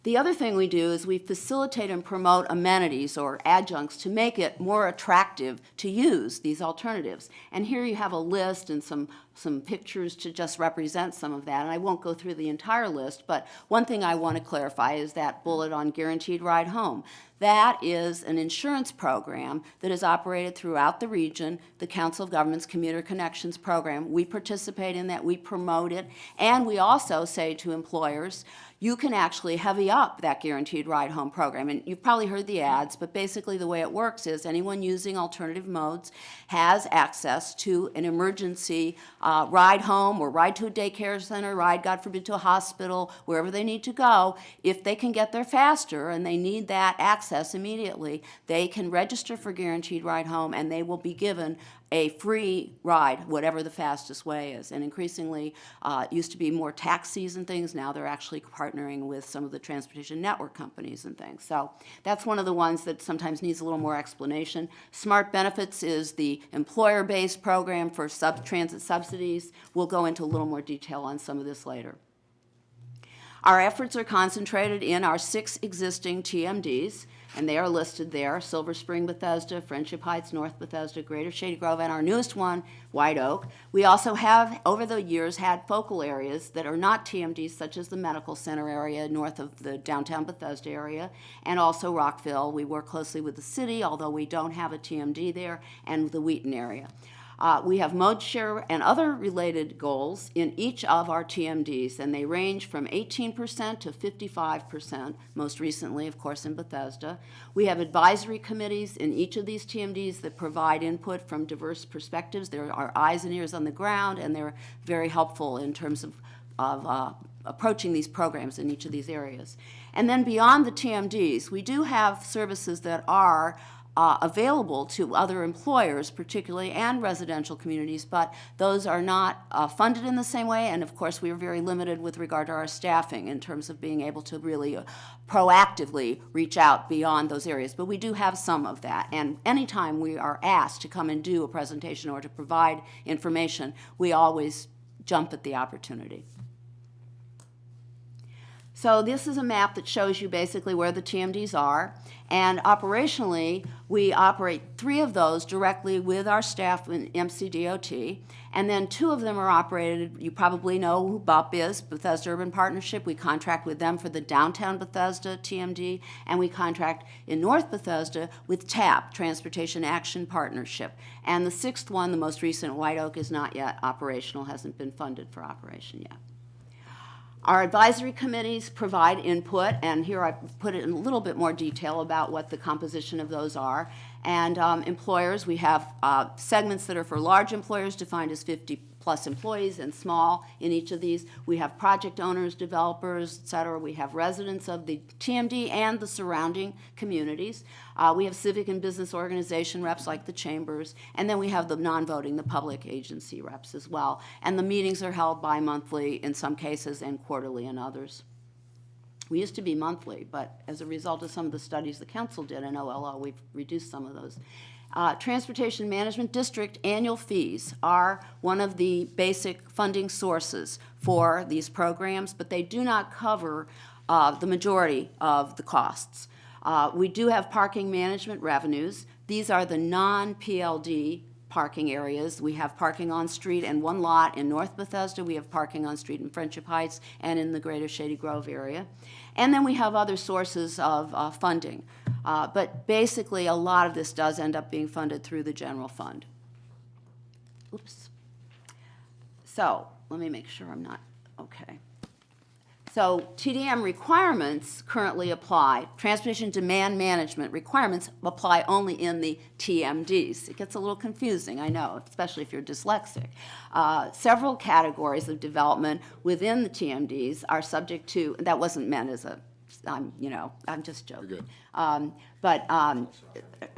[SPEAKER 10] The other thing we do is we facilitate and promote amenities or adjuncts to make it more attractive to use these alternatives. And here you have a list and some pictures to just represent some of that. And I won't go through the entire list, but one thing I want to clarify is that bullet on guaranteed ride home. That is an insurance program that is operated throughout the region, the Council of Governments Commuter Connections Program. We participate in that, we promote it, and we also say to employers, you can actually heavy up that guaranteed ride home program. And you've probably heard the ads, but basically the way it works is anyone using alternative modes has access to an emergency ride home or ride to a daycare center, ride, God forbid, to a hospital, wherever they need to go. If they can get there faster and they need that access immediately, they can register for guaranteed ride home and they will be given a free ride, whatever the fastest way is. And increasingly, it used to be more taxis and things. Now they're actually partnering with some of the transportation network companies and things. So that's one of the ones that sometimes needs a little more explanation. Smart Benefits is the employer-based program for transit subsidies. We'll go into a little more detail on some of this later. Our efforts are concentrated in our 6 existing TMDs, and they are listed there: Silver Spring, Bethesda, Friendship Heights, North Bethesda, Greater Shady Grove, and our newest one, White Oak. We also have, over the years, had focal areas that are not TMDs, such as the Medical Center area north of the downtown Bethesda area, and also Rockville. We work closely with the city, although we don't have a TMD there, and the Wheaton area. We have mode share and other related goals in each of our TMDs, and they range from 18% to 55%, most recently, of course, in Bethesda. We have advisory committees in each of these TMDs that provide input from diverse perspectives. There are eyes and ears on the ground, and they're very helpful in terms of approaching these programs in each of these areas. And then beyond the TMDs, we do have services that are available to other employers, particularly, and residential communities, but those are not funded in the same way, and of course we are very limited with regard to our staffing in terms of being able to really proactively reach out beyond those areas. But we do have some of that, and anytime we are asked to come and do a presentation or to provide information, we always jump at the opportunity. So this is a map that shows you basically where the TMDs are, and operationally, we operate 3 of those directly with our staff in MCDOT, and then 2 of them are operated, you probably know who BUP is, Bethesda Urban Partnership. We contract with them for the downtown Bethesda TMD, and we contract in North Bethesda with TAP, Transportation Action Partnership. And the 6th one, the most recent, White Oak, is not yet operational, hasn't been funded for operation yet. Our advisory committees provide input, and here I've put it in a little bit more detail about what the composition of those are. And employers, we have segments that are for large employers defined as 50-plus employees and small in each of these. We have project owners, developers, et cetera. We have residents of the TMD and the surrounding communities. We have civic and business organization reps like the chambers, and then we have the non-voting, the public agency reps as well. And the meetings are held bi-monthly in some cases and quarterly in others. We used to be monthly, but as a result of some of the studies the council did in OLO, we've reduced some of those. Transportation Management District annual fees are one of the basic funding sources for these programs, but they do not cover the majority of the costs. We do have parking management revenues. These are the non-PLD parking areas. We have parking on street and 1 lot in North Bethesda. We have parking on street in Friendship Heights and in the Greater Shady Grove area. And then we have other sources of funding. But basically, a lot of this does end up being funded through the general fund. Oops. So let me make sure I'm not, okay. So TDM requirements currently apply, transportation demand management requirements apply only in the TMDs. It gets a little confusing, I know, especially if you're dyslexic. Several categories of development within the TMDs are subject to, that wasn't meant as a, I'm just joking.
[SPEAKER 9] You're good.
[SPEAKER 10] But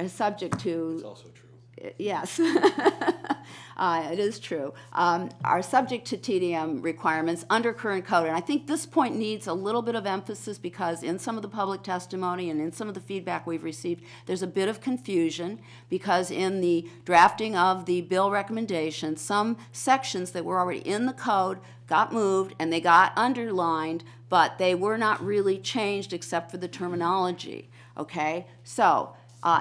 [SPEAKER 10] subject to.
[SPEAKER 6] It's also true.
[SPEAKER 10] Yes. It is true, are subject to TDM requirements under current code. And I think this point needs a little bit of emphasis because in some of the public testimony and in some of the feedback we've received, there's a bit of confusion because in the drafting of the bill recommendation, some sections that were already in the code got moved and they got underlined, but they were not really changed except for the terminology, okay? So,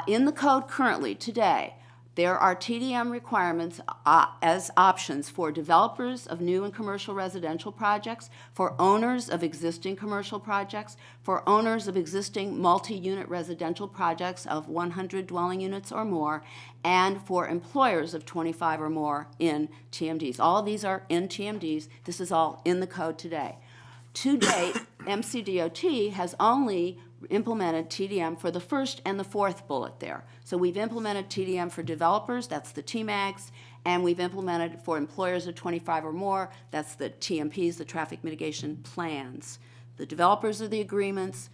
[SPEAKER 10] in the code currently, today, there are TDM requirements as options for developers of new and commercial residential projects, for owners of existing commercial projects, for owners of existing multi-unit residential projects of 100 dwelling units or more, and for employers of 25 or more in TMDs. All of these are in TMDs. This is all in the code today. To date, MCDOT has only implemented TDM for the first and the fourth bullet there. So we've implemented TDM for developers, that's the TMAGs, and we've implemented for employers of 25 or more, that's the TMPs, the traffic mitigation plans. The developers are the agreements,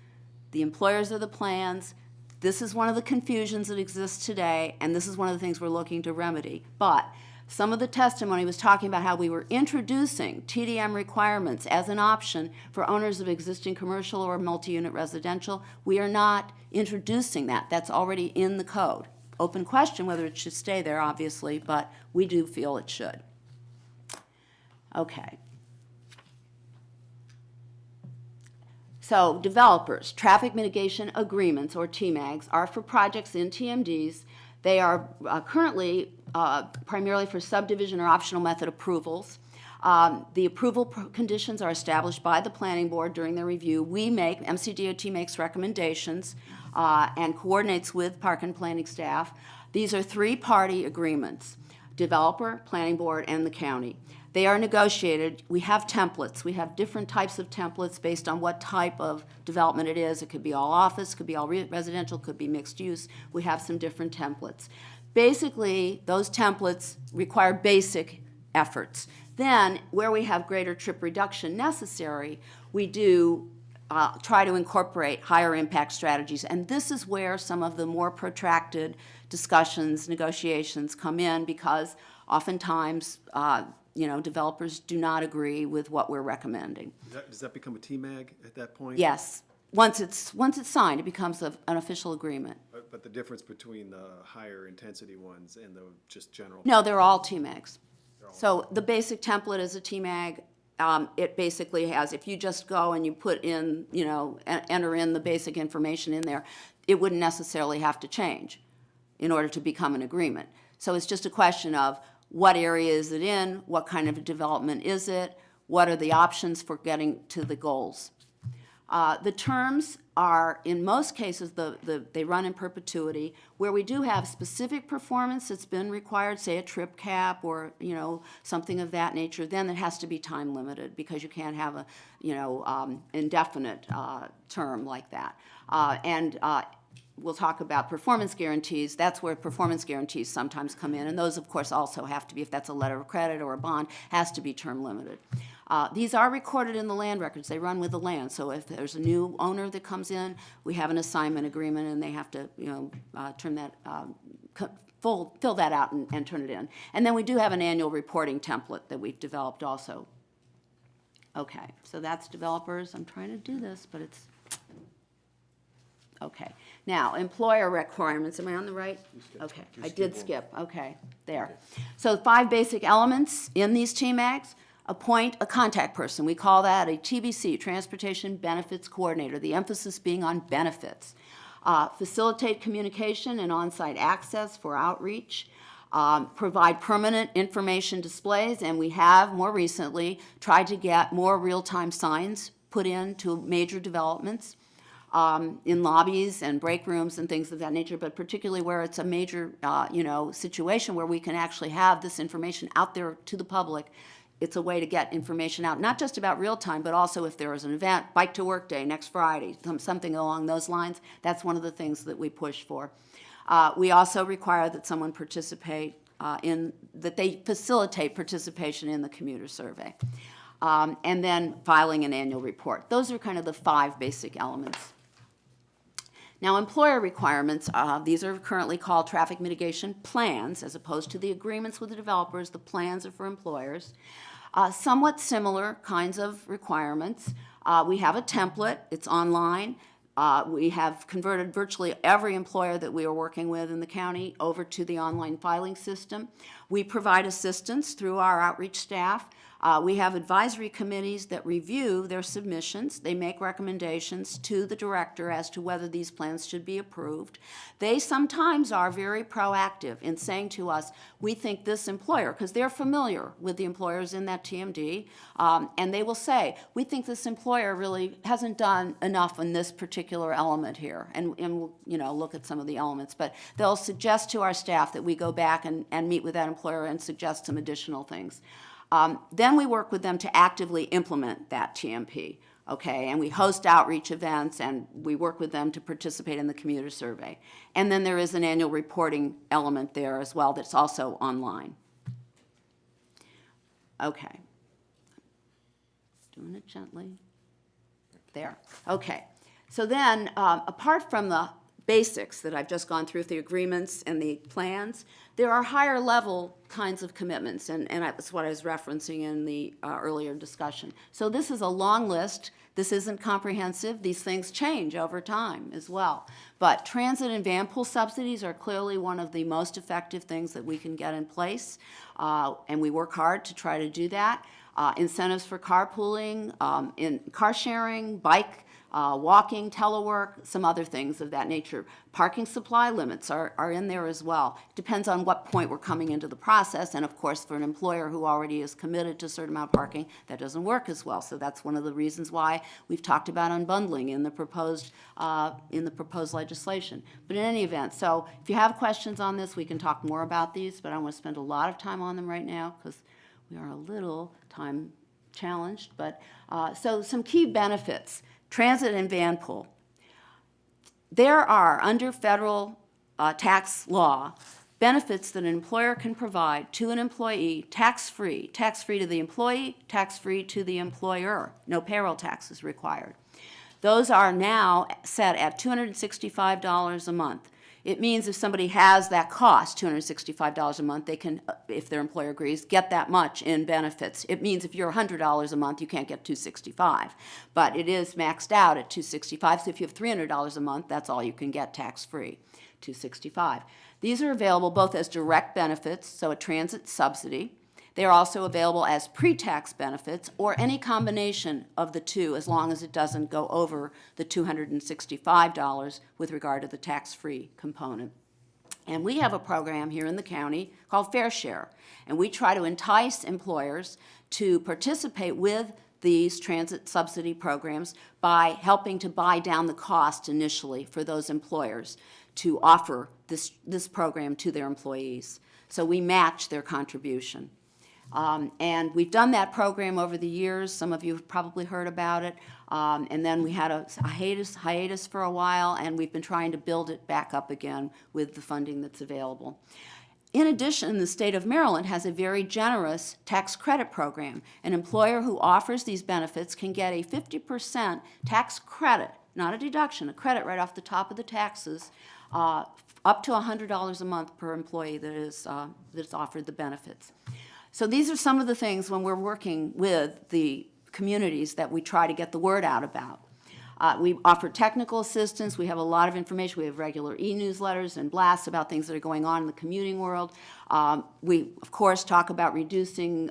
[SPEAKER 10] the employers are the plans. This is one of the confusions that exists today, and this is one of the things we're looking to remedy. But some of the testimony was talking about how we were introducing TDM requirements as an option for owners of existing commercial or multi-unit residential. We are not introducing that. That's already in the code. Open question whether it should stay there, obviously, but we do feel it should. Okay. So developers, traffic mitigation agreements, or TMAGs, are for projects in TMDs. They are currently primarily for subdivision or optional method approvals. The approval conditions are established by the planning board during their review. MCDOT makes recommendations and coordinates with park and planning staff. These are three-party agreements: developer, planning board, and the county. They are negotiated. We have templates. We have different types of templates based on what type of development it is. It could be all office, could be all residential, could be mixed use. We have some different templates. Basically, those templates require basic efforts. Then, where we have greater trip reduction necessary, we do try to incorporate higher impact strategies. And this is where some of the more protracted discussions, negotiations come in, because oftentimes, developers do not agree with what we're recommending.
[SPEAKER 3] Does that become a TMAG at that point?
[SPEAKER 10] Yes. Once it's signed, it becomes an official agreement.
[SPEAKER 3] But the difference between the higher intensity ones and the just general?
[SPEAKER 10] No, they're all TMAGs. So the basic template is a TMAG. It basically has, if you just go and you put in, enter in the basic information in there, it wouldn't necessarily have to change in order to become an agreement. So it's just a question of what area is it in, what kind of a development is it, what are the options for getting to the goals. The terms are, in most cases, they run in perpetuity. Where we do have specific performance that's been required, say a trip cap or, something of that nature, then it has to be time limited, because you can't have a, indefinite term like that. We'll talk about performance guarantees. That's where performance guarantees sometimes come in, and those, of course, also have to be, if that's a letter of credit or a bond, has to be term limited. These are recorded in the land records. They run with the land. So if there's a new owner that comes in, we have an assignment agreement, and they have to, turn that, fill that out and turn it in. And then we do have an annual reporting template that we've developed also. Okay, so that's developers. I'm trying to do this, but it's, okay. Now, employer requirements, am I on the right? Okay, I did skip, okay, there. So 5 basic elements in these TMAGs. Appoint a contact person. We call that a TBC, Transportation Benefits Coordinator, the emphasis being on benefits. Facilitate communication and on-site access for outreach. Provide permanent information displays, and we have more recently tried to get more real-time signs put into major developments in lobbies and break rooms and things of that nature, but particularly where it's a major, situation where we can actually have this information out there to the public. It's a way to get information out, not just about real time, but also if there is an event, Bike to Work Day next Friday, something along those lines. That's one of the things that we push for. We also require that someone participate that they facilitate participation in the commuter survey. And then filing an annual report. Those are kind of the 5 basic elements. Now, employer requirements, these are currently called traffic mitigation plans, as opposed to the agreements with the developers. The plans are for employers. Somewhat similar kinds of requirements. We have a template. It's online. We have converted virtually every employer that we are working with in the county over to the online filing system. We provide assistance through our outreach staff. We have advisory committees that review their submissions. They make recommendations to the director as to whether these plans should be approved. They sometimes are very proactive in saying to us, we think this employer, because they're familiar with the employers in that TMD, and they will say, we think this employer really hasn't done enough in this particular element here, and we'll, you know, look at some of the elements. But they'll suggest to our staff that we go back and meet with that employer and suggest some additional things. Then we work with them to actively implement that TMP, okay? And we host outreach events, and we work with them to participate in the commuter survey. And then there is an annual reporting element there as well that's also online. Okay. Doing it gently. There. Okay. So then, apart from the basics that I've just gone through, the agreements and the plans, there are higher level kinds of commitments, and that's what I was referencing in the earlier discussion. So this is a long list. This isn't comprehensive. These things change over time as well. But transit and van pool subsidies are clearly one of the most effective things that we can get in place, and we work hard to try to do that. Incentives for carpooling, in car sharing, bike, walking, telework, some other things of that nature. Parking supply limits are in there as well. Depends on what point we're coming into the process, and of course, for an employer who already is committed to a certain amount of parking, that doesn't work as well. So that's one of the reasons why we've talked about unbundling in the proposed legislation. But in any event, so if you have questions on this, we can talk more about these, but I don't want to spend a lot of time on them right now because we are a little time challenged. But so some key benefits. Transit and van pool. There are, under federal tax law, benefits that an employer can provide to an employee tax-free to the employee, tax-free to the employer. No payroll tax is required. Those are now set at $265 a month. It means if somebody has that cost, $265 a month, they can, if their employer agrees, get that much in benefits. It means if you're $100 a month, you can't get $265. But it is maxed out at $265, so if you have $300 a month, that's all you can get tax-free, $265. These are available both as direct benefits, so a transit subsidy. They are also available as pre-tax benefits or any combination of the two as long as it doesn't go over the $265 with regard to the tax-free component. And we have a program here in the county called Fair Share, and we try to entice employers to participate with these transit subsidy programs by helping to buy down the cost initially for those employers to offer this program to their employees. So we match their contribution. And we've done that program over the years. Some of you have probably heard about it. And then we had a hiatus for a while, and we've been trying to build it back up again with the funding that's available. In addition, the state of Maryland has a very generous tax credit program. An employer who offers these benefits can get a 50% tax credit, not a deduction, a credit right off the top of the taxes, up to $100 a month per employee that is offered the benefits. So these are some of the things when we're working with the communities that we try to get the word out about. We offer technical assistance. We have a lot of information. We have regular e-newsletters and blasts about things that are going on in the commuting world. We, of course, talk about reducing,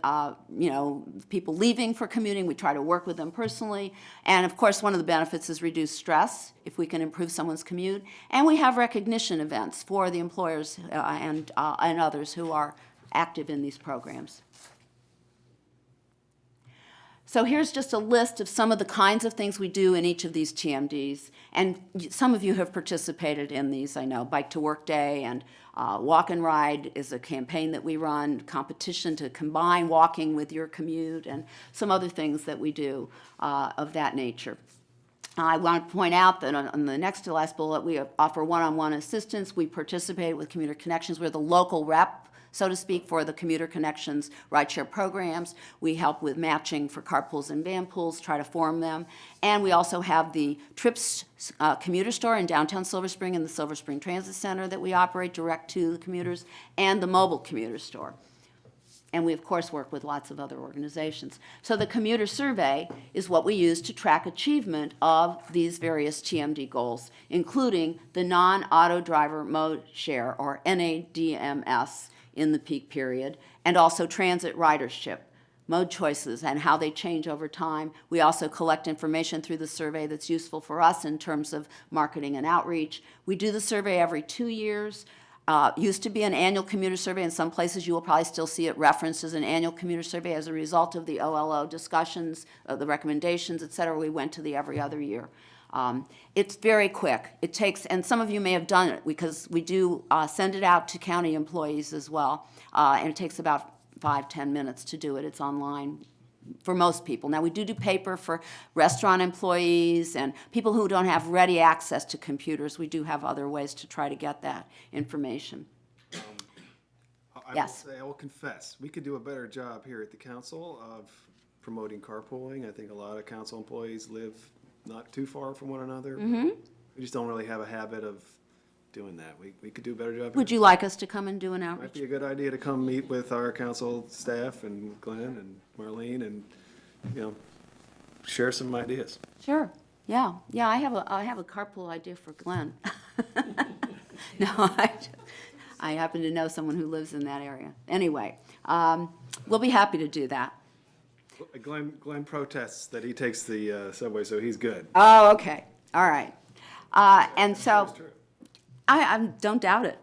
[SPEAKER 10] people leaving for commuting. We try to work with them personally. And, of course, one of the benefits is reduced stress if we can improve someone's commute. And we have recognition events for the employers and others who are active in these programs. So here's just a list of some of the kinds of things we do in each of these TMDs. And some of you have participated in these, I know. Bike to Work Day and Walk and Ride is a campaign that we run, competition to combine walking with your commute, and some other things that we do of that nature. I want to point out that on the next to last bullet, we offer one-on-one assistance. We participate with Commuter Connections. We're the local rep so to speak, for the Commuter Connections rideshare programs. We help with matching for carpools and van pools, try to form them. And we also have the Trips commuter store in downtown Silver Spring and the Silver Spring Transit Center that we operate direct to the commuters, and the mobile commuter store. And we, of course, work with lots of other organizations. So the commuter survey is what we use to track achievement of these various TMD goals, including the non-auto driver mode share, or NADMS, in the peak period, and also transit ridership, mode choices, and how they change over time. We also collect information through the survey that's useful for us in terms of marketing and outreach. We do the survey every 2 years. Used to be an annual commuter survey. In some places, you will probably still see it referenced as an annual commuter survey as a result of the OLO discussions, the recommendations, et cetera. We went to the every other year. It's very quick. It takes, and some of you may have done it because we do send it out to county employees as well, and it takes about 5-10 minutes to do it. It's online for most people. Now, we do paper for restaurant employees and people who don't have ready access to computers. We do have other ways to try to get that information. Yes.
[SPEAKER 3] I will confess, we could do a better job here at the council of promoting carpooling. I think a lot of council employees live not too far from one another. We just don't really have a habit of doing that. We could do a better job here.
[SPEAKER 10] Would you like us to come and do an
[SPEAKER 3] Might
[SPEAKER 10] outreach?
[SPEAKER 3] be a good idea to come meet with our council staff and Glenn and Marlene and, share some ideas.
[SPEAKER 10] Sure. Yeah. I have a carpool idea for Glenn. No, I happen to know someone who lives in that area. Anyway, we'll be happy to do that.
[SPEAKER 3] Glenn protests that he takes the subway, so he's good.
[SPEAKER 10] Oh, okay. All right. And so, I don't doubt it.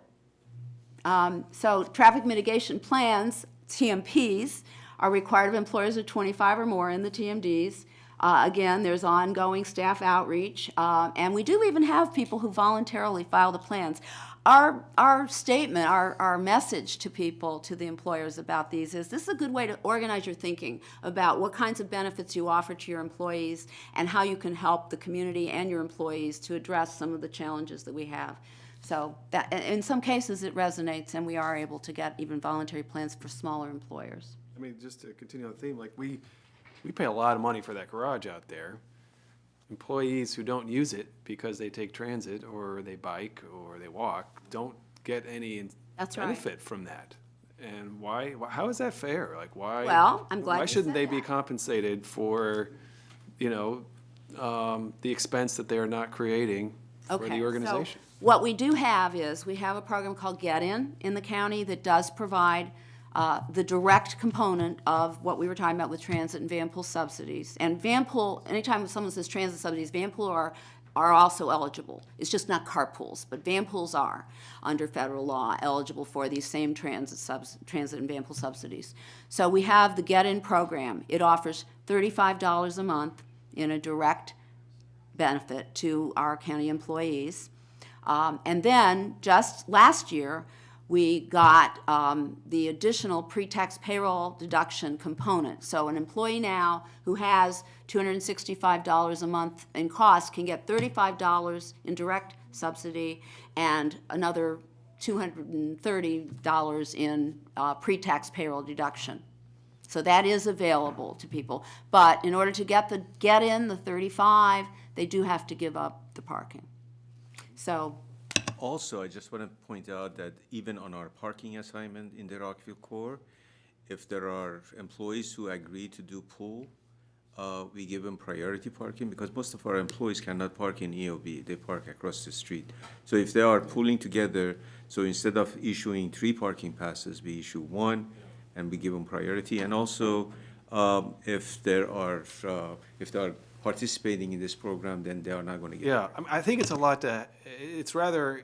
[SPEAKER 10] So traffic mitigation plans, TMPs, are required of employers of 25 or more in the TMDs. Again, there's ongoing staff outreach, and we do even have people who voluntarily file the plans. Our statement, our message to people, to the employers about these is this is a good way to organize your thinking about what kinds of benefits you offer to your employees and how you can help the community and your employees to address some of the challenges that we have. So that, in some cases it resonates, and we are able to get even voluntary plans for smaller employers.
[SPEAKER 3] I mean, just to continue on the theme, like we pay a lot of money for that garage out there. Employees who don't use it because they take transit or they bike or they walk don't get any
[SPEAKER 10] That's right.
[SPEAKER 3] benefit from that. And why? How is that fair? Like why?
[SPEAKER 10] Well, I'm glad
[SPEAKER 3] Why
[SPEAKER 10] you
[SPEAKER 3] shouldn't
[SPEAKER 10] said
[SPEAKER 3] they be
[SPEAKER 10] that.
[SPEAKER 3] compensated for, the expense that they are not creating for the organization?
[SPEAKER 10] So what we do have is we have a program called Get In the county that does provide the direct component of what we were talking about with transit and van pool subsidies. And van pool, anytime someone says transit subsidies, van pool are also eligible. It's just not carpools, but van pools are, under federal law, eligible for these same transit and van pool subsidies. So we have the Get In program. It offers $35 a month in a direct benefit to our county employees. And then, just last year, we got the additional pre-tax payroll deduction component. So an employee now who has $265 a month in cost can get $35 in direct subsidy and another $230 in pre-tax payroll deduction. So that is available to people. But in order to get in the 35, they do have to give up the parking. So.
[SPEAKER 2] Also, I just want to point out that even on our parking assignment in the Rockville Core, if there are employees who agree to do pool, we give them priority parking because most of our employees cannot park in EOB. They park across the street. So if they are pooling together, so instead of issuing 3 parking passes, we issue 1 and we give them priority. And also, if they are participating in this program, then they are not going to get.
[SPEAKER 3] Yeah, I think it's a lot it's rather,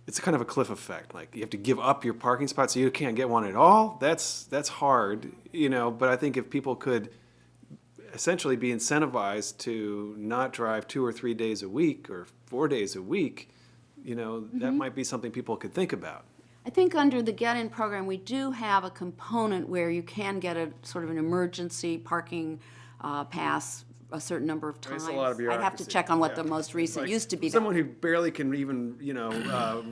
[SPEAKER 3] it's kind of a cliff effect. Like you have to give up your parking spot so you can't get one at all. That's hard, but I think if people could essentially be incentivized to not drive 2 or 3 days a week or 4 days a week, that might be something people could think about.
[SPEAKER 10] I think under the Get In program, we do have a component where you can get a sort of an emergency parking pass a certain number of times.
[SPEAKER 3] It's a lot of
[SPEAKER 10] I'd have to
[SPEAKER 3] bureaucracy.
[SPEAKER 10] check on what
[SPEAKER 3] Yeah.
[SPEAKER 10] the most recent
[SPEAKER 3] Like,
[SPEAKER 10] used to be.
[SPEAKER 3] Someone who barely can even,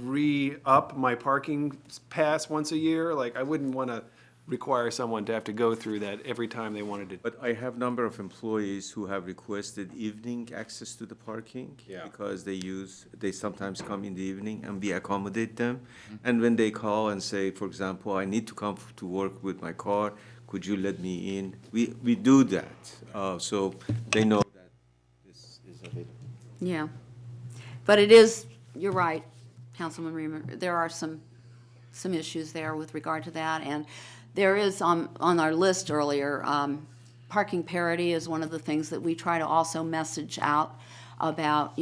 [SPEAKER 3] re-up my parking pass once a year, like, I wouldn't want to require someone to have to go through that every time they wanted to.
[SPEAKER 2] But I have number of employees who have requested evening access to the parking.
[SPEAKER 9] Yeah.
[SPEAKER 2] Because they sometimes come in the evening and we accommodate them. And when they call and say, for example, I need to come to work with my car, could you let me in? We do that, so they know that this is available.
[SPEAKER 10] Yeah. But it is, you're right, Councilman Reamer, there are some issues there with regard to that. And there is, on our list earlier, parking parity is one of the things that we try to also message out about,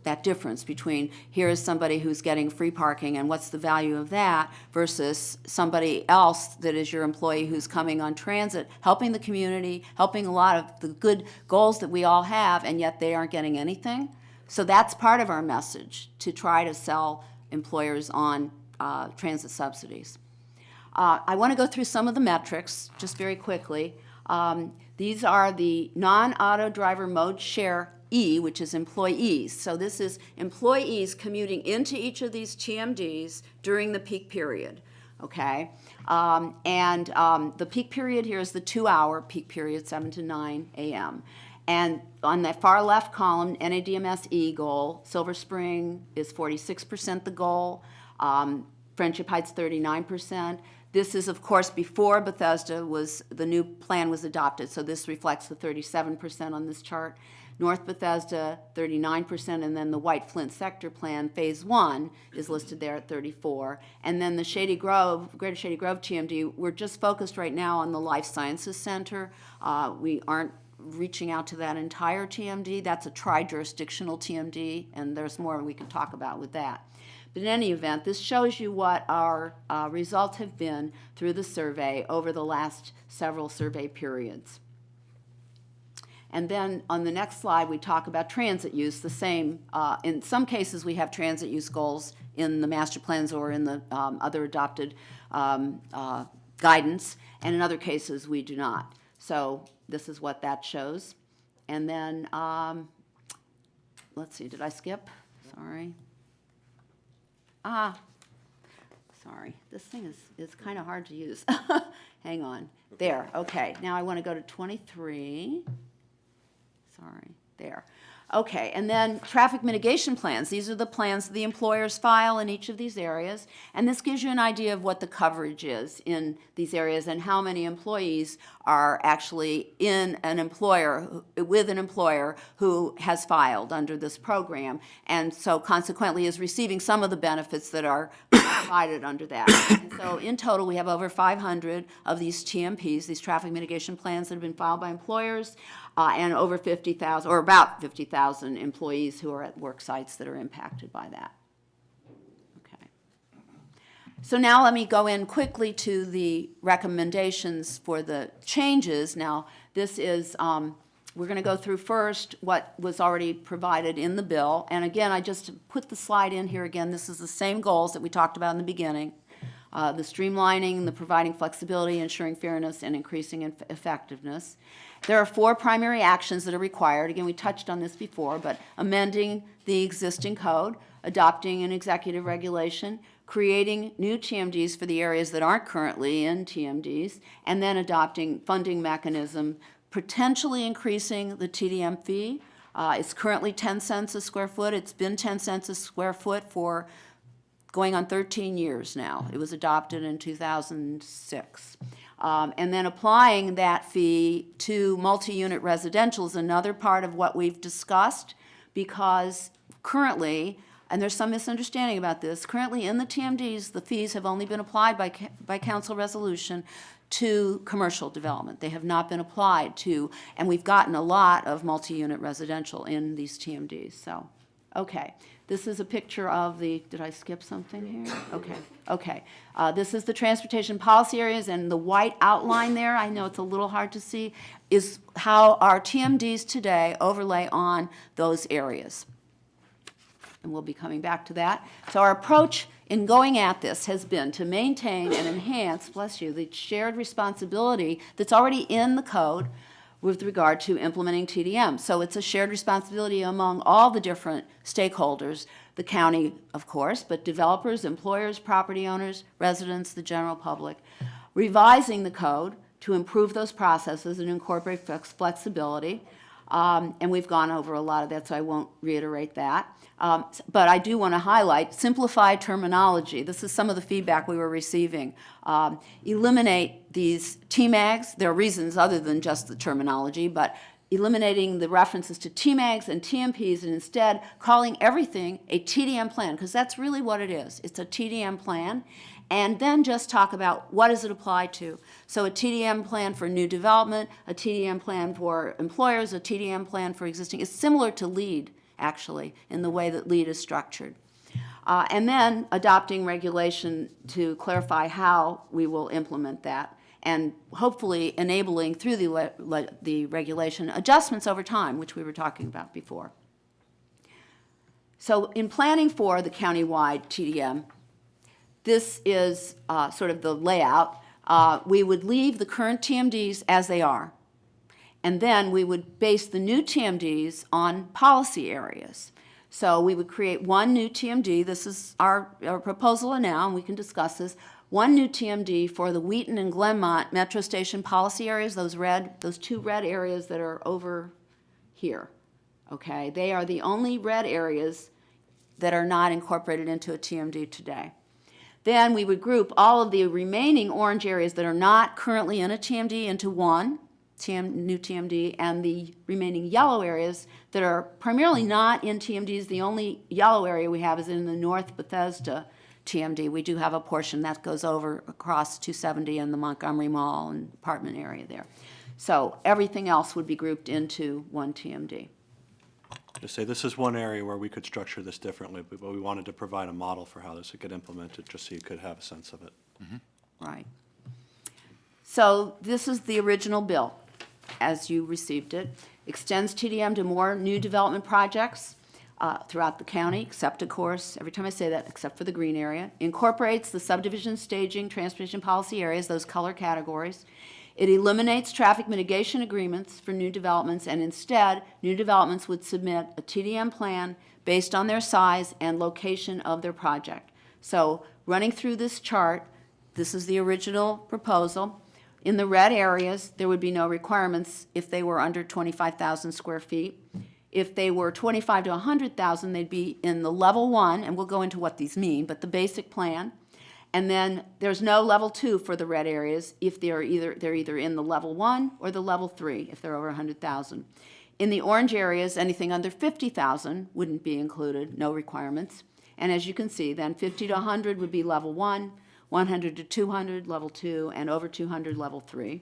[SPEAKER 10] that difference between here is somebody who's getting free parking and what's the value of that versus somebody else that is your employee who's coming on transit, helping the community, helping a lot of the good goals that we all have, and yet they aren't getting anything. So that's part of our message, to try to sell employers on transit subsidies. I want to go through some of the metrics just very quickly. These are the non-auto driver mode share E, which is employees. So this is employees commuting into each of these TMDs during the peak period, okay? The peak period here is the 2-hour peak period, 7 to 9 a.m. And on the far left column, NADMS E goal, Silver Spring is 46% the goal, Friendship Heights 39%. This is, of course, before Bethesda the new plan was adopted, so this reflects the 37% on this chart. North Bethesda, 39%, and then the White Flint Sector Plan, Phase 1, is listed there at 34%. And then the Greater Shady Grove TMD, we're just focused right now on the Life Sciences Center. We aren't reaching out to that entire TMD. That's a tri-jurisdictional TMD, and there's more we can talk about with that. But in any event, this shows you what our results have been through the survey over the last several survey periods. And then on the next slide, we talk about transit use, the same. In some cases, we have transit use goals in the master plans or in the other adopted guidance, and in other cases, we do not. So this is what that shows. And then, let's see, did I skip? Sorry. Sorry, this thing is kind of hard to use. Hang on. There, okay. Now I want to go to 23. Sorry, there. Okay, and then traffic mitigation plans. These are the plans the employers file in each of these areas, and this gives you an idea of what the coverage is in these areas and how many employees are actually with an employer who has filed under this program, and so consequently is receiving some of the benefits that are provided under that. And so in total, we have over 500 of these TMPs, these traffic mitigation plans that have been filed by employers, and over 50,000, or about 50,000 employees who are at work sites that are impacted by that. Okay. So now let me go in quickly to the recommendations for the changes. Now, this is, we're going to go through first what was already provided in the bill. And again, I just put the slide in here again. This is the same goals that we talked about in the beginning. The streamlining, the providing flexibility, ensuring fairness, and increasing effectiveness. There are 4 primary actions that are required. Again, we touched on this before, but amending the existing code, adopting an executive regulation, creating new TMDs for the areas that aren't currently in TMDs, and then adopting funding mechanism, potentially increasing the TDM fee. It's currently 10 cents a square foot. It's been 10 cents a square foot for going on 13 years now. It was adopted in 2006. And then applying that fee to multi-unit residential is another part of what we've discussed, because currently, and there's some misunderstanding about this, currently in the TMDs, the fees have only been applied by council resolution to commercial development. They have not been applied to, and we've gotten a lot of multi-unit residential in these TMDs. So, okay. This is a picture of the, did I skip something here? Okay. This is the transportation policy areas, and the white outline there, I know it's a little hard to see, is how our TMDs today overlay on those areas. And we'll be coming back to that. So our approach in going at this has been to maintain and enhance, bless you, the shared responsibility that's already in the code with regard to implementing TDM. So it's a shared responsibility among all the different stakeholders, the county, of course, but developers, employers, property owners, residents, the general public, revising the code to improve those processes and incorporate flexibility. And we've gone over a lot of that, so I won't reiterate that. But I do want to highlight simplified terminology. This is some of the feedback we were receiving. Eliminate these TMAGs. There are reasons other than just the terminology, but eliminating the references to TMAGs and TMPs and instead calling everything a TDM plan, because that's really what it is. It's a TDM plan. And then just talk about what does it apply to. So a TDM plan for new development, a TDM plan for employers, a TDM plan for existing. It's similar to LEAD, actually, in the way that LEAD is structured. And then adopting regulation to clarify how we will implement that, and hopefully enabling through the regulation adjustments over time, which we were talking about before. So in planning for the countywide TDM, this is sort of the layout. We would leave the current TMDs as they are, and then we would base the new TMDs on policy areas. So we would create one new TMD. This is our proposal now, and we can discuss this. One new TMD for the Wheaton and Glenmont Metro Station policy areas, those two red areas that are over here. Okay, they are the only red areas that are not incorporated into a TMD today. Then we would group all of the remaining orange areas that are not currently in a TMD into one new TMD, and the remaining yellow areas that are primarily not in TMDs. The only yellow area we have is in the North Bethesda TMD. We do have a portion that goes over across 270 and the Montgomery Mall and apartment area there. So everything else would be grouped into one TMD.
[SPEAKER 6] To say this is one area where we could structure this differently, but we wanted to provide a model for how this would get implemented, just so you could have a sense of it.
[SPEAKER 10] Right. So this is the original bill, as you received it. Extends TDM to more new development projects throughout the county, except, of course, every time I say that, except for the green area. Incorporates the subdivision, staging, transportation policy areas, those color categories. It eliminates traffic mitigation agreements for new developments, and instead, new developments would submit a TDM plan based on their size and location of their project. So running through this chart, this is the original proposal. In the red areas, there would be no requirements if they were under 25,000 square feet. If they were 25 to 100,000, they'd be in the level 1, and we'll go into what these mean, but the basic plan. And then there's no level 2 for the red areas if they're either in the level 1 or the level 3 if they're over 100,000. In the orange areas, anything under 50,000 wouldn't be included, no requirements. And as you can see, then 50 to 100 would be level 1, 100 to 200, level 2, and over 200, level 3.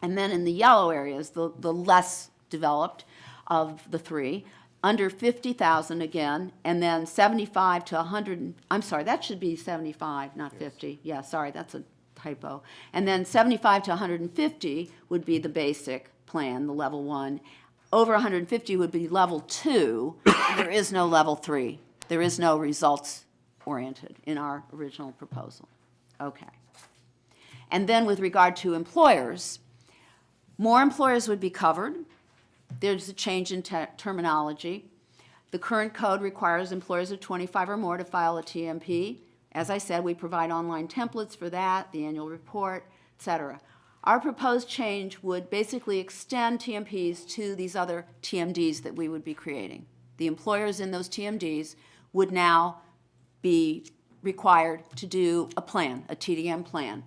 [SPEAKER 10] And then in the yellow areas, the less developed of the three, under 50,000 again, and then 75 to 100, I'm sorry, that should be 75, not 50. Yeah, sorry, that's a typo. And then 75 to 150 would be the basic plan, the level 1. Over 150 would be level 2. There is no level 3. There is no results-oriented in our original proposal. Okay. And then with regard to employers, more employers would be covered. There's a change in terminology. The current code requires employers of 25 or more to file a TMP. As I said, we provide online templates for that, the annual report, et cetera. Our proposed change would basically extend TMPs to these other TMDs that we would be creating. The employers in those TMDs would now be required to do a plan, a TDM plan.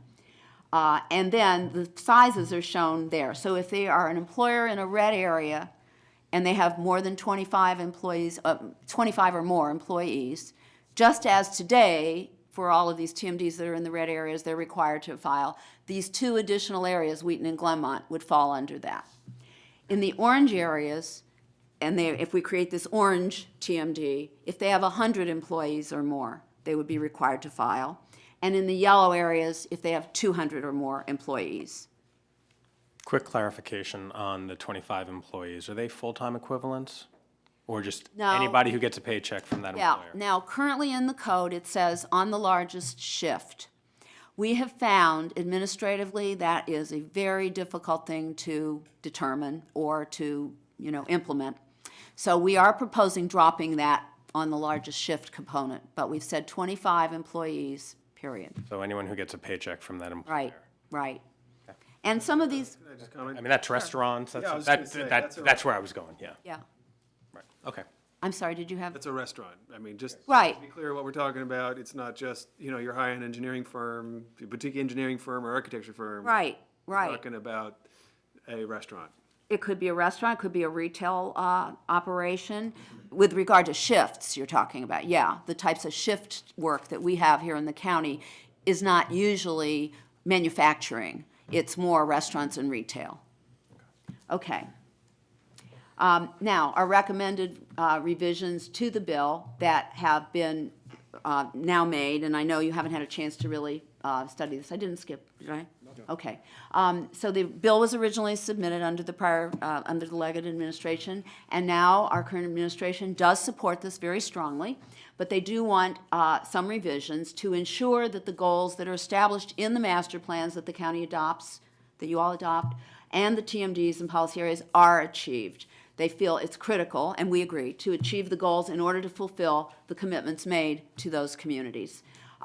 [SPEAKER 10] And then the sizes are shown there. So if they are an employer in a red area and they have more than 25 employees, 25 or more employees, just as today, for all of these TMDs that are in the red areas, they're required to file, these two additional areas, Wheaton and Glenmont, would fall under that. In the orange areas, and if we create this orange TMD, if they have 100 employees or more, they would be required to file. And in the yellow areas, if they have 200 or more employees.
[SPEAKER 5] Quick clarification on the 25 employees. Are they full-time equivalents? Or just
[SPEAKER 10] No.
[SPEAKER 5] anybody who gets a paycheck from that
[SPEAKER 10] Yeah,
[SPEAKER 5] employer?
[SPEAKER 10] now currently in the code, it says on the largest shift. We have found administratively that is a very difficult thing to determine or to, implement. So we are proposing dropping that on the largest shift component, but we've said 25 employees, period.
[SPEAKER 5] So anyone who gets a paycheck from that employer.
[SPEAKER 10] Right, right. And some of these,
[SPEAKER 3] Can I just comment?
[SPEAKER 5] I mean, that's restaurants,
[SPEAKER 3] Yeah, I was
[SPEAKER 5] that's,
[SPEAKER 3] gonna say,
[SPEAKER 5] that,
[SPEAKER 3] that's a
[SPEAKER 5] that's where I was going, yeah.
[SPEAKER 10] yeah.
[SPEAKER 5] Right, okay.
[SPEAKER 10] I'm sorry, did you have?
[SPEAKER 3] That's a restaurant. I mean, just
[SPEAKER 10] Right.
[SPEAKER 3] to be clear what we're talking about, it's not just, your high-end engineering firm, your boutique engineering firm or architecture firm.
[SPEAKER 10] Right,
[SPEAKER 3] We're
[SPEAKER 10] right.
[SPEAKER 3] talking about a restaurant.
[SPEAKER 10] It could be a restaurant, it could be a retail operation. With regard to shifts you're talking about, yeah, the types of shift work that we have here in the county is not usually manufacturing. It's more restaurants and retail. Okay. Now, our recommended revisions to the bill that have been now made, and I know you haven't had a chance to really study this. I didn't skip, did I? Okay. So the bill was originally submitted under the prior, under the Leggett administration, and now our current administration does support this very strongly, but they do want some revisions to ensure that the goals that are established in the master plans that the county adopts, that you all adopt, and the TMDs and policy areas are achieved. They feel it's critical, and we agree, to achieve the goals in order to fulfill the commitments made to those communities.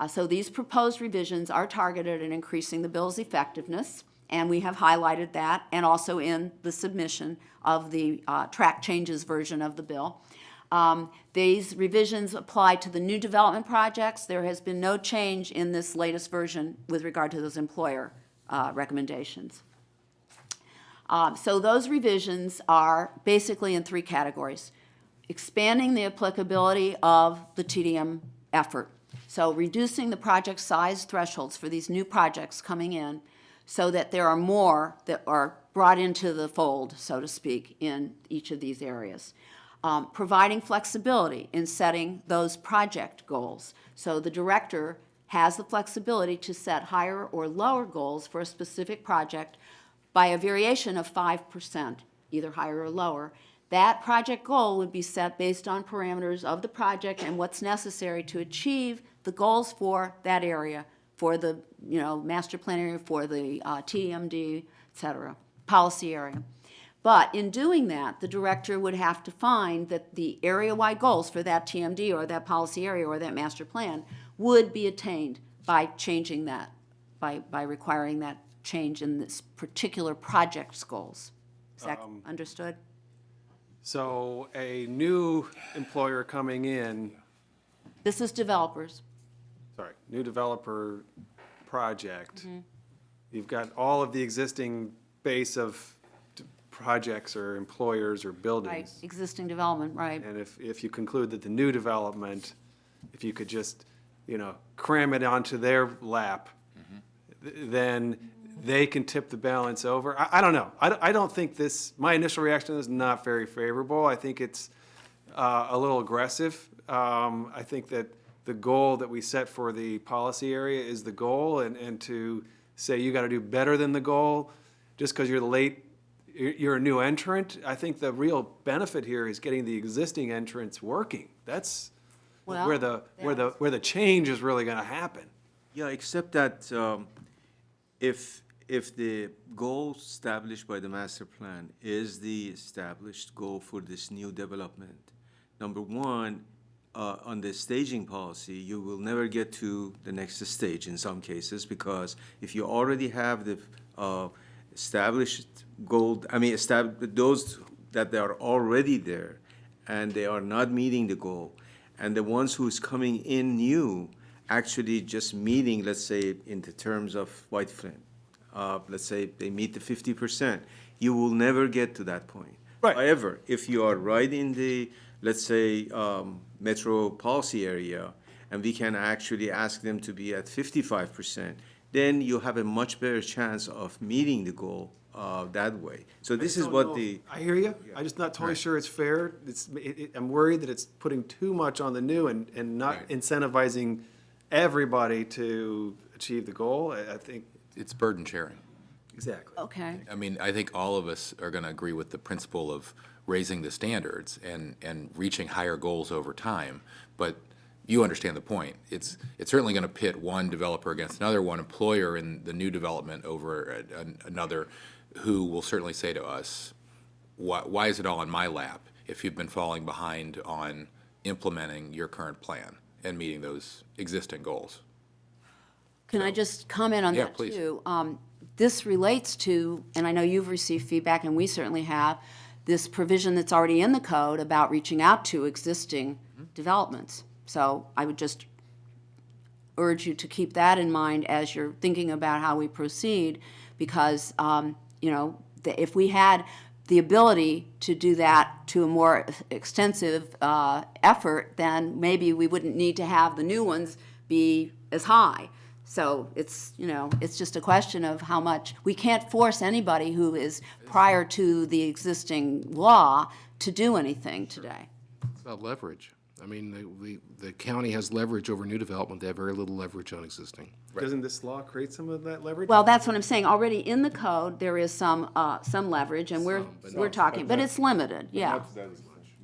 [SPEAKER 10] So these proposed revisions are targeted at increasing the bill's effectiveness, and we have highlighted that, and also in the submission of the track changes version of the bill. These revisions apply to the new development projects. There has been no change in this latest version with regard to those employer recommendations. So those revisions are basically in three categories. Expanding the applicability of the TDM effort. So reducing the project size thresholds for these new projects coming in so that there are more that are brought into the fold, so to speak, in each of these areas. Providing flexibility in setting those project goals. So the director has the flexibility to set higher or lower goals for a specific project by a variation of 5%, either higher or lower. That project goal would be set based on parameters of the project and what's necessary to achieve the goals for that area, for the master plan area, for the TMD, et cetera, policy area. But in doing that, the director would have to find that the area-wide goals for that TMD or that policy area or that master plan would be attained by changing that, by requiring that change in this particular project's goals. Is that understood?
[SPEAKER 3] So a new employer coming in,
[SPEAKER 10] This is developers.
[SPEAKER 3] new developer project,
[SPEAKER 10] Mm-hmm.
[SPEAKER 3] you've got all of the existing base of projects or employers or
[SPEAKER 10] Right,
[SPEAKER 3] buildings.
[SPEAKER 10] existing development, right.
[SPEAKER 3] And if you conclude that the new development, if you could just, cram it onto their lap, then they can tip the balance over. I don't know. I don't think my initial reaction is not very favorable. I think it's a little aggressive. I think that the goal that we set for the policy area is the goal, and to say you got to do better than the goal just because you're a new entrant. I think the real benefit here is getting the existing entrants working. That's
[SPEAKER 10] Well,
[SPEAKER 3] where the change is really going to happen.
[SPEAKER 2] Yeah, except that if the goal established by the master plan is the established goal for this new development, number one, on the staging policy, you will never get to the next stage in some cases, because if you already have the established goal, those that they are already there and they are not meeting the goal, and the ones who's coming in new actually just meeting, let's say, in the terms of White Flint, let's say they meet the 50%, you will never get to that point.
[SPEAKER 3] Right.
[SPEAKER 2] However, if you are right in the, let's say, metro policy area, and we can actually ask them to be at 55%, then you have a much better chance of meeting the goal that way. So this is what the.
[SPEAKER 3] I hear you. I'm just not totally sure it's fair. I'm worried that it's putting too much on the new and not
[SPEAKER 1] Right.
[SPEAKER 3] incentivizing everybody to achieve the goal. I think,
[SPEAKER 1] It's burden sharing.
[SPEAKER 3] exactly.
[SPEAKER 10] Okay.
[SPEAKER 1] I mean, I think all of us are going to agree with the principle of raising the standards and reaching higher goals over time. But you understand the point. It's certainly going to pit one developer against another, one employer in the new development over another, who will certainly say to us, why is it all on my lap if you've been falling behind on implementing your current plan and meeting those existing goals?
[SPEAKER 10] Can I just comment on
[SPEAKER 1] Yeah,
[SPEAKER 10] that,
[SPEAKER 1] please.
[SPEAKER 10] too? This relates to, and I know you've received feedback, and we certainly have, this provision that's already in the code about reaching out to existing developments. So I would just urge you to keep that in mind as you're thinking about how we proceed, because, if we had the ability to do that to a more extensive effort, then maybe we wouldn't need to have the new ones be as high. So it's just a question of how much. We can't force anybody who is prior to the existing law to do anything today.
[SPEAKER 4] It's about leverage. I mean, the county has leverage over new development. They have very little leverage on existing.
[SPEAKER 3] Doesn't this law create some of that leverage?
[SPEAKER 10] Well, that's what I'm saying. Already in the code, there is some leverage, and we're talking, but it's limited, yeah.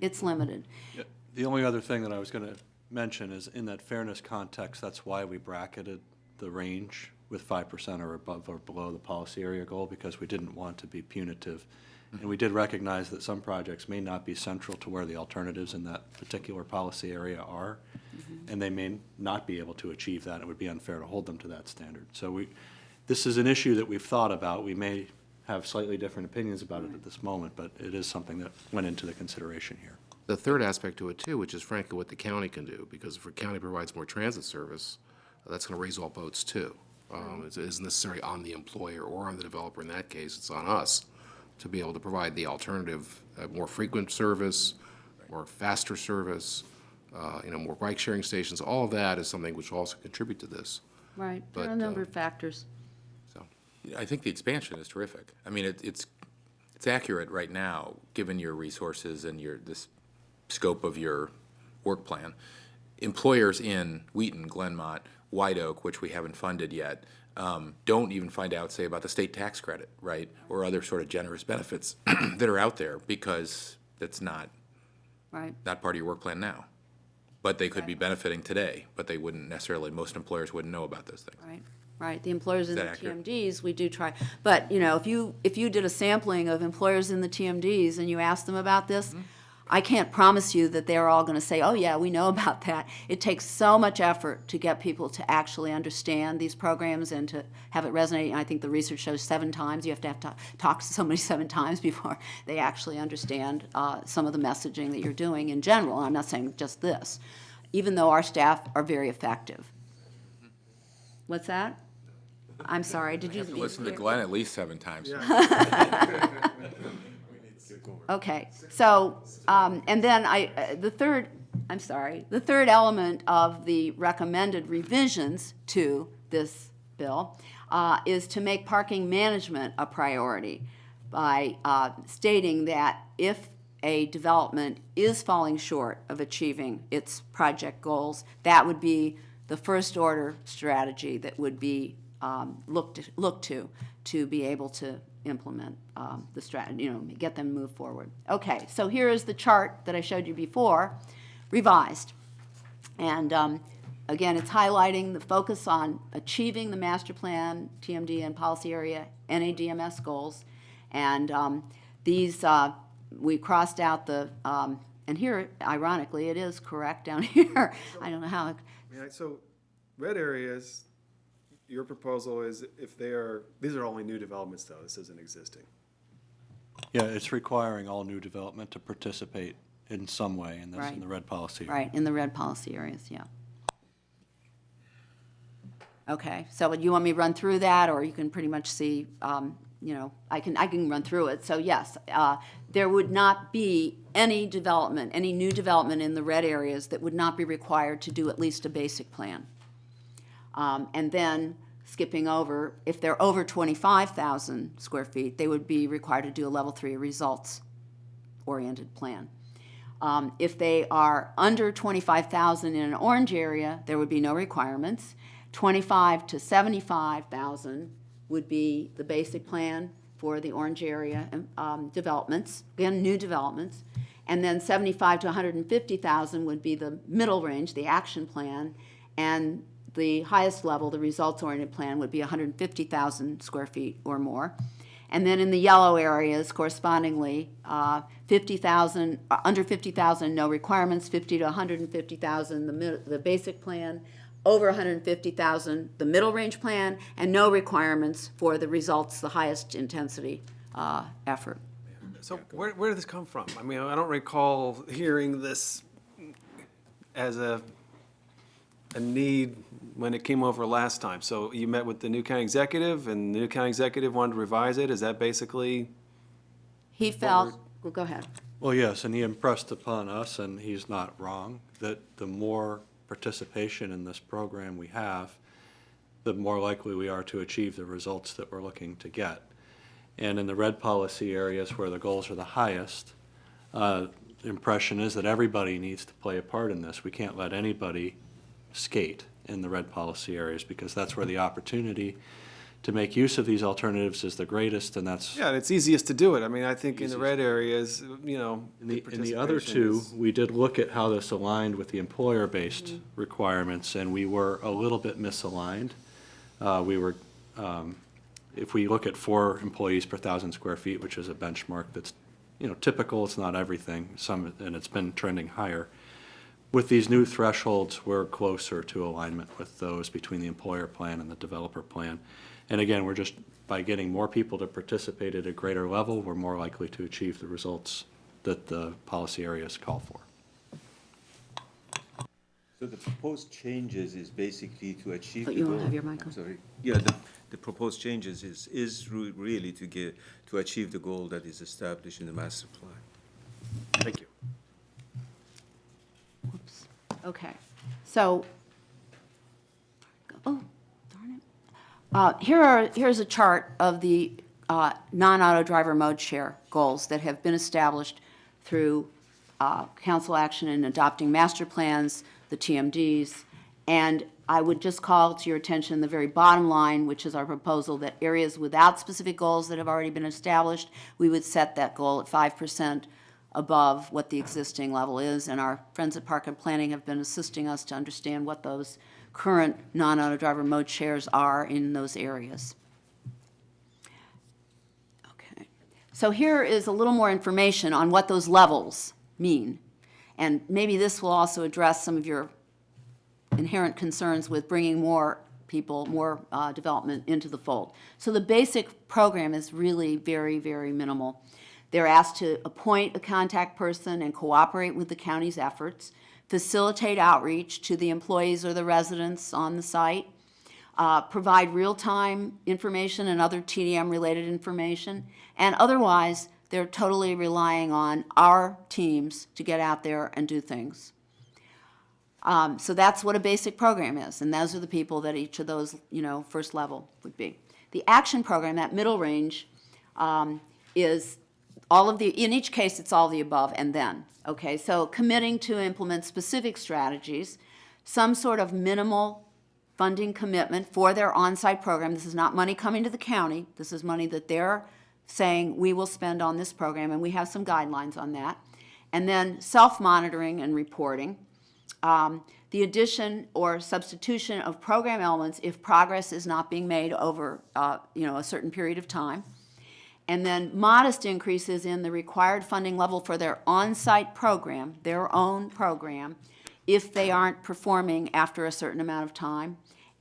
[SPEAKER 10] It's limited.
[SPEAKER 6] Yeah, the only other thing that I was going to mention is in that fairness context, that's why we bracketed the range with 5% or above or below the policy area goal, because we didn't want to be punitive. And we did recognize that some projects may not be central to where the alternatives in that particular policy area are, and they may not be able to achieve that. It would be unfair to hold them to that standard. So this is an issue that we've thought about. We may have slightly different opinions about it at this moment, but it is something that went into the consideration here.
[SPEAKER 4] The third aspect to it, too, which is frankly what the county can do, because if a county provides more transit service, that's going to raise all boats, too. It isn't necessarily on the employer or on the developer in that case. It's on us to be able to provide the alternative, more frequent service, more faster service, more bike sharing stations. All of that is something which will also contribute to this.
[SPEAKER 10] Right, there are a
[SPEAKER 4] But,
[SPEAKER 10] number of factors.
[SPEAKER 4] So,
[SPEAKER 1] I think the expansion is terrific. I mean, it's accurate right now, given your resources and this scope of your work plan. Employers in Wheaton, Glenmont, White Oak, which we haven't funded yet, don't even find out, say, about the state tax credit, right, or other sort of generous benefits that are out there, because that's not
[SPEAKER 10] Right,
[SPEAKER 1] part of your work plan now. But they could be benefiting today, but they wouldn't necessarily, most employers wouldn't know about those things.
[SPEAKER 10] right, right. The employers in
[SPEAKER 1] Is
[SPEAKER 10] the
[SPEAKER 1] that accurate?
[SPEAKER 10] TMDs, we do try. But, if you did a sampling of employers in the TMDs and you asked them about this, I can't promise you that they're all going to say, oh, yeah, we know about that. It takes so much effort to get people to actually understand these programs and to have it resonate. And I think the research shows 7 times. You have to talk to somebody 7 times before they actually understand some of the messaging that you're doing in general. I'm not saying just this, even though our staff are very effective. What's that? I'm sorry, did you?
[SPEAKER 1] Listen to Glenn at least 7 times.
[SPEAKER 10] Okay, so, and then the third element of the recommended revisions to this bill is to make parking management a priority by stating that if a development is falling short of achieving its project goals, that would be the first order strategy that would be looked to be able to implement the strategy, get them to move forward. Okay, so here is the chart that I showed you before, revised. And again, it's highlighting the focus on achieving the master plan, TMD, and policy area NADMS goals. And these, we crossed out the, and here, ironically, it is correct down here. I don't know how.
[SPEAKER 3] So red areas, your proposal is if these are only new developments though, this isn't existing.
[SPEAKER 6] Yeah, it's requiring all new development to participate in some way in this,
[SPEAKER 10] Right.
[SPEAKER 6] in the red policy.
[SPEAKER 10] Right, in the red policy areas, yeah. Okay, so do you want me to run through that, or you can pretty much see, I can run through it. So yes, there would not be any development, any new development in the red areas that would not be required to do at least a basic plan. And then skipping over, if they're over 25,000 square feet, they would be required to do a level 3 results-oriented plan. If they are under 25,000 in an orange area, there would be no requirements. 25 to 75,000 would be the basic plan for the orange area developments, again, new developments. And then 75 to 150,000 would be the middle range, the action plan, and the highest level, the results-oriented plan, would be 150,000 square feet or more. And then in the yellow areas, correspondingly, 50,000, under 50,000, no requirements, 50 to 150,000, the basic plan, over 150,000, the middle range plan, and no requirements for the results, the highest intensity effort.
[SPEAKER 3] So where did this come from? I mean, I don't recall hearing this as a need when it came over last time. So you met with the new county executive, and the new county executive wanted to revise it? Is that basically?
[SPEAKER 10] He felt, well, go ahead.
[SPEAKER 6] Well, yes, and he impressed upon us, and he's not wrong, that the more participation in this program we have, the more likely we are to achieve the results that we're looking to get. And in the red policy areas where the goals are the highest, the impression is that everybody needs to play a part in this. We can't let anybody skate in the red policy areas, because that's where the opportunity to make use of these alternatives is the greatest, and that's.
[SPEAKER 3] Yeah, and it's easiest to do it. I mean, I think in the red areas, you know.
[SPEAKER 6] In the other two,
[SPEAKER 3] participation is-
[SPEAKER 6] we did look at how this aligned with the employer-based requirements, and we were a little bit misaligned. If we look at 4 employees per 1,000 square feet, which is a benchmark that's, typical, it's not everything, and it's been trending higher. With these new thresholds, we're closer to alignment with those between the employer plan and the developer plan. And again, we're just, by getting more people to participate at a greater level, we're more likely to achieve the results that the policy areas call for.
[SPEAKER 2] So the proposed changes is basically to achieve
[SPEAKER 10] But
[SPEAKER 2] the
[SPEAKER 10] you
[SPEAKER 2] goal.
[SPEAKER 10] don't have your mic on.
[SPEAKER 2] I'm sorry. Yeah, the proposed changes is really to achieve the goal that is established in the master plan.
[SPEAKER 3] Thank you.
[SPEAKER 10] Whoops. Okay. So, oh, darn it. Here's a chart of the non-auto driver mode share goals that have been established through council action in adopting master plans, the TMDs, and I would just call to your attention the very bottom line, which is our proposal that areas without specific goals that have already been established, we would set that goal at 5% above what the existing level is, and our friends at Park and Planning have been assisting us to understand what those current non-auto driver mode shares are in those areas. Okay, so here is a little more information on what those levels mean, and maybe this will also address some of your inherent concerns with bringing more people, more development into the fold. So the basic program is really very, very minimal. They're asked to appoint a contact person and cooperate with the county's efforts, facilitate outreach to the employees or the residents on the site, provide real-time information and other TDM-related information, and otherwise, they're totally relying on our teams to get out there and do things. So that's what a basic program is, and those are the people that each of those, first level would be. The action program, that middle range, is all of the, in each case, it's all the above and then, okay? So committing to implement specific strategies, some sort of minimal funding commitment for their on-site program. This is not money coming to the county. This is money that they're saying we will spend on this program, and we have some guidelines on that. And then self-monitoring and reporting. The addition or substitution of program elements if progress is not being made over, a certain period of time. And then modest increases in the required funding level for their on-site program, their own program, if they aren't performing after a certain amount of time,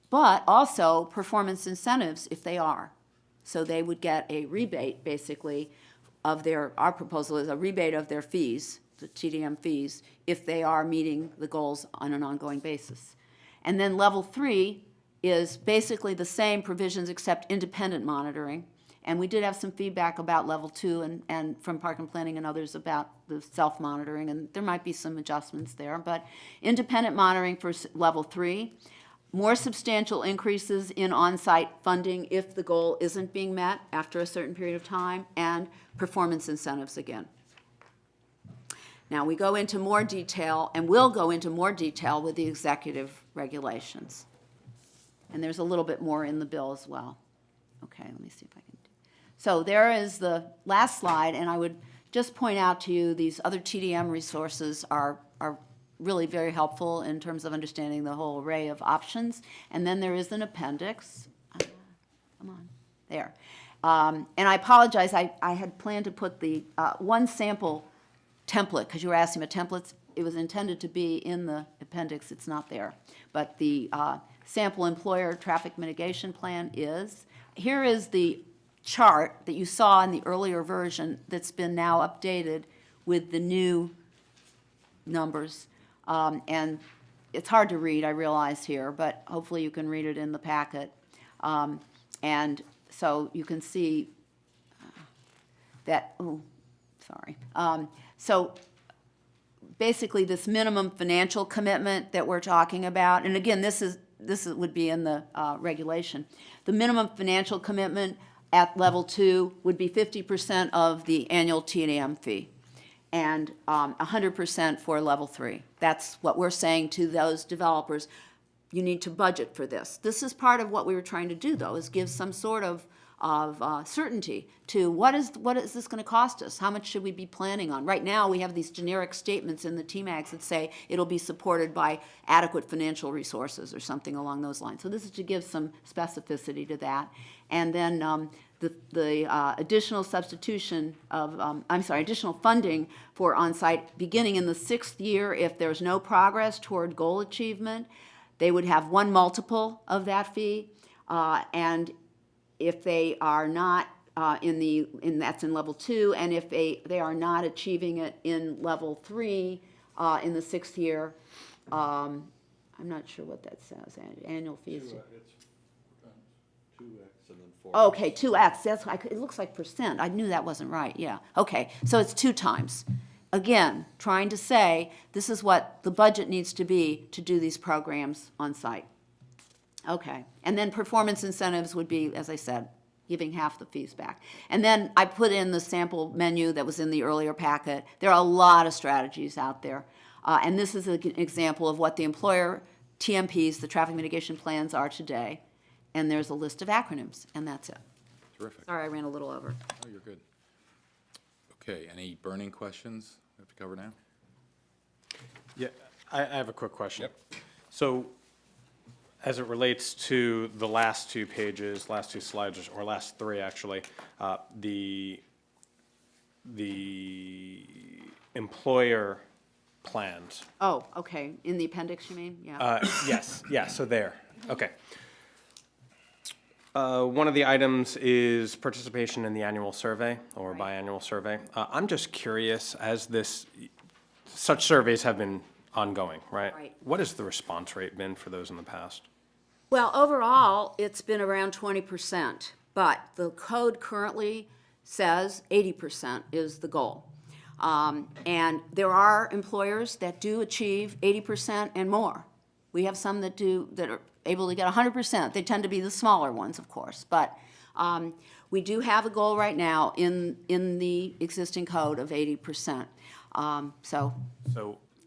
[SPEAKER 10] but also performance incentives if they are. So they would get a rebate, basically, of our proposal is a rebate of their fees, the TDM fees, if they are meeting the goals on an ongoing basis. And then level 3 is basically the same provisions except independent monitoring. And we did have some feedback about level 2 and from Park and Planning and others about the self-monitoring, and there might be some adjustments there. But independent monitoring for level 3, more substantial increases in on-site funding if the goal isn't being met after a certain period of time, and performance incentives again. Now, we go into more detail, and will go into more detail with the executive regulations. And there's a little bit more in the bill as well. Okay, let me see if I can. So there is the last slide, and I would just point out to you, these other TDM resources are really very helpful in terms of understanding the whole array of options. And then there is an appendix. Come on, there. And I apologize, I had planned to put the one sample template, because you were asking about templates. It was intended to be in the appendix, it's not there. But the sample employer traffic mitigation plan is. Here is the chart that you saw in the earlier version that's been now updated with the new numbers. And it's hard to read, I realize here, but hopefully you can read it in the packet. And so you can see that, oh, sorry. So basically this minimum financial commitment that we're talking about, and again, this would be in the regulation. The minimum financial commitment at level 2 would be 50% of the annual TDM fee and 100% for level 3. That's what we're saying to those developers. You need to budget for this. This is part of what we were trying to do, though, is give some sort of certainty to what is this going to cost us? How much should we be planning on? Right now, we have these generic statements in the TMAGs that say it'll be supported by adequate financial resources or something along those lines. So this is to give some specificity to that. And then the additional substitution of, additional funding for on-site beginning in the 6th year if there's no progress toward goal achievement. They would have one multiple of that fee, and if they are not that's in level 2, and if they are not achieving it in level 3 in the 6th year, I'm not sure what that says. Annual fees.
[SPEAKER 6] It's 2x and then 4x.
[SPEAKER 10] Okay, 2x. That's it looks like percent. I knew that wasn't right. Yeah. Okay. So it's 2 times. Again, trying to say this is what the budget needs to be to do these programs on site. Okay. And then performance incentives would be, as I said, giving half the fees back. And then I put in the sample menu that was in the earlier packet. There are a lot of strategies out there. And this is an example of what the employer TMPs, the traffic mitigation plans, are today. And there's a list of acronyms, and that's it.
[SPEAKER 1] Terrific.
[SPEAKER 10] Sorry, I ran a little over.
[SPEAKER 1] Oh, you're good. Okay, any burning questions we have to cover now?
[SPEAKER 5] Yeah, I have a quick question. Yep. So, as it relates to the last 2 pages, last 2 slides, or last 3 actually, the employer plans.
[SPEAKER 10] Oh, okay. In the appendix, you mean? Yeah.
[SPEAKER 5] Yes, yeah, so there, okay. One of the items is participation in the annual survey or biannual survey. I'm just curious, as such surveys have been ongoing, right?
[SPEAKER 10] Right.
[SPEAKER 5] What has the response rate been for those in the past?
[SPEAKER 10] Well, overall, it's been around 20%, but the code currently says 80% is the goal. And there are employers that do achieve 80% and more. We have some that are able to get 100%. They tend to be the smaller ones, of course. But we do have a goal right now in the existing code of 80%. So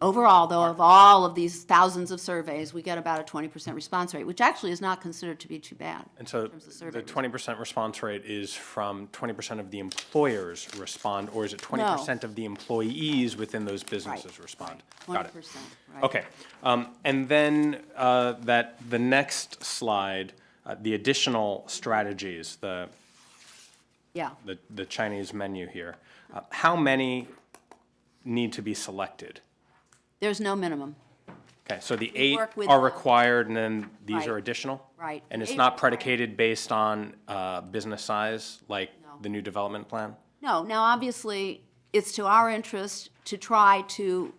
[SPEAKER 10] overall, though, of all of these thousands of surveys, we get about a 20% response rate, which actually is not considered to be too bad.
[SPEAKER 5] And so the 20% response rate is from 20% of the employers respond, or is it 20% of the employees within those businesses respond?
[SPEAKER 10] 20%,
[SPEAKER 5] Got it.
[SPEAKER 10] right.
[SPEAKER 5] Okay. And then the next slide, the additional strategies,
[SPEAKER 10] Yeah.
[SPEAKER 5] the Chinese menu here, how many need to be selected?
[SPEAKER 10] There's no minimum.
[SPEAKER 5] Okay, so the
[SPEAKER 10] We
[SPEAKER 5] 8
[SPEAKER 10] work with
[SPEAKER 5] are
[SPEAKER 10] the-
[SPEAKER 5] required, and then these
[SPEAKER 10] Right.
[SPEAKER 5] are additional?
[SPEAKER 10] Right.
[SPEAKER 5] And it's
[SPEAKER 10] 8
[SPEAKER 5] not
[SPEAKER 10] required.
[SPEAKER 5] predicated based on business size, like
[SPEAKER 10] No.
[SPEAKER 5] the new development plan?
[SPEAKER 10] No, now obviously, it's to our interest to try to,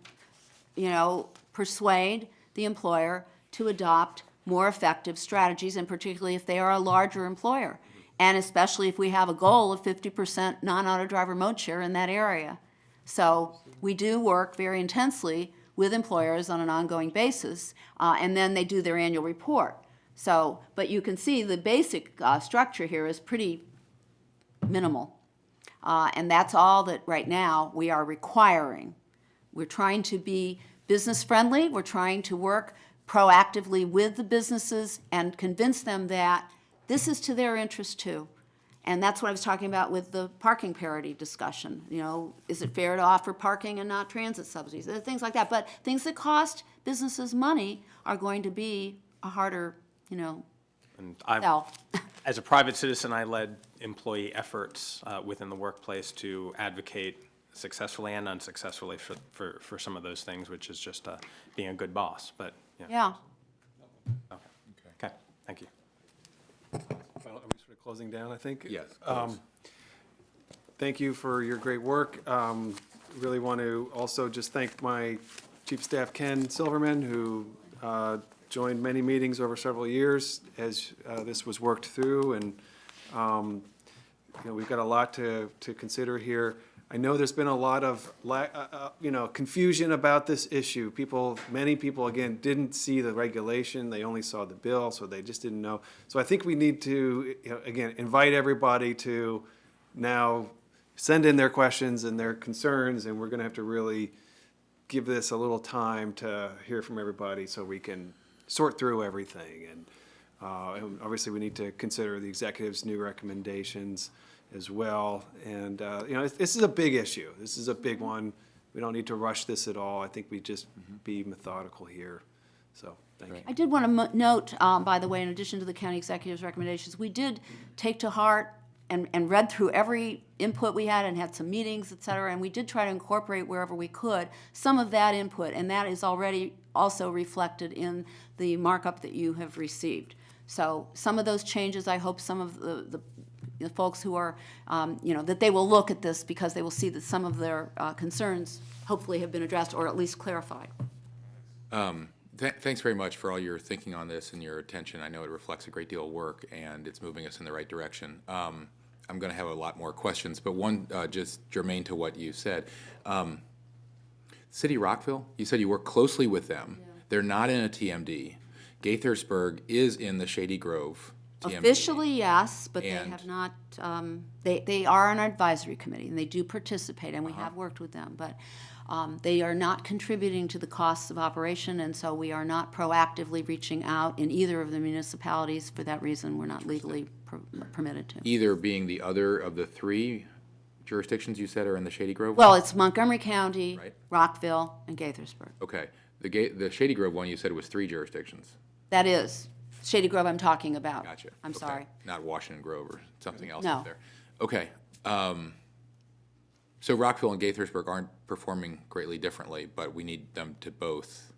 [SPEAKER 10] persuade the employer to adopt more effective strategies, and particularly if they are a larger employer. And especially if we have a goal of 50% non-auto driver mode share in that area. So we do work very intensely with employers on an ongoing basis, and then they do their annual report. So, but you can see the basic structure here is pretty minimal. And that's all that right now we are requiring. We're trying to be business-friendly. We're trying to work proactively with the businesses and convince them that this is to their interest too. And that's what I was talking about with the parking parity discussion. You know, is it fair to offer parking and not transit subsidies? Things like that. But things that cost businesses money are going to be a harder, you know,
[SPEAKER 5] And I've,
[SPEAKER 10] sell.
[SPEAKER 5] as a private citizen, I led employee efforts within the workplace to advocate successfully and unsuccessfully for some of those things, which is just being a good boss, but, yeah.
[SPEAKER 10] Yeah.
[SPEAKER 5] Okay, thank you.
[SPEAKER 3] Well, are we sort of closing down, I think?
[SPEAKER 1] Yes, close.
[SPEAKER 3] Thank you for your great work. Really want to also just thank my Chief of Staff, Ken Silverman, who joined many meetings over several years as this was worked through, and you know, we've got a lot to consider here. I know there's been a lot of you know, confusion about this issue. Many people, again, didn't see the regulation. They only saw the bill, so they just didn't know. So I think we need to, you know, again, invite everybody to now send in their questions and their concerns, and we're gonna have to really give this a little time to hear from everybody so we can sort through everything. And obviously, we need to consider the executive's new recommendations as well. And, you know, this is a big issue. This is a big one. We don't need to rush this at all. I think we just be methodical here. So, thank you.
[SPEAKER 10] I did want to note, by the way, in addition to the county executive's recommendations, we did take to heart and read through every input we had and had some meetings, et cetera, and we did try to incorporate wherever we could some of that input, and that is already also reflected in the markup that you have received. So some of those changes, I hope some of the folks who are, you know, that they will look at this because they will see that some of their concerns hopefully have been addressed or at least clarified.
[SPEAKER 1] Thanks very much for all your thinking on this and your attention. I know it reflects a great deal of work, and it's moving us in the right direction. I'm going to have a lot more questions, but one just germane to what you said. City Rockville, you said you work closely with them. Yeah. They're not in a TMD. Gaithersburg is in the Shady Grove TMD.
[SPEAKER 10] Officially, yes, but they
[SPEAKER 1] And-
[SPEAKER 10] have not, they are on our advisory committee, and they do participate, and we have worked with them, but they are not contributing to the costs of operation, and so we are not proactively reaching out in either of the municipalities. For that reason, we're not legally permitted to.
[SPEAKER 1] Either being the other of the three jurisdictions you said are in the Shady Grove?
[SPEAKER 10] Well, it's Montgomery County,
[SPEAKER 1] Right.
[SPEAKER 10] Rockville, and Gaithersburg.
[SPEAKER 1] Okay. The Shady Grove one you said was 3 jurisdictions.
[SPEAKER 10] That is Shady Grove I'm talking about.
[SPEAKER 1] Gotcha.
[SPEAKER 10] I'm
[SPEAKER 1] Okay.
[SPEAKER 10] sorry.
[SPEAKER 1] Not Washington Grove or something else
[SPEAKER 10] No.
[SPEAKER 1] up there. Okay. So Rockville and Gaithersburg aren't performing greatly differently, but we need them to both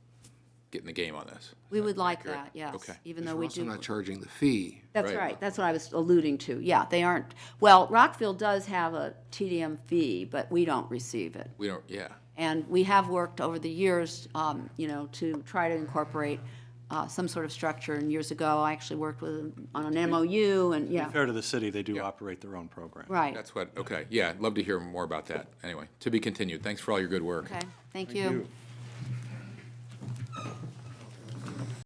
[SPEAKER 1] get in the game on this.
[SPEAKER 10] We would like
[SPEAKER 1] accurate?
[SPEAKER 10] that, yes.
[SPEAKER 1] Okay.
[SPEAKER 10] Even
[SPEAKER 4] We're
[SPEAKER 10] though we
[SPEAKER 4] also
[SPEAKER 10] do.
[SPEAKER 4] not charging the fee.
[SPEAKER 10] That's
[SPEAKER 1] Right.
[SPEAKER 10] right, that's what I was alluding to, yeah, they aren't, well, Rockville does have a TDM fee, but we don't receive it.
[SPEAKER 1] We don't, yeah.
[SPEAKER 10] And we have worked over the years, you know, to try to incorporate some sort of structure, and years ago, I actually worked with them on an MOU, and, yeah,
[SPEAKER 6] Fair to the city, they do operate their own program.
[SPEAKER 10] right,
[SPEAKER 1] That's what, okay. Yeah, I'd love to hear more about that. Anyway, to be continued. Thanks for all your good work.
[SPEAKER 10] okay, thank you.